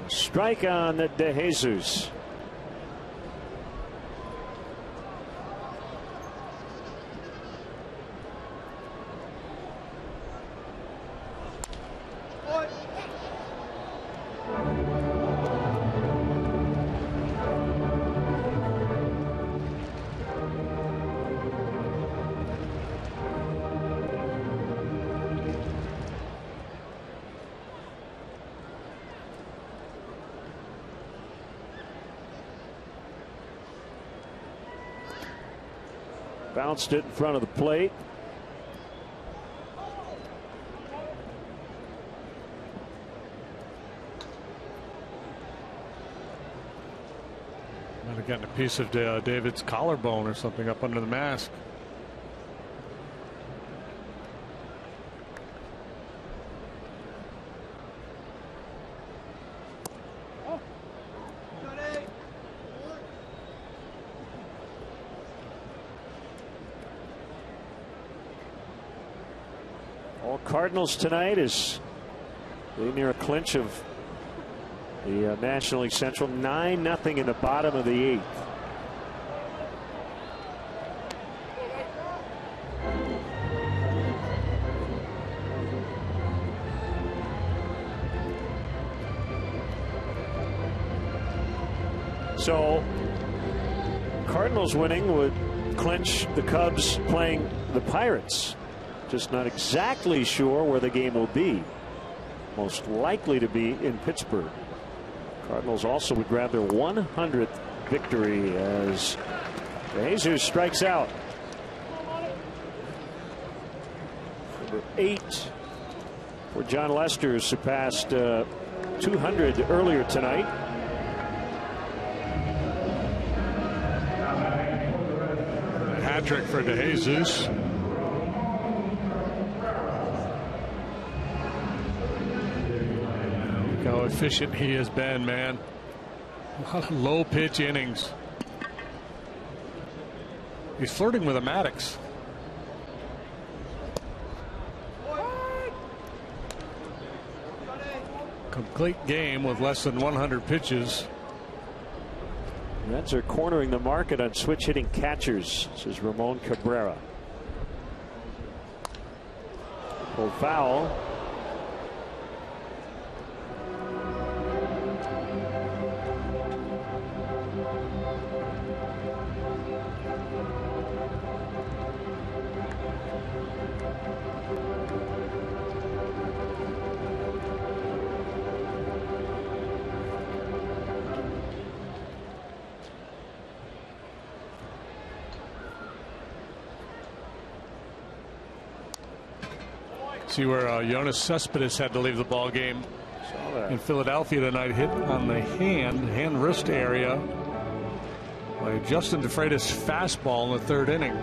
Strike on the De Jesus. Bounced it in front of the plate. Might have gotten a piece of David's collarbone or something up under the mask. All Cardinals tonight is they near a clinch of the National League Central. 9-0 in the bottom of the 8th. So Cardinals winning would clinch the Cubs playing the Pirates. Just not exactly sure where the game will be. Most likely to be in Pittsburgh. Cardinals also would grab their 100th victory as Jesus strikes out. Number 8 for John Lester, who surpassed 200 earlier tonight. Hat trick for DeJesus. How efficient he has been, man. A lot of low pitch innings. He's flirting with a Maddox. Complete game with less than 100 pitches. Reds are cornering the market on switch hitting catchers, says Ramon Cabrera. Pulled foul. See where Jonas Cespedes had to leave the ball game in Philadelphia tonight. Hit on the hand wrist area by Justin DeFreitas' fastball in the 3rd inning.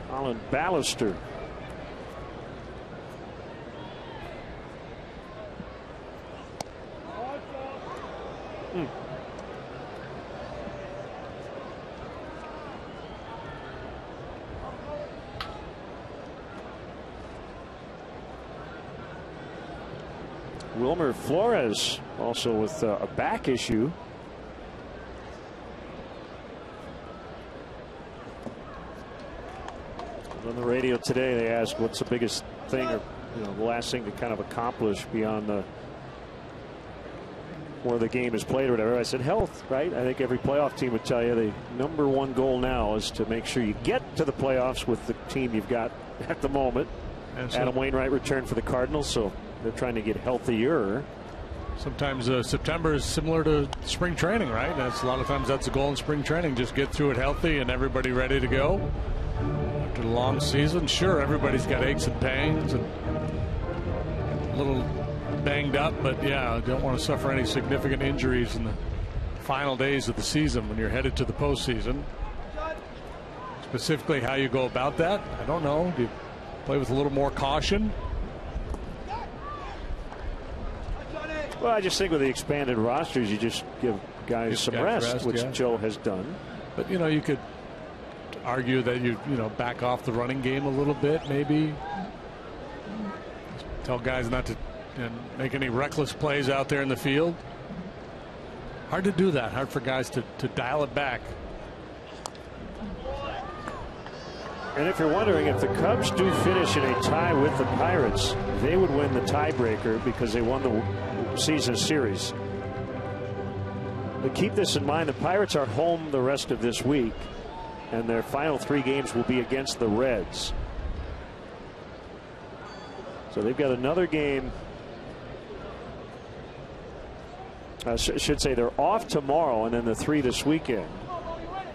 Colin Ballister. Wilmer Flores also with a back issue. On the radio today, they asked what's the biggest thing, or the last thing to kind of accomplish beyond the where the game is played or whatever. I said health, right? I think every playoff team would tell you the #1 goal now is to make sure you get to the playoffs with the team you've got at the moment. Adam Wainwright returned for the Cardinals, so they're trying to get healthier. Sometimes September is similar to spring training, right? That's a lot of times that's the goal in spring training. Just get through it healthy and everybody ready to go. After the long season, sure, everybody's got aches and pains and a little banged up, but yeah, don't want to suffer any significant injuries in the final days of the season when you're headed to the postseason. Specifically how you go about that, I don't know. Do you play with a little more caution? Well, I just think with the expanded rosters, you just give guys some rest, which yeah. Joe has done. But you could argue that you back off the running game a little bit, maybe tell guys not to make any reckless plays out there in the field. Hard to do that. Hard for guys to dial it back. And if you're wondering, if the Cubs do finish in a tie with the Pirates, they would win the tiebreaker because they won the season series. But keep this in mind, the Pirates are home the rest of this week, and their final 3 games will be against the Reds. So they've got another game I should say they're off tomorrow and then the 3 this weekend.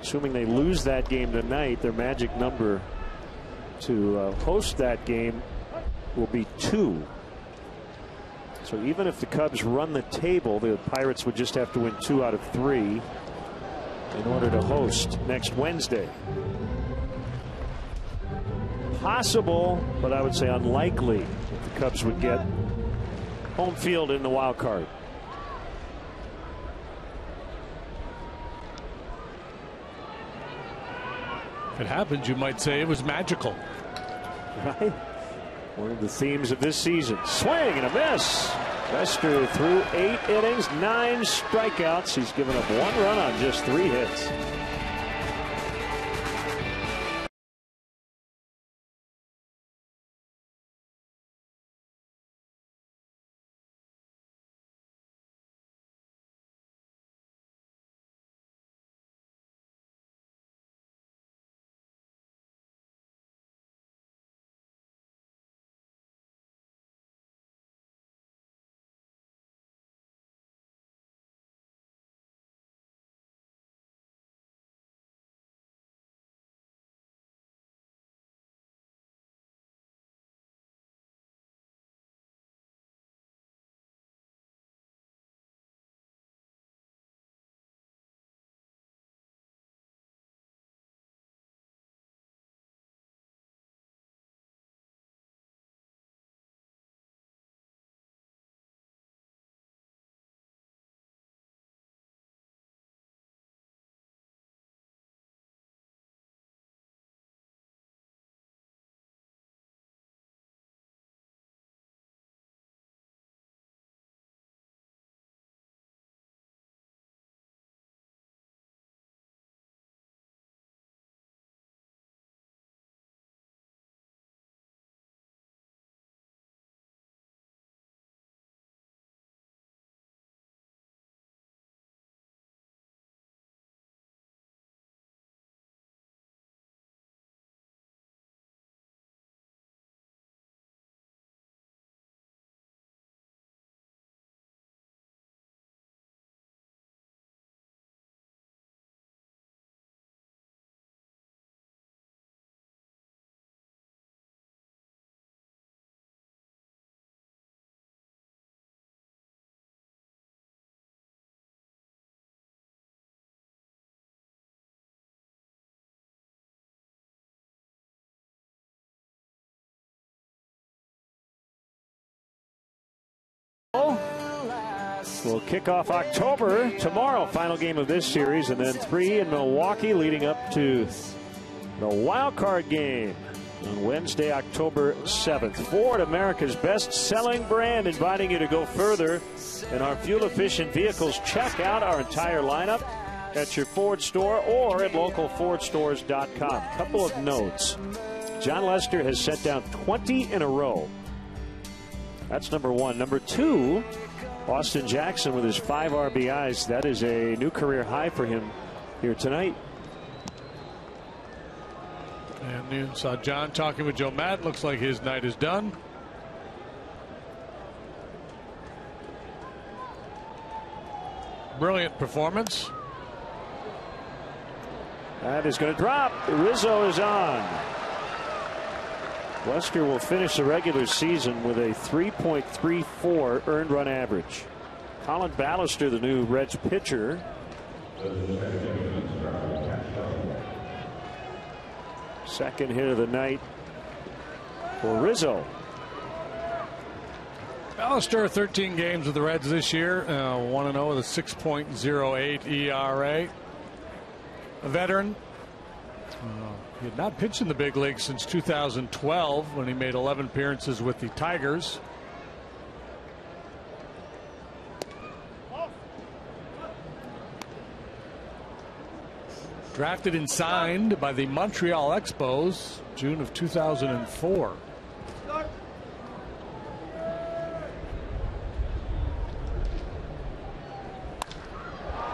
Assuming they lose that game tonight, their magic number to host that game will be 2. So even if the Cubs run the table, the Pirates would just have to win 2 out of 3 in order to host next Wednesday. Possible, but I would say unlikely that the Cubs would get home field in the wild card. If it happens, you might say it was magical. Right? One of the themes of this season. Swing and a miss. Lester threw 8 innings, 9 strikeouts. He's given up 1 run on just 3 hits. We'll kick off October tomorrow, final game of this series, and then 3 in Milwaukee leading up to the wild card game on Wednesday, October 7th. Ford, America's best-selling brand, inviting you to go further in our fuel-efficient vehicles. Check out our entire lineup at your Ford store or at localfordstores.com. Couple of notes. John Lester has set down 20 in a row. That's number 1. Number 2, Austin Jackson with his 5 RBIs. That is a new career high for him here tonight. And you saw John talking with Joe Madden. Looks like his night is done. Brilliant performance. That is going to drop. Rizzo is on. Lester will finish the regular season with a 3.34 earned run average. Colin Ballister, the new Reds pitcher. Second hit of the night for Rizzo. Ballister, 13 games with the Reds this year, 1-0 with a 6.08 ERA. A veteran. He had not pitched in the big leagues since 2012 when he made 11 appearances with the Tigers. Drafted and signed by the Montreal Expos, June of 2004.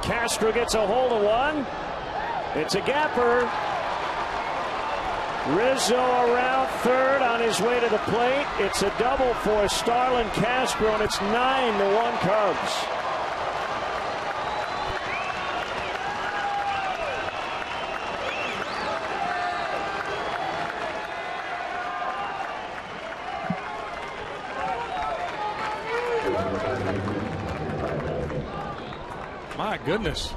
Castro gets a hold of one. It's a gapper. Rizzo around third on his way to the plate. It's a double for Starlin Castro, and it's 9-1 Cubs. My goodness.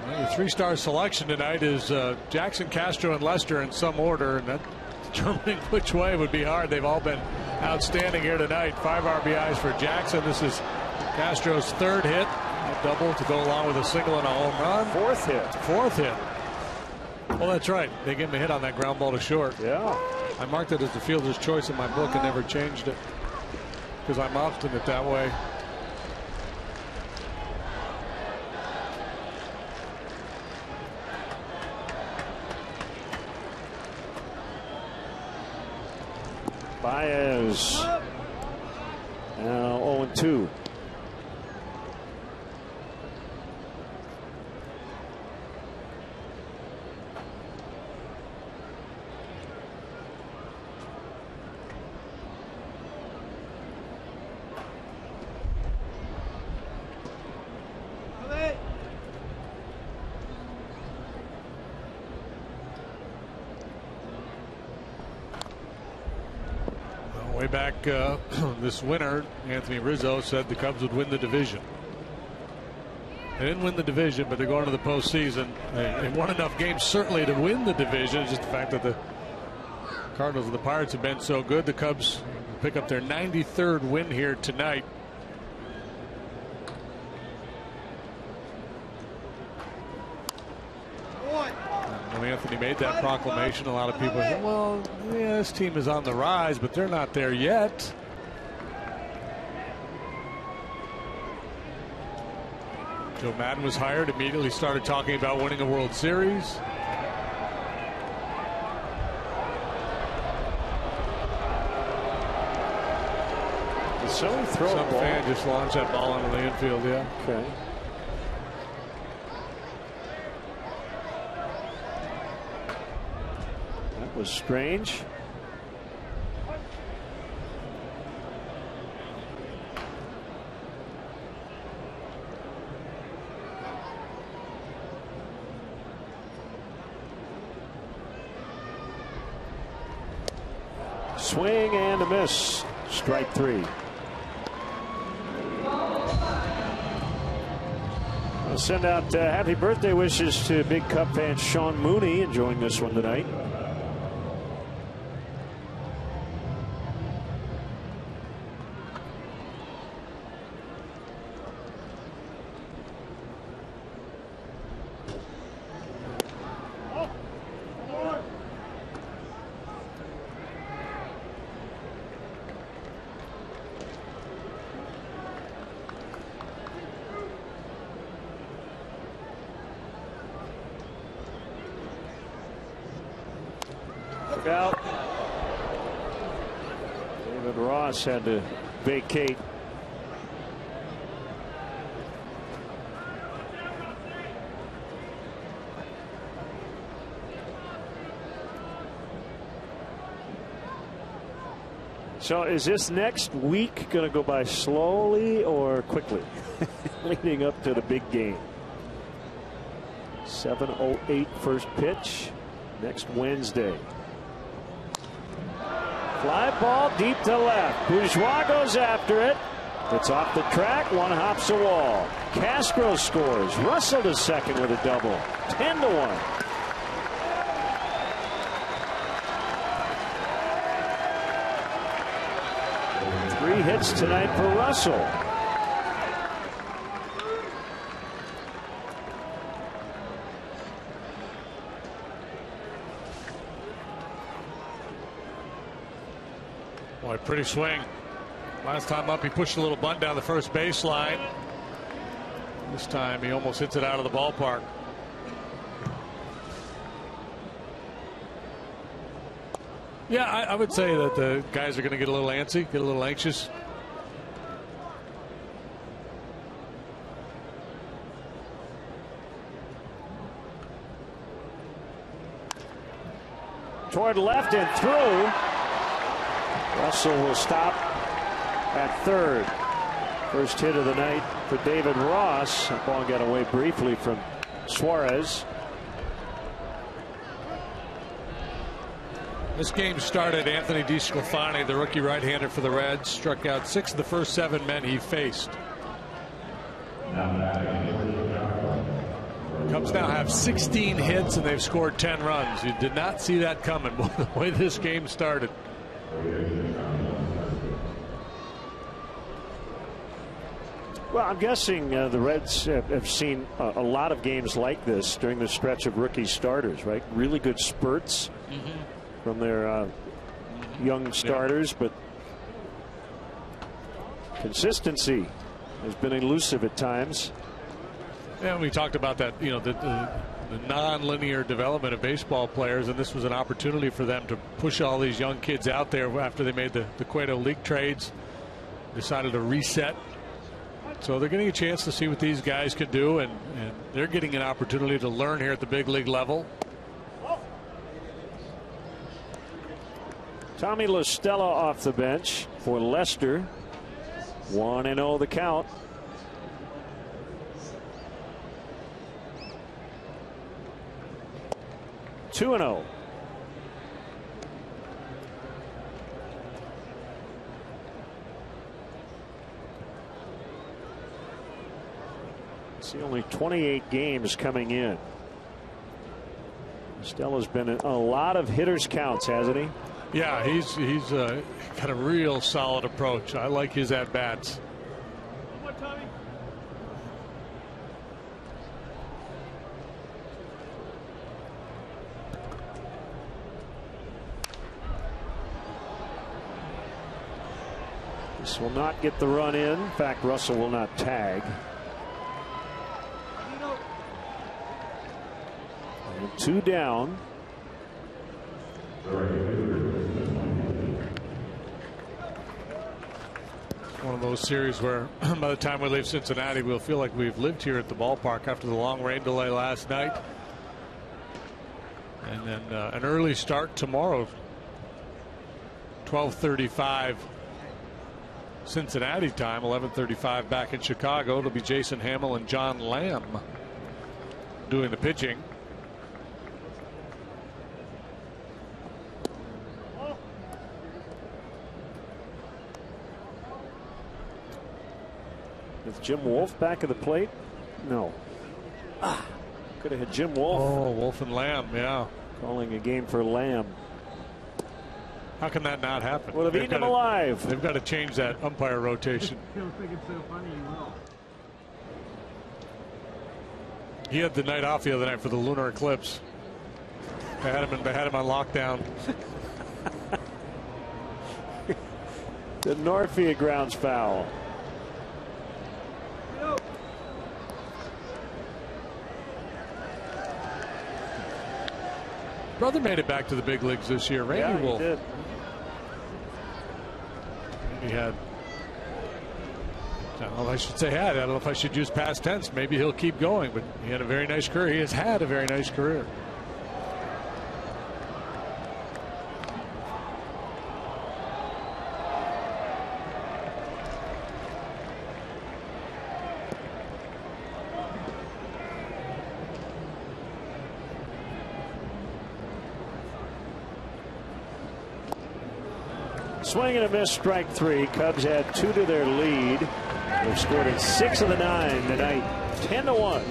Well, your three-star selection tonight is Jackson, Castro, and Lester in some order, and that determining which way would be hard. They've all been outstanding here tonight. 5 RBIs for Jackson. This is Castro's 3rd hit, a double to go along with a single and a home run. 4th hit. 4th hit. Well, that's right. They gave him a hit on that ground ball to short. Yeah. I marked it as the fielder's choice in my book and never changed it because I'm obstinate that way. Baez now 0-2. Way back this winter, Anthony Rizzo said the Cubs would win the division. They didn't win the division, but they're going to the postseason. They won enough games certainly to win the division. It's just the fact that the Cardinals and the Pirates have been so good. The Cubs pick up their 93rd win here tonight. When Anthony made that proclamation, a lot of people said, well, yeah, this team is on the rise, but they're not there yet. Joe Madden was hired, immediately started talking about winning a World Series. Some fan just launched that ball into the infield, yeah. Okay. That was strange. Swing and a miss. Strike 3. I'll send out happy birthday wishes to big Cub fan Sean Mooney enjoying this one tonight. Out. David Ross had to vacate. So is this next week going to go by slowly or quickly leading up to the big game? 7:08 first pitch next Wednesday. Fly ball deep to left. Bourgeois goes after it. It's off the track. One hops the wall. Castro scores. Russell to second with a double. 10-1. Three hits tonight for Russell. Boy, pretty swing. Last time up, he pushed a little bunt down the first baseline. This time, he almost hits it out of the ballpark. Yeah, I would say that the guys are going to get a little antsy, get a little anxious. Toward left and through. Russell will stop at third. First hit of the night for David Ross. That ball got away briefly from Suarez. This game started. Anthony DeSclafani, the rookie right-hander for the Reds, struck out 6 of the first 7 men he faced. Cubs now have 16 hits and they've scored 10 runs. You did not see that coming the way this game started. Well, I'm guessing the Reds have seen a lot of games like this during the stretch of rookie starters, right? Really good spurts from their young starters, but consistency has been elusive at times. Yeah, we talked about that, you know, the non-linear development of baseball players, and this was an opportunity for them to push all these young kids out there after they made the Cueto League trades, decided to reset. So they're getting a chance to see what these guys can do, and they're getting an opportunity to learn here at the big league level. Tommy La Stella off the bench for Lester. 1-0 the count. Two and 0. See, only 28 games coming in. Stella's been in a lot of hitters counts, hasn't he? Yeah, he's got a real solid approach. I like his at bats. One more, Tommy. This will not get the run in. In fact, Russell will not tag. And 2 down. One of those series where by the time we leave Cincinnati, we'll feel like we've lived here at the ballpark after the long rain delay last night. And then an early start tomorrow, 12:35 Cincinnati time, 11:35 back in Chicago. It'll be Jason Hamill and John Lamb doing the pitching. Is Jim Wolf back at the plate? No. Could have had Jim Wolf. Oh, Wolf and Lamb, yeah. Calling a game for Lamb. How can that not happen? Would have eaten him alive. They've got to change that umpire rotation. You don't think it's so funny, you will. He had the night off the other night for the lunar eclipse. They had him on lockdown. The Northfield grounds foul. Brother made it back to the big leagues this year. Randy Wolf. He did. He had, I don't know if I should say had, I don't know if I should use past tense. Maybe he'll keep going, but he had a very nice career. He has had a very nice career. Swing and a miss, strike 3. Cubs add 2 to their lead. They've scored in 6 of the 9 tonight. 10-1.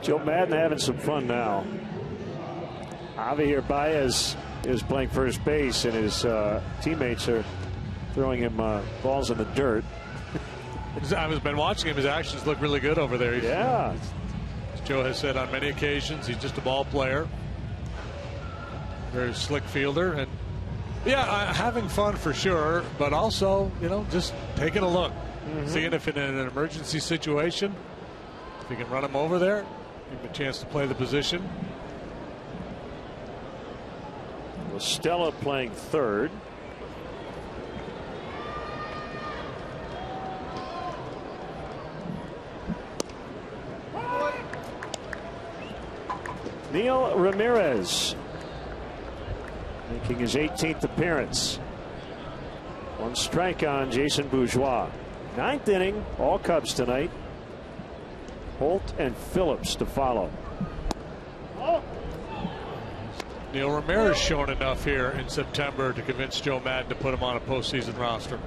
Joe Madden having some fun now. Javier Baez is playing first base, and his teammates are throwing him balls in the dirt. I've been watching him. His actions look really good over there. Yeah. As Joe has said on many occasions, he's just a ball player. Very slick fielder. And yeah, having fun for sure, but also, just taking a look. Seeing if in an emergency situation, if you can run him over there, give him a chance to play the position. Stella playing third. Neil Ramirez making his 18th appearance. One strike on Jason Bourgeois. 9th inning, all Cubs tonight. Holt and Phillips to follow. Neil Ramirez shown enough here in September to convince Joe Madden to put him on a postseason roster.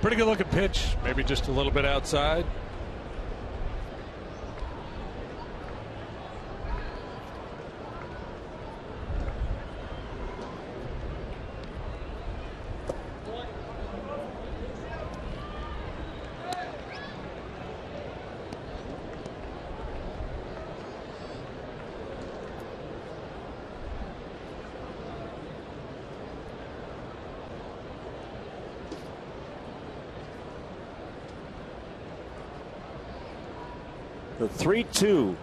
Pretty good looking pitch, maybe just a little bit outside. The 3-2.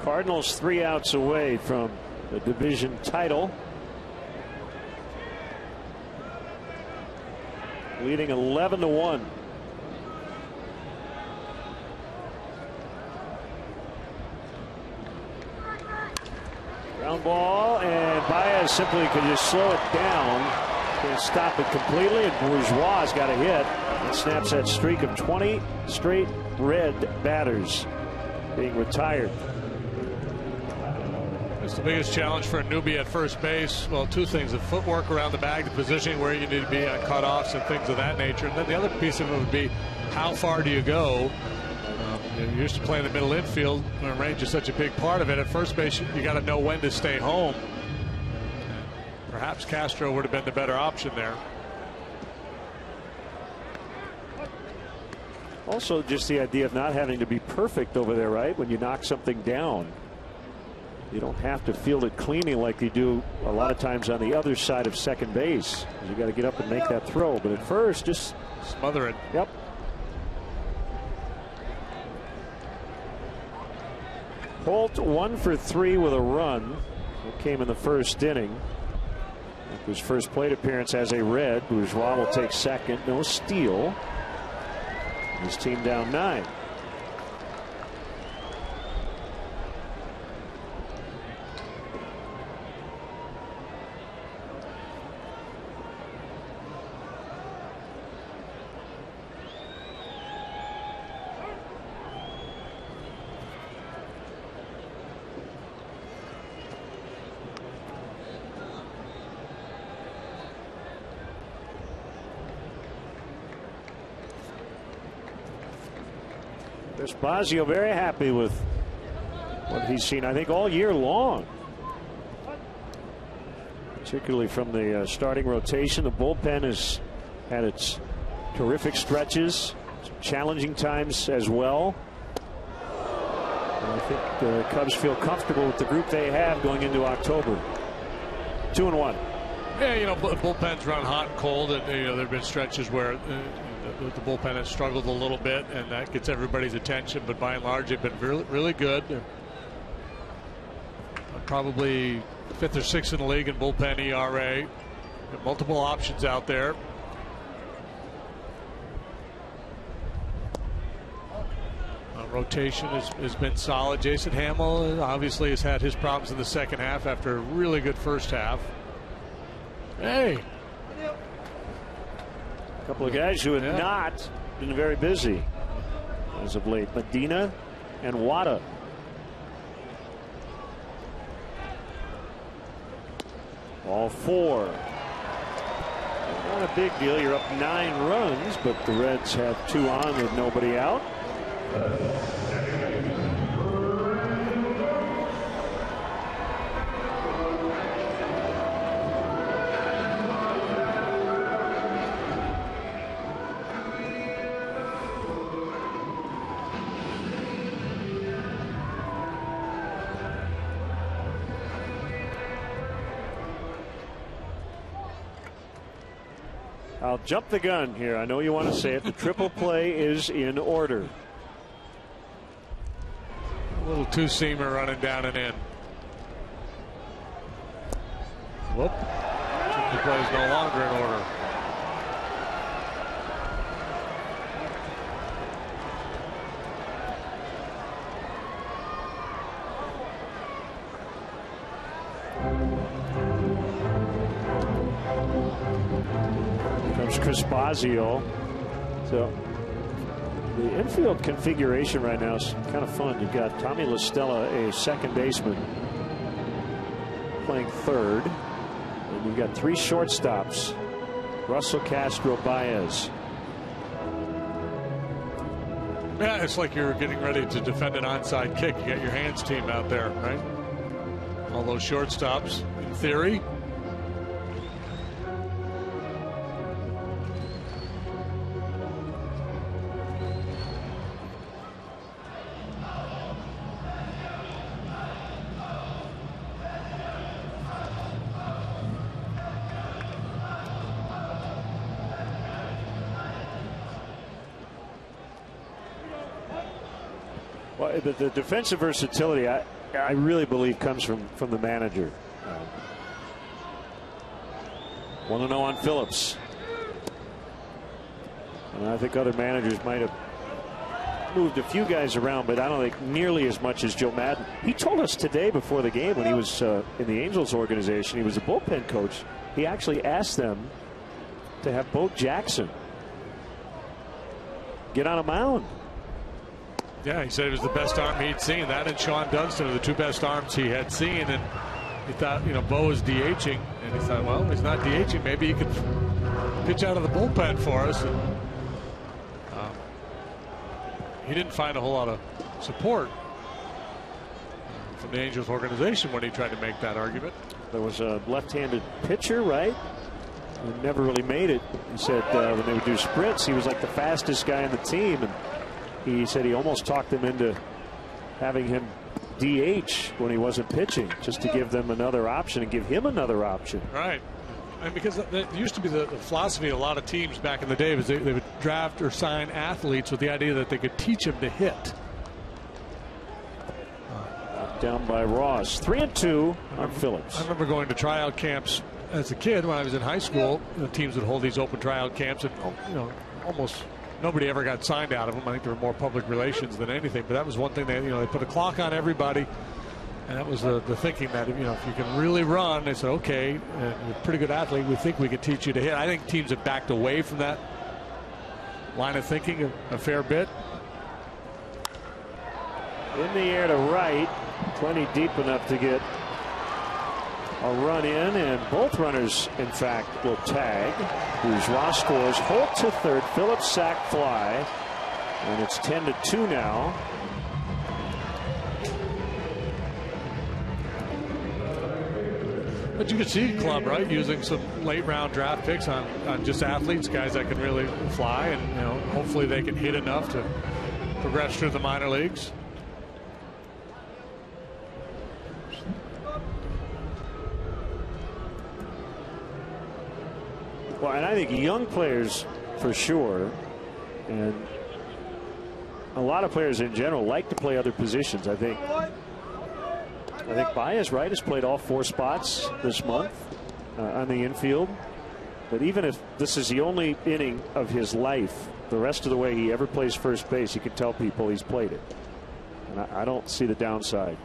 Cardinals 3 outs away from the division title. Leading 11-1. Ground ball, and Baez simply could just slow it down. Can't stop it completely, and Bourgeois got a hit and snaps that streak of 20 straight red batters being retired. That's the biggest challenge for a newbie at first base. Well, two things: the footwork around the bag, the positioning where you need to be on cutoffs and things of that nature. And then the other piece of it would be, how far do you go? You're used to playing the middle infield when range is such a big part of it. At first base, you got to know when to stay home. Perhaps Castro would have been the better option there. Also, just the idea of not having to be perfect over there, right? When you knock something down, you don't have to field it cleanly like you do a lot of times on the other side of second base. You got to get up and make that throw. But at first, just smother it. Yep. Holt 1 for 3 with a run. It came in the first inning. His first plate appearance as a Red. Bourgeois will take second. No steal. His team down 9. Spazio very happy with what he's seen, I think, all year long. Particularly from the starting rotation. The bullpen has had its terrific stretches, some challenging times as well. And I think the Cubs feel comfortable with the group they have going into October. 2-1. Yeah, bullpens run hot and cold, and there have been stretches where the bullpen has struggled a little bit, and that gets everybody's attention. But by and large, they've been really, really good. Probably 5th or 6th in the league in bullpen ERA. Multiple options out there. Rotation has been solid. Jason Hamill obviously has had his problems in the second half after a really good first half. Hey. A couple of guys who have not been very busy as of late. Medina and Wada. All 4. Not a big deal. You're up 9 runs, but the Reds have 2 on with nobody out. I'll jump the gun here. I know you want to say it. The triple play is in order. A little two-seamer running down and in. Whoop. Triple play is no longer in order. Chris Bosio. So the infield configuration right now is kind of fun. You've got Tommy La Stella, a second baseman, playing third, and you've got 3 shortstops: Russell, Castro, Baez. Yeah, it's like you're getting ready to defend an onside kick. You got your hands team out there, right? All those shortstops, in theory. The defensive versatility, I really believe, comes from the manager. 1-0 on Phillips. And I think other managers might have moved a few guys around, but I don't think nearly as much as Joe Madden. He told us today before the game, when he was in the Angels organization, he was a bullpen coach. He actually asked them to have Bo Jackson get on a mound. Yeah, he said it was the best arm he'd seen. That and Sean Dunston are the 2 best arms he had seen. And he thought, Bo is DHing. And he thought, well, he's not DHing. Maybe he could pitch out of the bullpen for us. And, he didn't find a whole lot of support from the Angels organization when he tried to make that argument. There was a left-handed pitcher, right? Who never really made it. He said when they would do sprints, he was like the fastest guy on the team. And he said he almost talked them into having him DH when he wasn't pitching, just to give them another option and give him another option. Right. And because that used to be the philosophy of a lot of teams back in the day, was they would draft or sign athletes with the idea that they could teach them to hit. Down by Ross. 3-2 on Phillips. I remember going to tryout camps as a kid when I was in high school. The teams would hold these open tryout camps, and almost nobody ever got signed out of them. I think there were more public relations than anything, but that was one thing they put a clock on everybody, and that was the thinking that if you can really run, they said, okay, you're a pretty good athlete, we think we can teach you to hit. I think teams have backed away from that line of thinking a fair bit. In the air to right, plenty deep enough to get a run in, and both runners, in fact, will tag. Bourgeois scores. Holt to third. Phillips sac fly, and it's 10-2 now. But you could see Club, right, using some late round draft picks on just athletes, guys that can really fly, and hopefully they can hit enough to progress through the minor leagues. Well, and I think young players, for sure, And a lot of players in general like to play other positions. I think Baez, right, has played all 4 spots this month on the infield. But even if this is the only inning of his life, the rest of the way he ever plays first base, you can tell people he's played it. And I don't see the downside.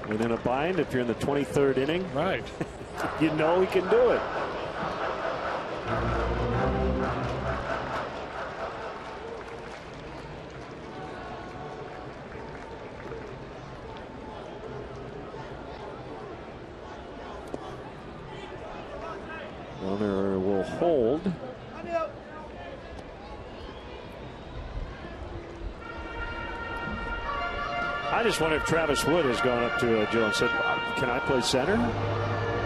And in a bind, if you're in the 23rd inning, right, you know he can do it. Runner will hold. I just wonder if Travis Wood has gone up to Joe and said, "Can I play center?"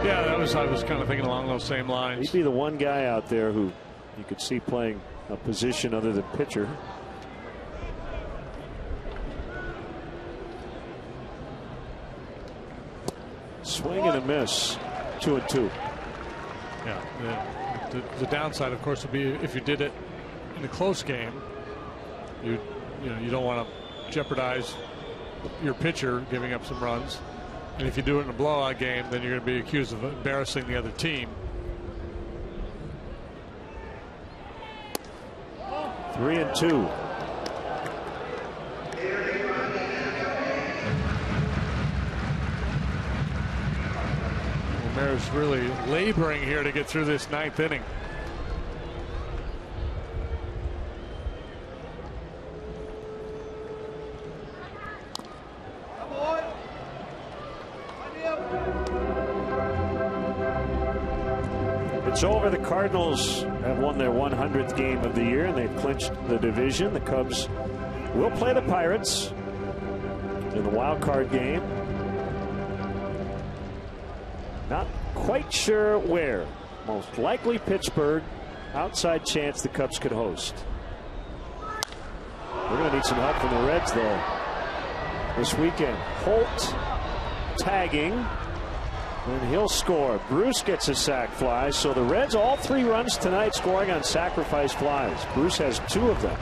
Yeah, I was kind of thinking along those same lines. He'd be the one guy out there who you could see playing a position other than pitcher. Swing and a miss. 2-2. Yeah. The downside, of course, would be if you did it in a close game. You don't want to jeopardize your pitcher giving up some runs, and if you do it in a blowout game, then you're going to be accused of embarrassing the other team. 3-2. Ramirez really laboring here to get through this 9th inning. It's over. The Cardinals have won their 100th game of the year, and they've clinched the division. The Cubs will play the Pirates in the wild card game. Not quite sure where. Most likely Pittsburgh. Outside chance the Cubs could host. We're going to need some help from the Reds, though, this weekend. Holt tagging. And he'll score. Bruce gets a sac fly. So the Reds, all 3 runs tonight, scoring on sacrifice flies. Bruce has 2 of them.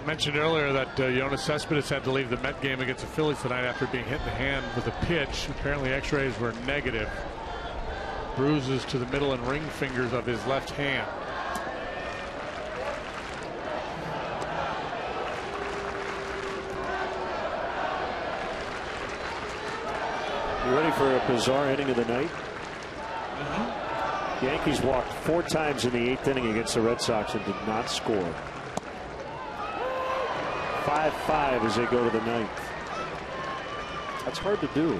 Mentioned earlier that Yoenis Cespedes had to leave the Met game against the Phillies tonight after being hit in the hand with a pitch. Apparently x-rays were negative. Bruises to the middle and ring fingers of his left hand. You ready for a bizarre inning of the night? Yankees walked 4 times in the 8th inning against the Red Sox and did not score. 5-5 as they go to the 9th. That's hard to do.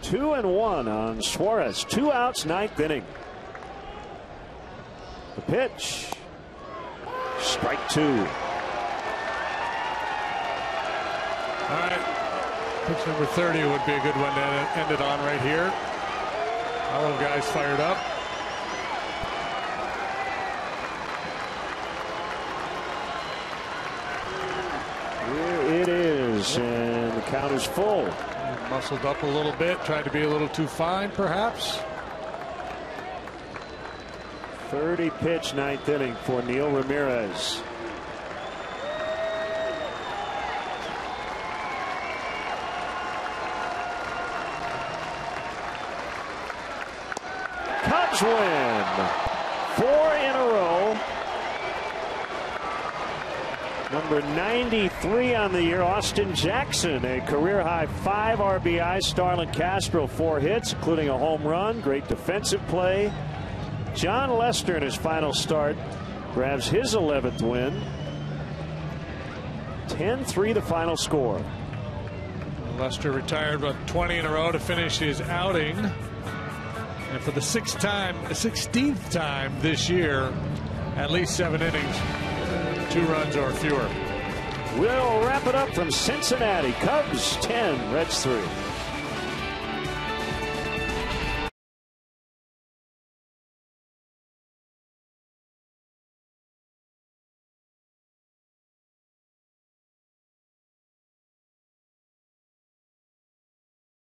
2-1 on Suarez. 2 outs, 9th inning. The pitch. Strike 2. All right. Pitch number 30 would be a good one to end it on right here. All of guys fired up. It is, and the count is full. Muscled up a little bit, tried to be a little too fine, perhaps. 30 pitch 9th inning for Neil Ramirez. Cubs win 4 in a row. Number 93 on the year, Austin Jackson, a career-high 5 RBIs. Starlin Castro 4 hits, including a home run. Great defensive play. John Lester in his final start grabs his 11th win. 10-3 the final score. Lester retired about 20 in a row to finish his outing. And for the 16th time this year, at least 7 innings, 2 runs or fewer. We'll wrap it up from Cincinnati. Cubs 10, Reds 3.